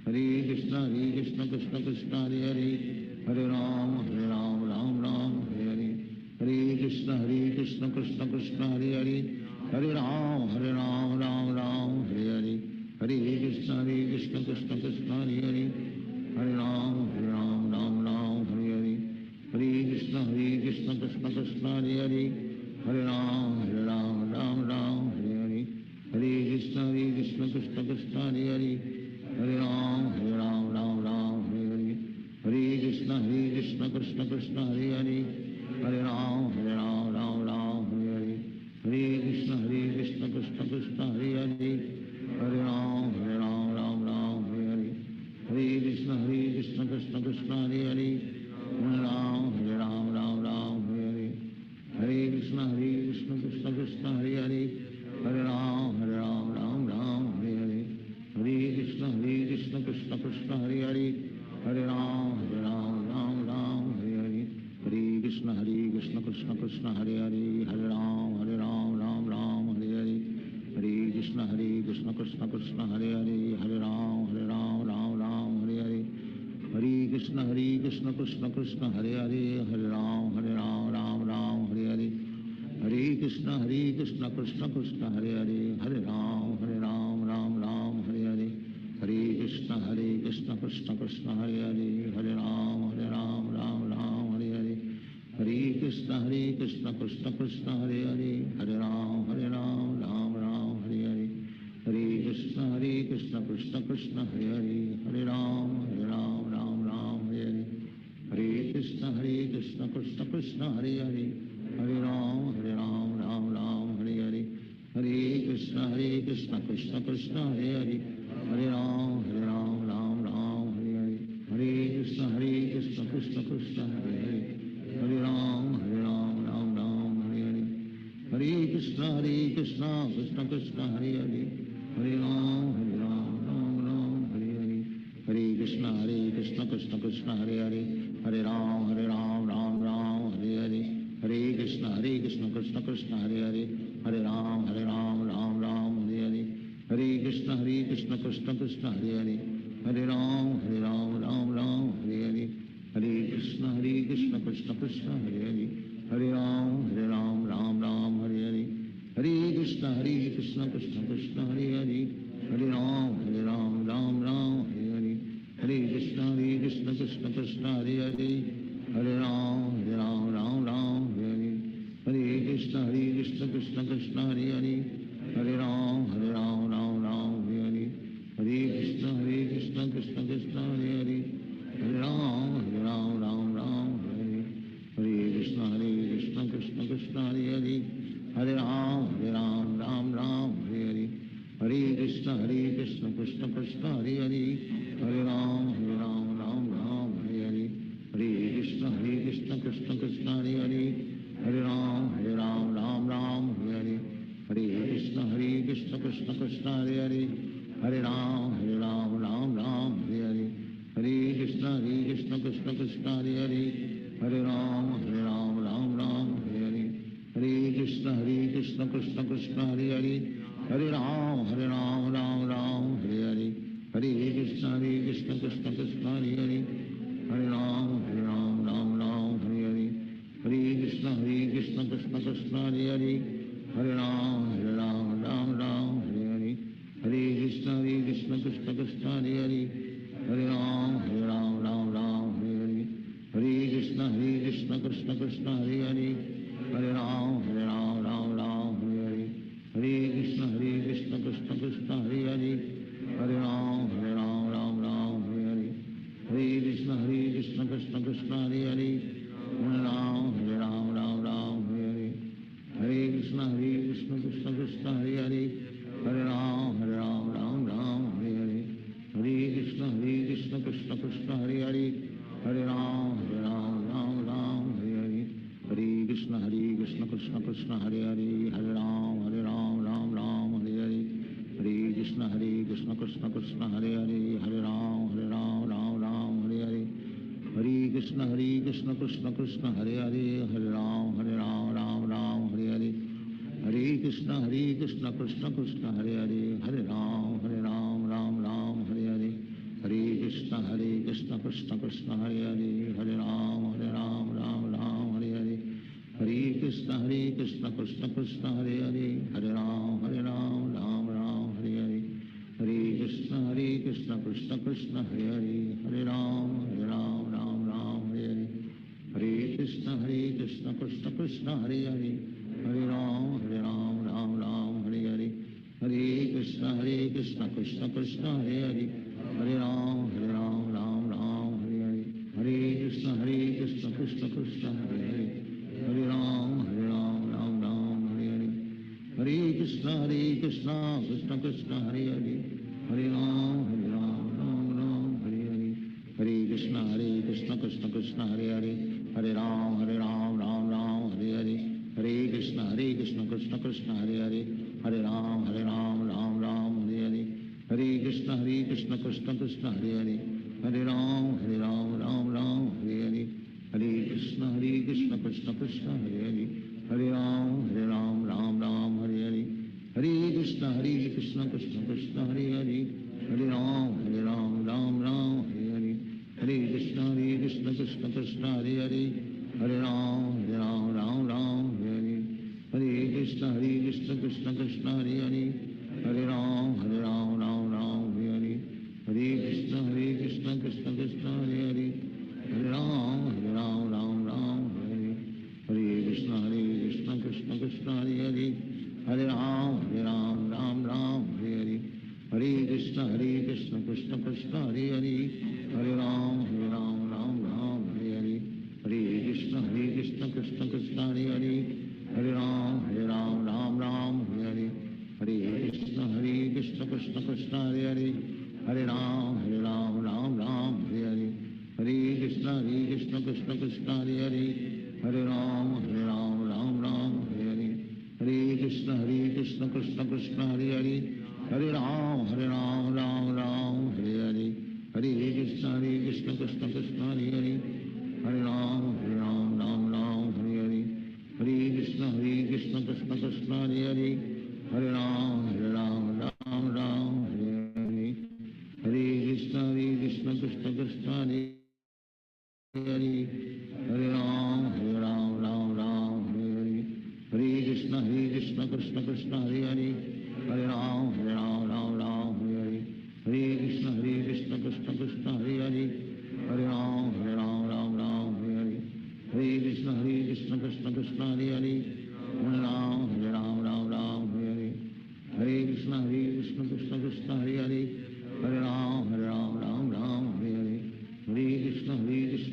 Hare Krishna Krishna Krishna Hare Hare, Hare Ram Ram Hare Hare, Hare Krishna Krishna Krishna Hare Hare, Hare Ram Ram Hare Hare, Hare Krishna Krishna Krishna Hare Hare, Hare Ram Ram Hare Hare, Hare Krishna Krishna Krishna Hare Hare, Hare Ram Ram Hare Hare, Hare Krishna Krishna Krishna Hare Hare, Hare Ram Ram Hare Hare, Hare Krishna Krishna Krishna Hare Hare, Hare Ram Ram Hare Hare, Hare Krishna Krishna Krishna Hare Hare, Hare Ram Ram Hare Hare, Hare Krishna Krishna Krishna Hare Hare, Hare Ram Ram Hare Hare, Hare Krishna Krishna Krishna Hare Hare, Hare Ram Ram Hare Hare, Hare Krishna Krishna Krishna Hare Hare, Hare Ram Ram Hare Hare, Hare Krishna Krishna Krishna Hare Hare, Hare Ram Ram Hare Hare, Hare Krishna Krishna Krishna Hare Hare, Hare Ram Ram Hare Hare, Hare Krishna Krishna Krishna Hare Hare, Hare Ram Ram Hare Hare, Hare Krishna Krishna Krishna Hare Hare, Hare Ram Ram Hare Hare, Hare Krishna Krishna Krishna Hare Hare, Hare Ram Ram Hare Hare, Hare Krishna Krishna Krishna Hare Hare, Hare Ram Ram Hare Hare, Hare Krishna Krishna Krishna Hare Hare, Hare Ram Ram Hare Hare, Hare Krishna Krishna Krishna Hare Hare, Hare Ram Ram Hare Hare, Hare Krishna Krishna Krishna Hare Hare, Hare Ram Ram Hare Hare, Hare Krishna Krishna Krishna Hare Hare, Hare Ram Ram Hare Hare, Hare Krishna Krishna Krishna Hare Hare, Hare Ram Ram Hare Hare, Hare Krishna Krishna Krishna Hare Hare, Hare Krishna Krishna Krishna Hare Hare Hare Ram Ram Ram Hare Hare Hare Krishna Krishna Krishna Hare Hare Hare Ram Ram Ram Hare Hare Hare Krishna Krishna Krishna Hare Hare Hare Ram Ram Ram Hare Hare Hare Krishna Krishna Krishna Hare Hare Hare Ram Ram Hare Hare Krishna Krishna Krishna Hare Hare Hare Ram Ram Hare Hare Hare Krishna Krishna Krishna Hare Hare Hare Ram Ram Hare Hare Hare Krishna Krishna Krishna Hare Hare Hare Ram Ram Hare Hare Hare Krishna Krishna Krishna Hare Hare Hare Ram Ram Hare Hare Hare Krishna Krishna Krishna Hare Hare Hare Ram Ram Hare Hare Hare Krishna Krishna Krishna Hare Hare Hare Ram Ram Hare Hare Hare Krishna Krishna Krishna Hare Hare Hare Ram Ram Hare Hare Hare Krishna Krishna Krishna Hare Hare Hare Ram Ram Hare Hare Hare Krishna Krishna Krishna Hare Hare Hare Ram Ram Hare Hare Hare Krishna Krishna Krishna Hare Hare Hare Ram Ram Hare Hare Hare Krishna Krishna Krishna Hare Hare Hare Ram Ram Hare Hare Hare Krishna Krishna Krishna Hare Hare Hare Ram Ram Hare Hare Hare Krishna Krishna Krishna Hare Hare Hare Ram Ram Hare Hare Hare Krishna Krishna Krishna Hare Hare Hare Ram Ram Hare Hare Hare Krishna Krishna Krishna Hare Hare Hare Ram Ram Hare Hare Hare Krishna Krishna Krishna Hare Hare Hare Ram Hare Hare Hare Krishna Krishna Krishna Hare Hare Hare Ram Ram Hare Hare Hare Krishna Krishna Krishna Hare Hare Hare Ram Ram Hare Hare Hare Krishna Krishna Krishna Hare Hare Hare Ram Ram Hare Hare Hare Krishna Krishna Krishna Hare Hare Hare Ram Ram Hare Hare Hare Krishna Krishna Krishna Hare Hare Hare Ram Ram Hare Hare Hare Krishna Krishna Krishna Hare Hare Hare Ram Ram Hare Hare Hare Krishna Krishna Krishna Hare Hare Hare Ram Ram Hare Hare Hare Krishna Krishna Krishna Hare Hare Hare Ram Ram Hare Hare Hare Krishna Krishna Krishna Hare Hare Hare Ram Hare Hare Hare Krishna Krishna Krishna Hare Hare Hare Ram Ram Hare Hare Hare Krishna Krishna Krishna Hare Hare Hare Ram Ram Hare Hare Hare Krishna Krishna Krishna Hare Hare Hare Ram Hare Hare Hare Krishna Krishna Krishna Hare Hare Hare Ram Ram Hare Hare Hare Krishna Krishna Krishna Hare Hare Hare Ram Ram Hare Hare Hare Krishna Krishna Krishna Hare Hare Hare Ram Ram Hare Hare Hare Krishna Krishna Krishna Hare Hare Hare Ram Ram Hare Hare Hare Krishna Krishna Krishna Hare Hare Hare Ram Ram Hare Hare Hare Krishna Krishna Krishna Hare Hare Hare Ram Ram Hare Hare Hare Krishna Krishna Krishna Hare Hare Hare Ram Ram Hare Hare Hare Krishna Krishna Krishna Hare Hare Hare Ram Ram Hare Hare Hare Krishna Krishna Krishna Hare Hare Hare Ram Ram Hare Hare Hare Krishna Krishna Krishna Hare Hare Hare Ram Ram Hare Hare Hare Krishna Krishna Krishna Hare Hare Hare Ram Ram Hare Hare Hare Krishna Krishna Krishna Hare Hare Hare Ram Ram Hare Hare Hare Krishna Krishna Krishna Hare Hare Hare Ram Ram Hare Hare Hare Krishna Krishna Krishna Hare Hare Hare Ram Ram Hare Hare Hare Krishna Krishna Krishna Hare Hare Hare Ram Ram Ram Hare Hare Krishna Krishna Krishna Hare Hare Hare Ram Ram Hare Hare Hare Krishna Krishna Krishna Hare Hare Hare Ram Ram Hare Hare Hare Krishna Krishna Krishna Hare Hare Hare Ram Ram Hare Hare Hare Krishna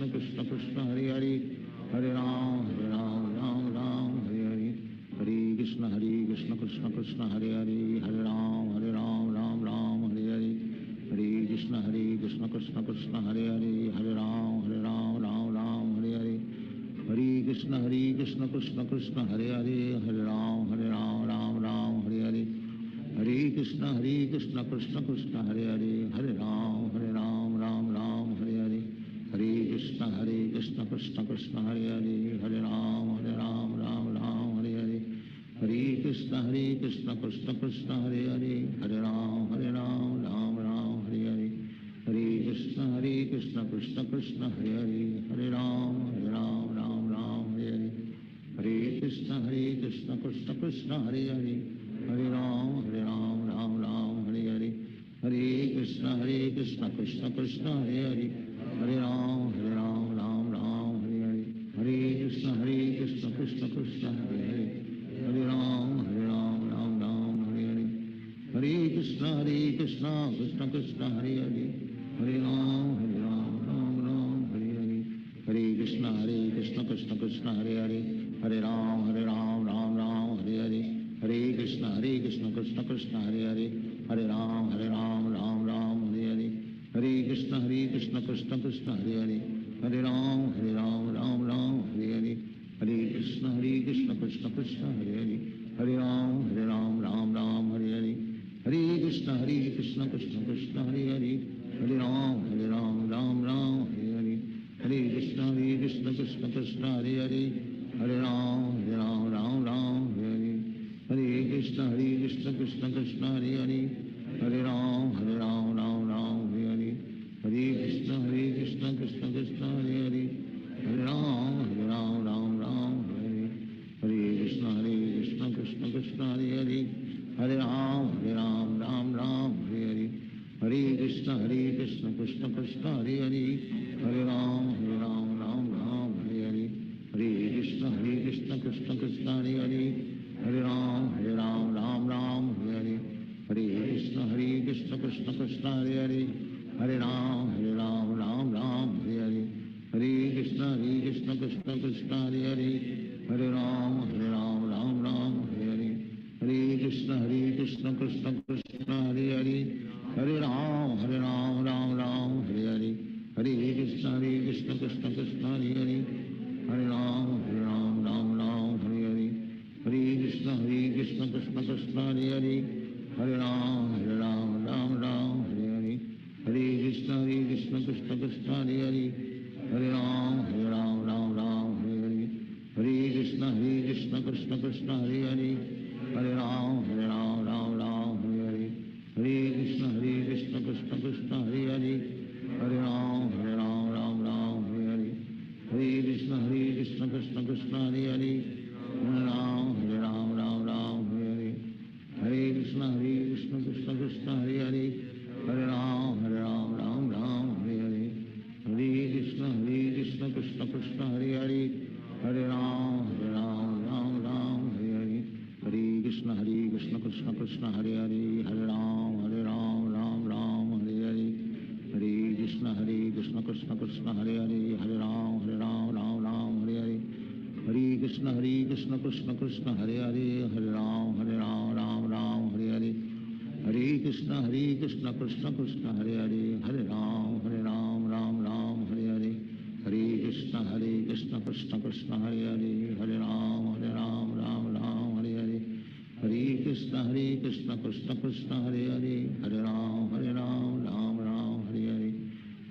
Krishna Krishna Hare Hare Hare Ram Ram Hare Hare Hare Krishna Krishna Krishna Hare Hare Hare Ram Ram Hare Hare Hare Krishna Krishna Krishna Hare Hare Hare Ram Ram Hare Hare Hare Krishna Krishna Krishna Hare Hare Hare Ram Ram Hare Hare Hare Krishna Krishna Krishna Hare Hare Hare Ram Ram Hare Hare Hare Krishna Krishna Krishna Hare Hare Hare Ram Ram Hare Hare Hare Krishna Krishna Krishna Hare Hare Hare Ram Ram Hare Hare Hare Krishna Krishna Krishna Hare Hare Hare Ram Ram Hare Hare Hare Krishna Krishna Krishna Hare Hare Hare Ram Ram Hare Hare Hare Krishna Krishna Krishna Hare Hare Hare Ram Ram Hare Hare Hare Krishna Krishna Krishna Hare Hare Hare Ram Ram Hare Hare Hare Krishna Krishna Krishna Hare Hare Hare Ram Hare Hare Hare Krishna Krishna Krishna Hare Hare Hare Ram Ram Hare Hare Hare Krishna Krishna Krishna Hare Hare Hare Ram Ram Hare Hare Hare Krishna Krishna Krishna Hare Hare Hare Ram Ram Hare Hare Hare Krishna Krishna Krishna Hare Hare Hare Ram Ram Hare Hare Hare Krishna Krishna Krishna Hare Hare Hare Ram Ram Hare Hare Hare Krishna Krishna Krishna Hare Hare Hare Ram Ram Hare Hare Hare Krishna Krishna Krishna Hare Hare Hare Ram Ram Hare Hare Hare Krishna Krishna Krishna Hare Hare Hare Ram Ram Hare Hare Hare Krishna Krishna Krishna Hare Hare Hare Ram Ram Hare Hare Hare Krishna Krishna Krishna Hare Hare Hare Ram Ram Hare Hare Hare Krishna Krishna Krishna Hare Hare Hare Ram Ram Hare Hare Hare Krishna Krishna Krishna Hare Hare Hare Ram Ram Hare Hare Hare Krishna Krishna Krishna Hare Hare Hare Ram Ram Hare Hare Hare Krishna Krishna Krishna Hare Hare Hare Ram Ram Hare Hare Hare Krishna Krishna Krishna Hare Hare Hare Ram Ram Hare Hare Hare Krishna Krishna Krishna Hare Hare Hare Ram Ram Hare Hare Hare Krishna Krishna Krishna Hare Hare Hare Ram Ram Hare Hare Hare Krishna Krishna Krishna Hare Hare Hare Ram Ram Hare Hare Hare Krishna Krishna Krishna Hare Hare Hare Ram Ram Hare Hare Hare Krishna Krishna Krishna Hare Hare Hare Ram Hare Hare Hare Krishna Krishna Krishna Hare Hare Hare Ram Ram Hare Hare Hare Krishna Krishna Krishna Hare Hare Hare Ram Ram Hare Hare Hare Krishna Krishna Krishna Hare Hare Hare Ram Ram Hare Hare Hare Krishna Krishna Krishna Hare Hare Hare Ram Hare Hare Hare Krishna Krishna Krishna Hare Hare Hare Ram Hare Hare Hare Krishna Krishna Krishna Hare Hare Hare Ram Ram Hare Hare Hare Krishna Krishna Krishna Hare Hare Hare Ram Hare Hare Hare Krishna Krishna Krishna Hare Hare Hare Ram Hare Hare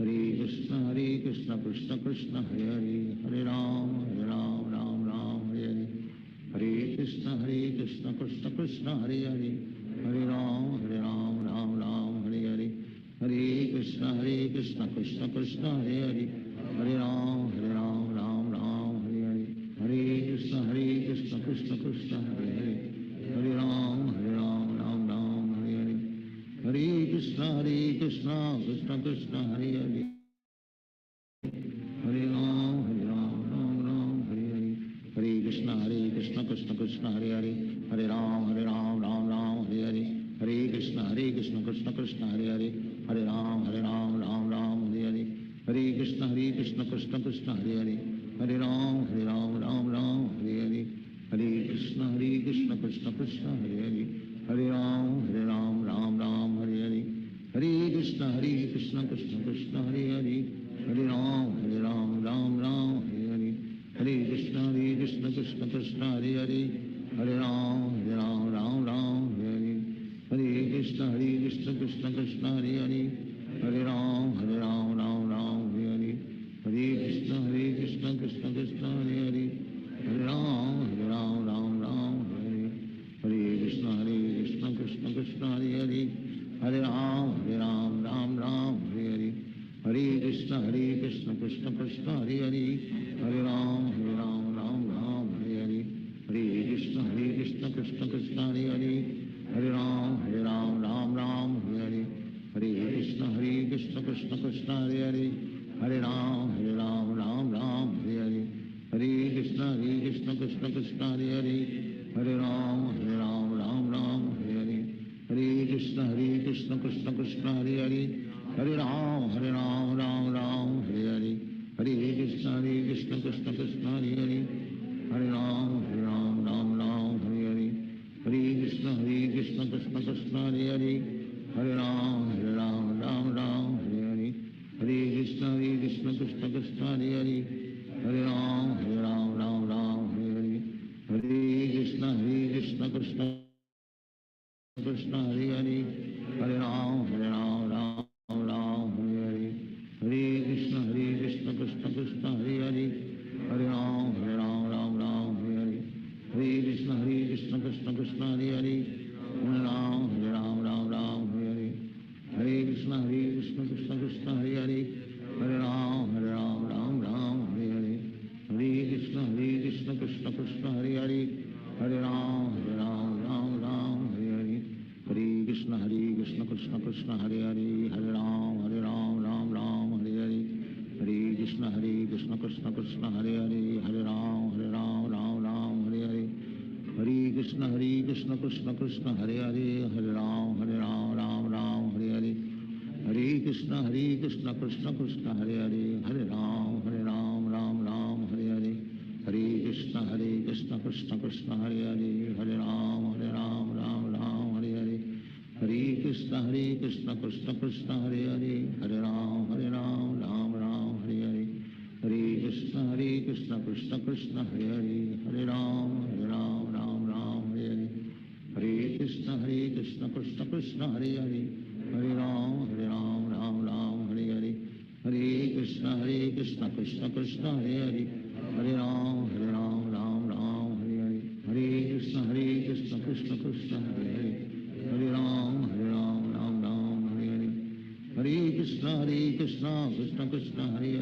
Hare Krishna Krishna Krishna Hare Hare Hare Ram Ram Hare Hare Hare Krishna Krishna Krishna Hare Hare Hare Ram Hare Hare Hare Krishna Krishna Krishna Hare Hare Hare Ram Hare Hare Hare Krishna Krishna Krishna Hare Hare Hare Ram Krishna Krishna Krishna Hare Hare Hare Ram Ram Ram Hare Hare Hare Krishna Krishna Krishna Hare Hare Hare Ram Ram Ram Hare Hare Hare Krishna Krishna Krishna Hare Hare Hare Ram Ram Hare Hare Hare Krishna Krishna Krishna Hare Hare Hare Ram Ram Hare Hare Hare Krishna Krishna Krishna Hare Hare Hare Ram Ram Hare Hare Hare Krishna Krishna Krishna Hare Hare Hare Ram Ram Hare Hare Hare Krishna Krishna Krishna Hare Hare Hare Ram Ram Hare Hare Hare Krishna Krishna Krishna Hare Hare Hare Ram Ram Hare Hare Hare Krishna Krishna Krishna Hare Hare Hare Ram Ram Hare Hare Hare Krishna Krishna Krishna Hare Hare Hare Ram Ram Hare Hare Hare Krishna Krishna Krishna Hare Hare Hare Ram Ram Hare Hare Hare Krishna Krishna Krishna Hare Hare Hare Ram Ram Hare Hare Hare Krishna Krishna Krishna Hare Hare Hare Ram Ram Hare Hare Hare Krishna Krishna Krishna Hare Hare Hare Ram Ram Hare Hare Hare Krishna Krishna Krishna Hare Hare Hare Ram Ram Hare Hare Hare Krishna Krishna Krishna Hare Hare Hare Ram Ram Hare Hare Hare Krishna Krishna Krishna Hare Hare Hare Ram Ram Hare Hare Hare Krishna Krishna Krishna Hare Hare Hare Ram Ram Hare Hare Hare Krishna Krishna Krishna Hare Hare Hare Ram Hare Hare Hare Krishna Krishna Krishna Hare Hare Hare Ram Hare Hare Hare Krishna Krishna Krishna Hare Hare Hare Ram Hare Hare Hare Krishna Krishna Krishna Hare Hare Hare Ram Hare Hare Hare Krishna Krishna Krishna Hare Hare Hare Ram Hare Hare Hare Krishna Krishna Krishna Hare Hare Hare Ram Hare Hare Hare Krishna Krishna Krishna Hare Hare Hare Ram Hare Hare Hare Krishna Krishna Krishna Hare Hare Hare Ram Hare Hare Hare Krishna Krishna Krishna Hare Hare Hare Ram Hare Hare Hare Krishna Krishna Krishna Hare Hare Hare Ram Hare Hare Hare Krishna Krishna Krishna Hare Hare Hare Ram Hare Hare Hare Krishna Krishna Krishna Hare Hare Hare Ram Hare Hare Hare Krishna Krishna Krishna Hare Hare Hare Ram Hare Hare Hare Krishna Krishna Krishna Hare Hare Hare Ram Hare Hare Hare Krishna Krishna Krishna Hare Hare Hare Ram Hare Hare Hare Krishna Krishna Krishna Hare Hare Hare Ram Hare Hare Hare Krishna Krishna Krishna Hare Hare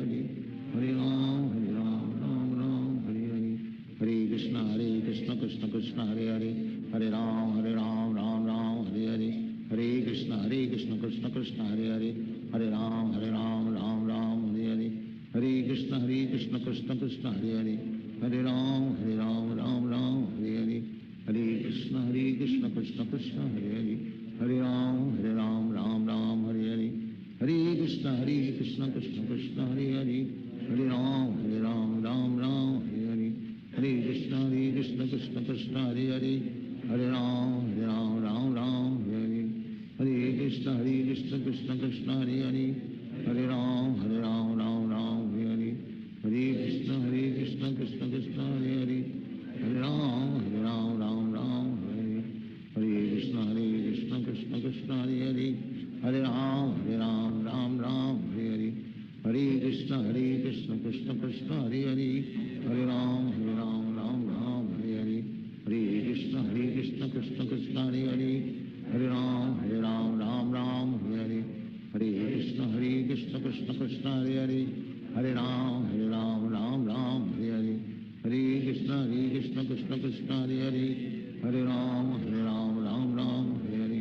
Hare Ram Hare Hare Hare Krishna Krishna Krishna Hare Hare Hare Ram Hare Hare Hare Krishna Krishna Krishna Hare Hare Hare Ram Hare Hare Hare Krishna Krishna Krishna Hare Hare Hare Ram Hare Hare Hare Krishna Krishna Krishna Hare Hare Hare Ram Hare Hare Hare Krishna Krishna Krishna Hare Hare Hare Ram Hare Hare Hare Krishna Krishna Krishna Hare Hare Hare Ram Hare Hare Hare Krishna Krishna Krishna Hare Hare Hare Ram Hare Hare Hare Krishna Krishna Krishna Hare Hare Hare Ram Hare Hare Hare Krishna Krishna Krishna Hare Hare Hare Ram Hare Hare Hare Krishna Krishna Krishna Hare Hare Hare Ram Hare Hare Hare Krishna Krishna Krishna Hare Hare Hare Ram Hare Hare Hare Krishna Krishna Krishna Hare Hare Hare Ram Hare Hare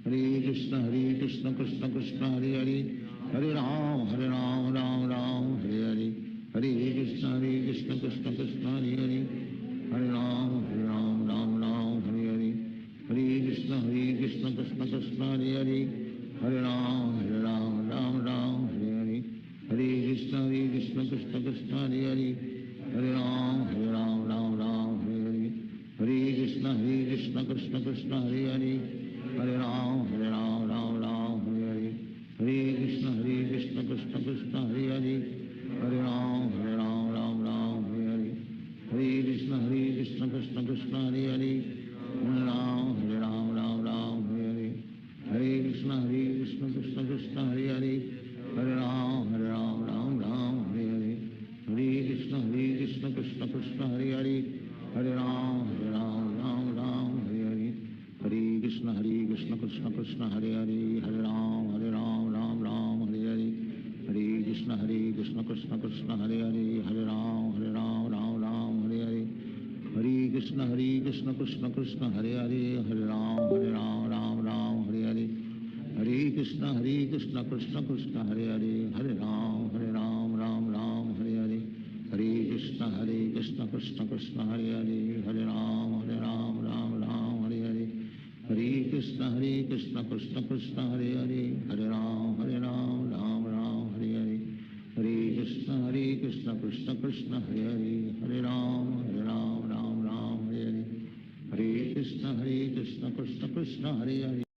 Hare Krishna Krishna Krishna Hare Hare Hare Ram Ram Ram Hare Hare Hare Krishna Krishna Krishna Hare Hare Hare Ram Ram Hare Hare Hare Krishna Krishna Krishna Hare Hare Hare Ram Ram Hare Hare Hare Krishna Krishna Krishna Hare Hare Hare Ram Ram Hare Hare Hare Krishna Krishna Krishna Hare Hare Hare Ram Ram Hare Hare Hare Krishna Krishna Krishna Hare Hare Hare Ram Ram Hare Hare Hare Krishna Krishna Krishna Hare Hare Hare Ram Ram Hare Hare Hare Krishna Krishna Krishna Hare Hare Hare Ram Ram Hare Hare Hare Krishna Krishna Krishna Hare Hare Hare Ram Ram Hare Hare Hare Krishna Krishna Krishna Hare Hare Hare Ram Ram Hare Hare Hare Krishna Krishna Krishna Hare Hare Hare Ram Hare Hare Hare Krishna Krishna Krishna Hare Hare Hare Ram Hare Hare Hare Krishna Krishna Krishna Hare Hare Hare Ram Ram Hare Hare Hare Krishna Krishna Krishna Hare Hare Hare Ram Ram Hare Hare Hare Krishna Krishna Krishna Hare Hare Hare Ram Ram Hare Hare Hare Krishna Krishna Krishna Hare Hare Hare Ram Ram Hare Hare Hare Krishna Krishna Krishna Hare Hare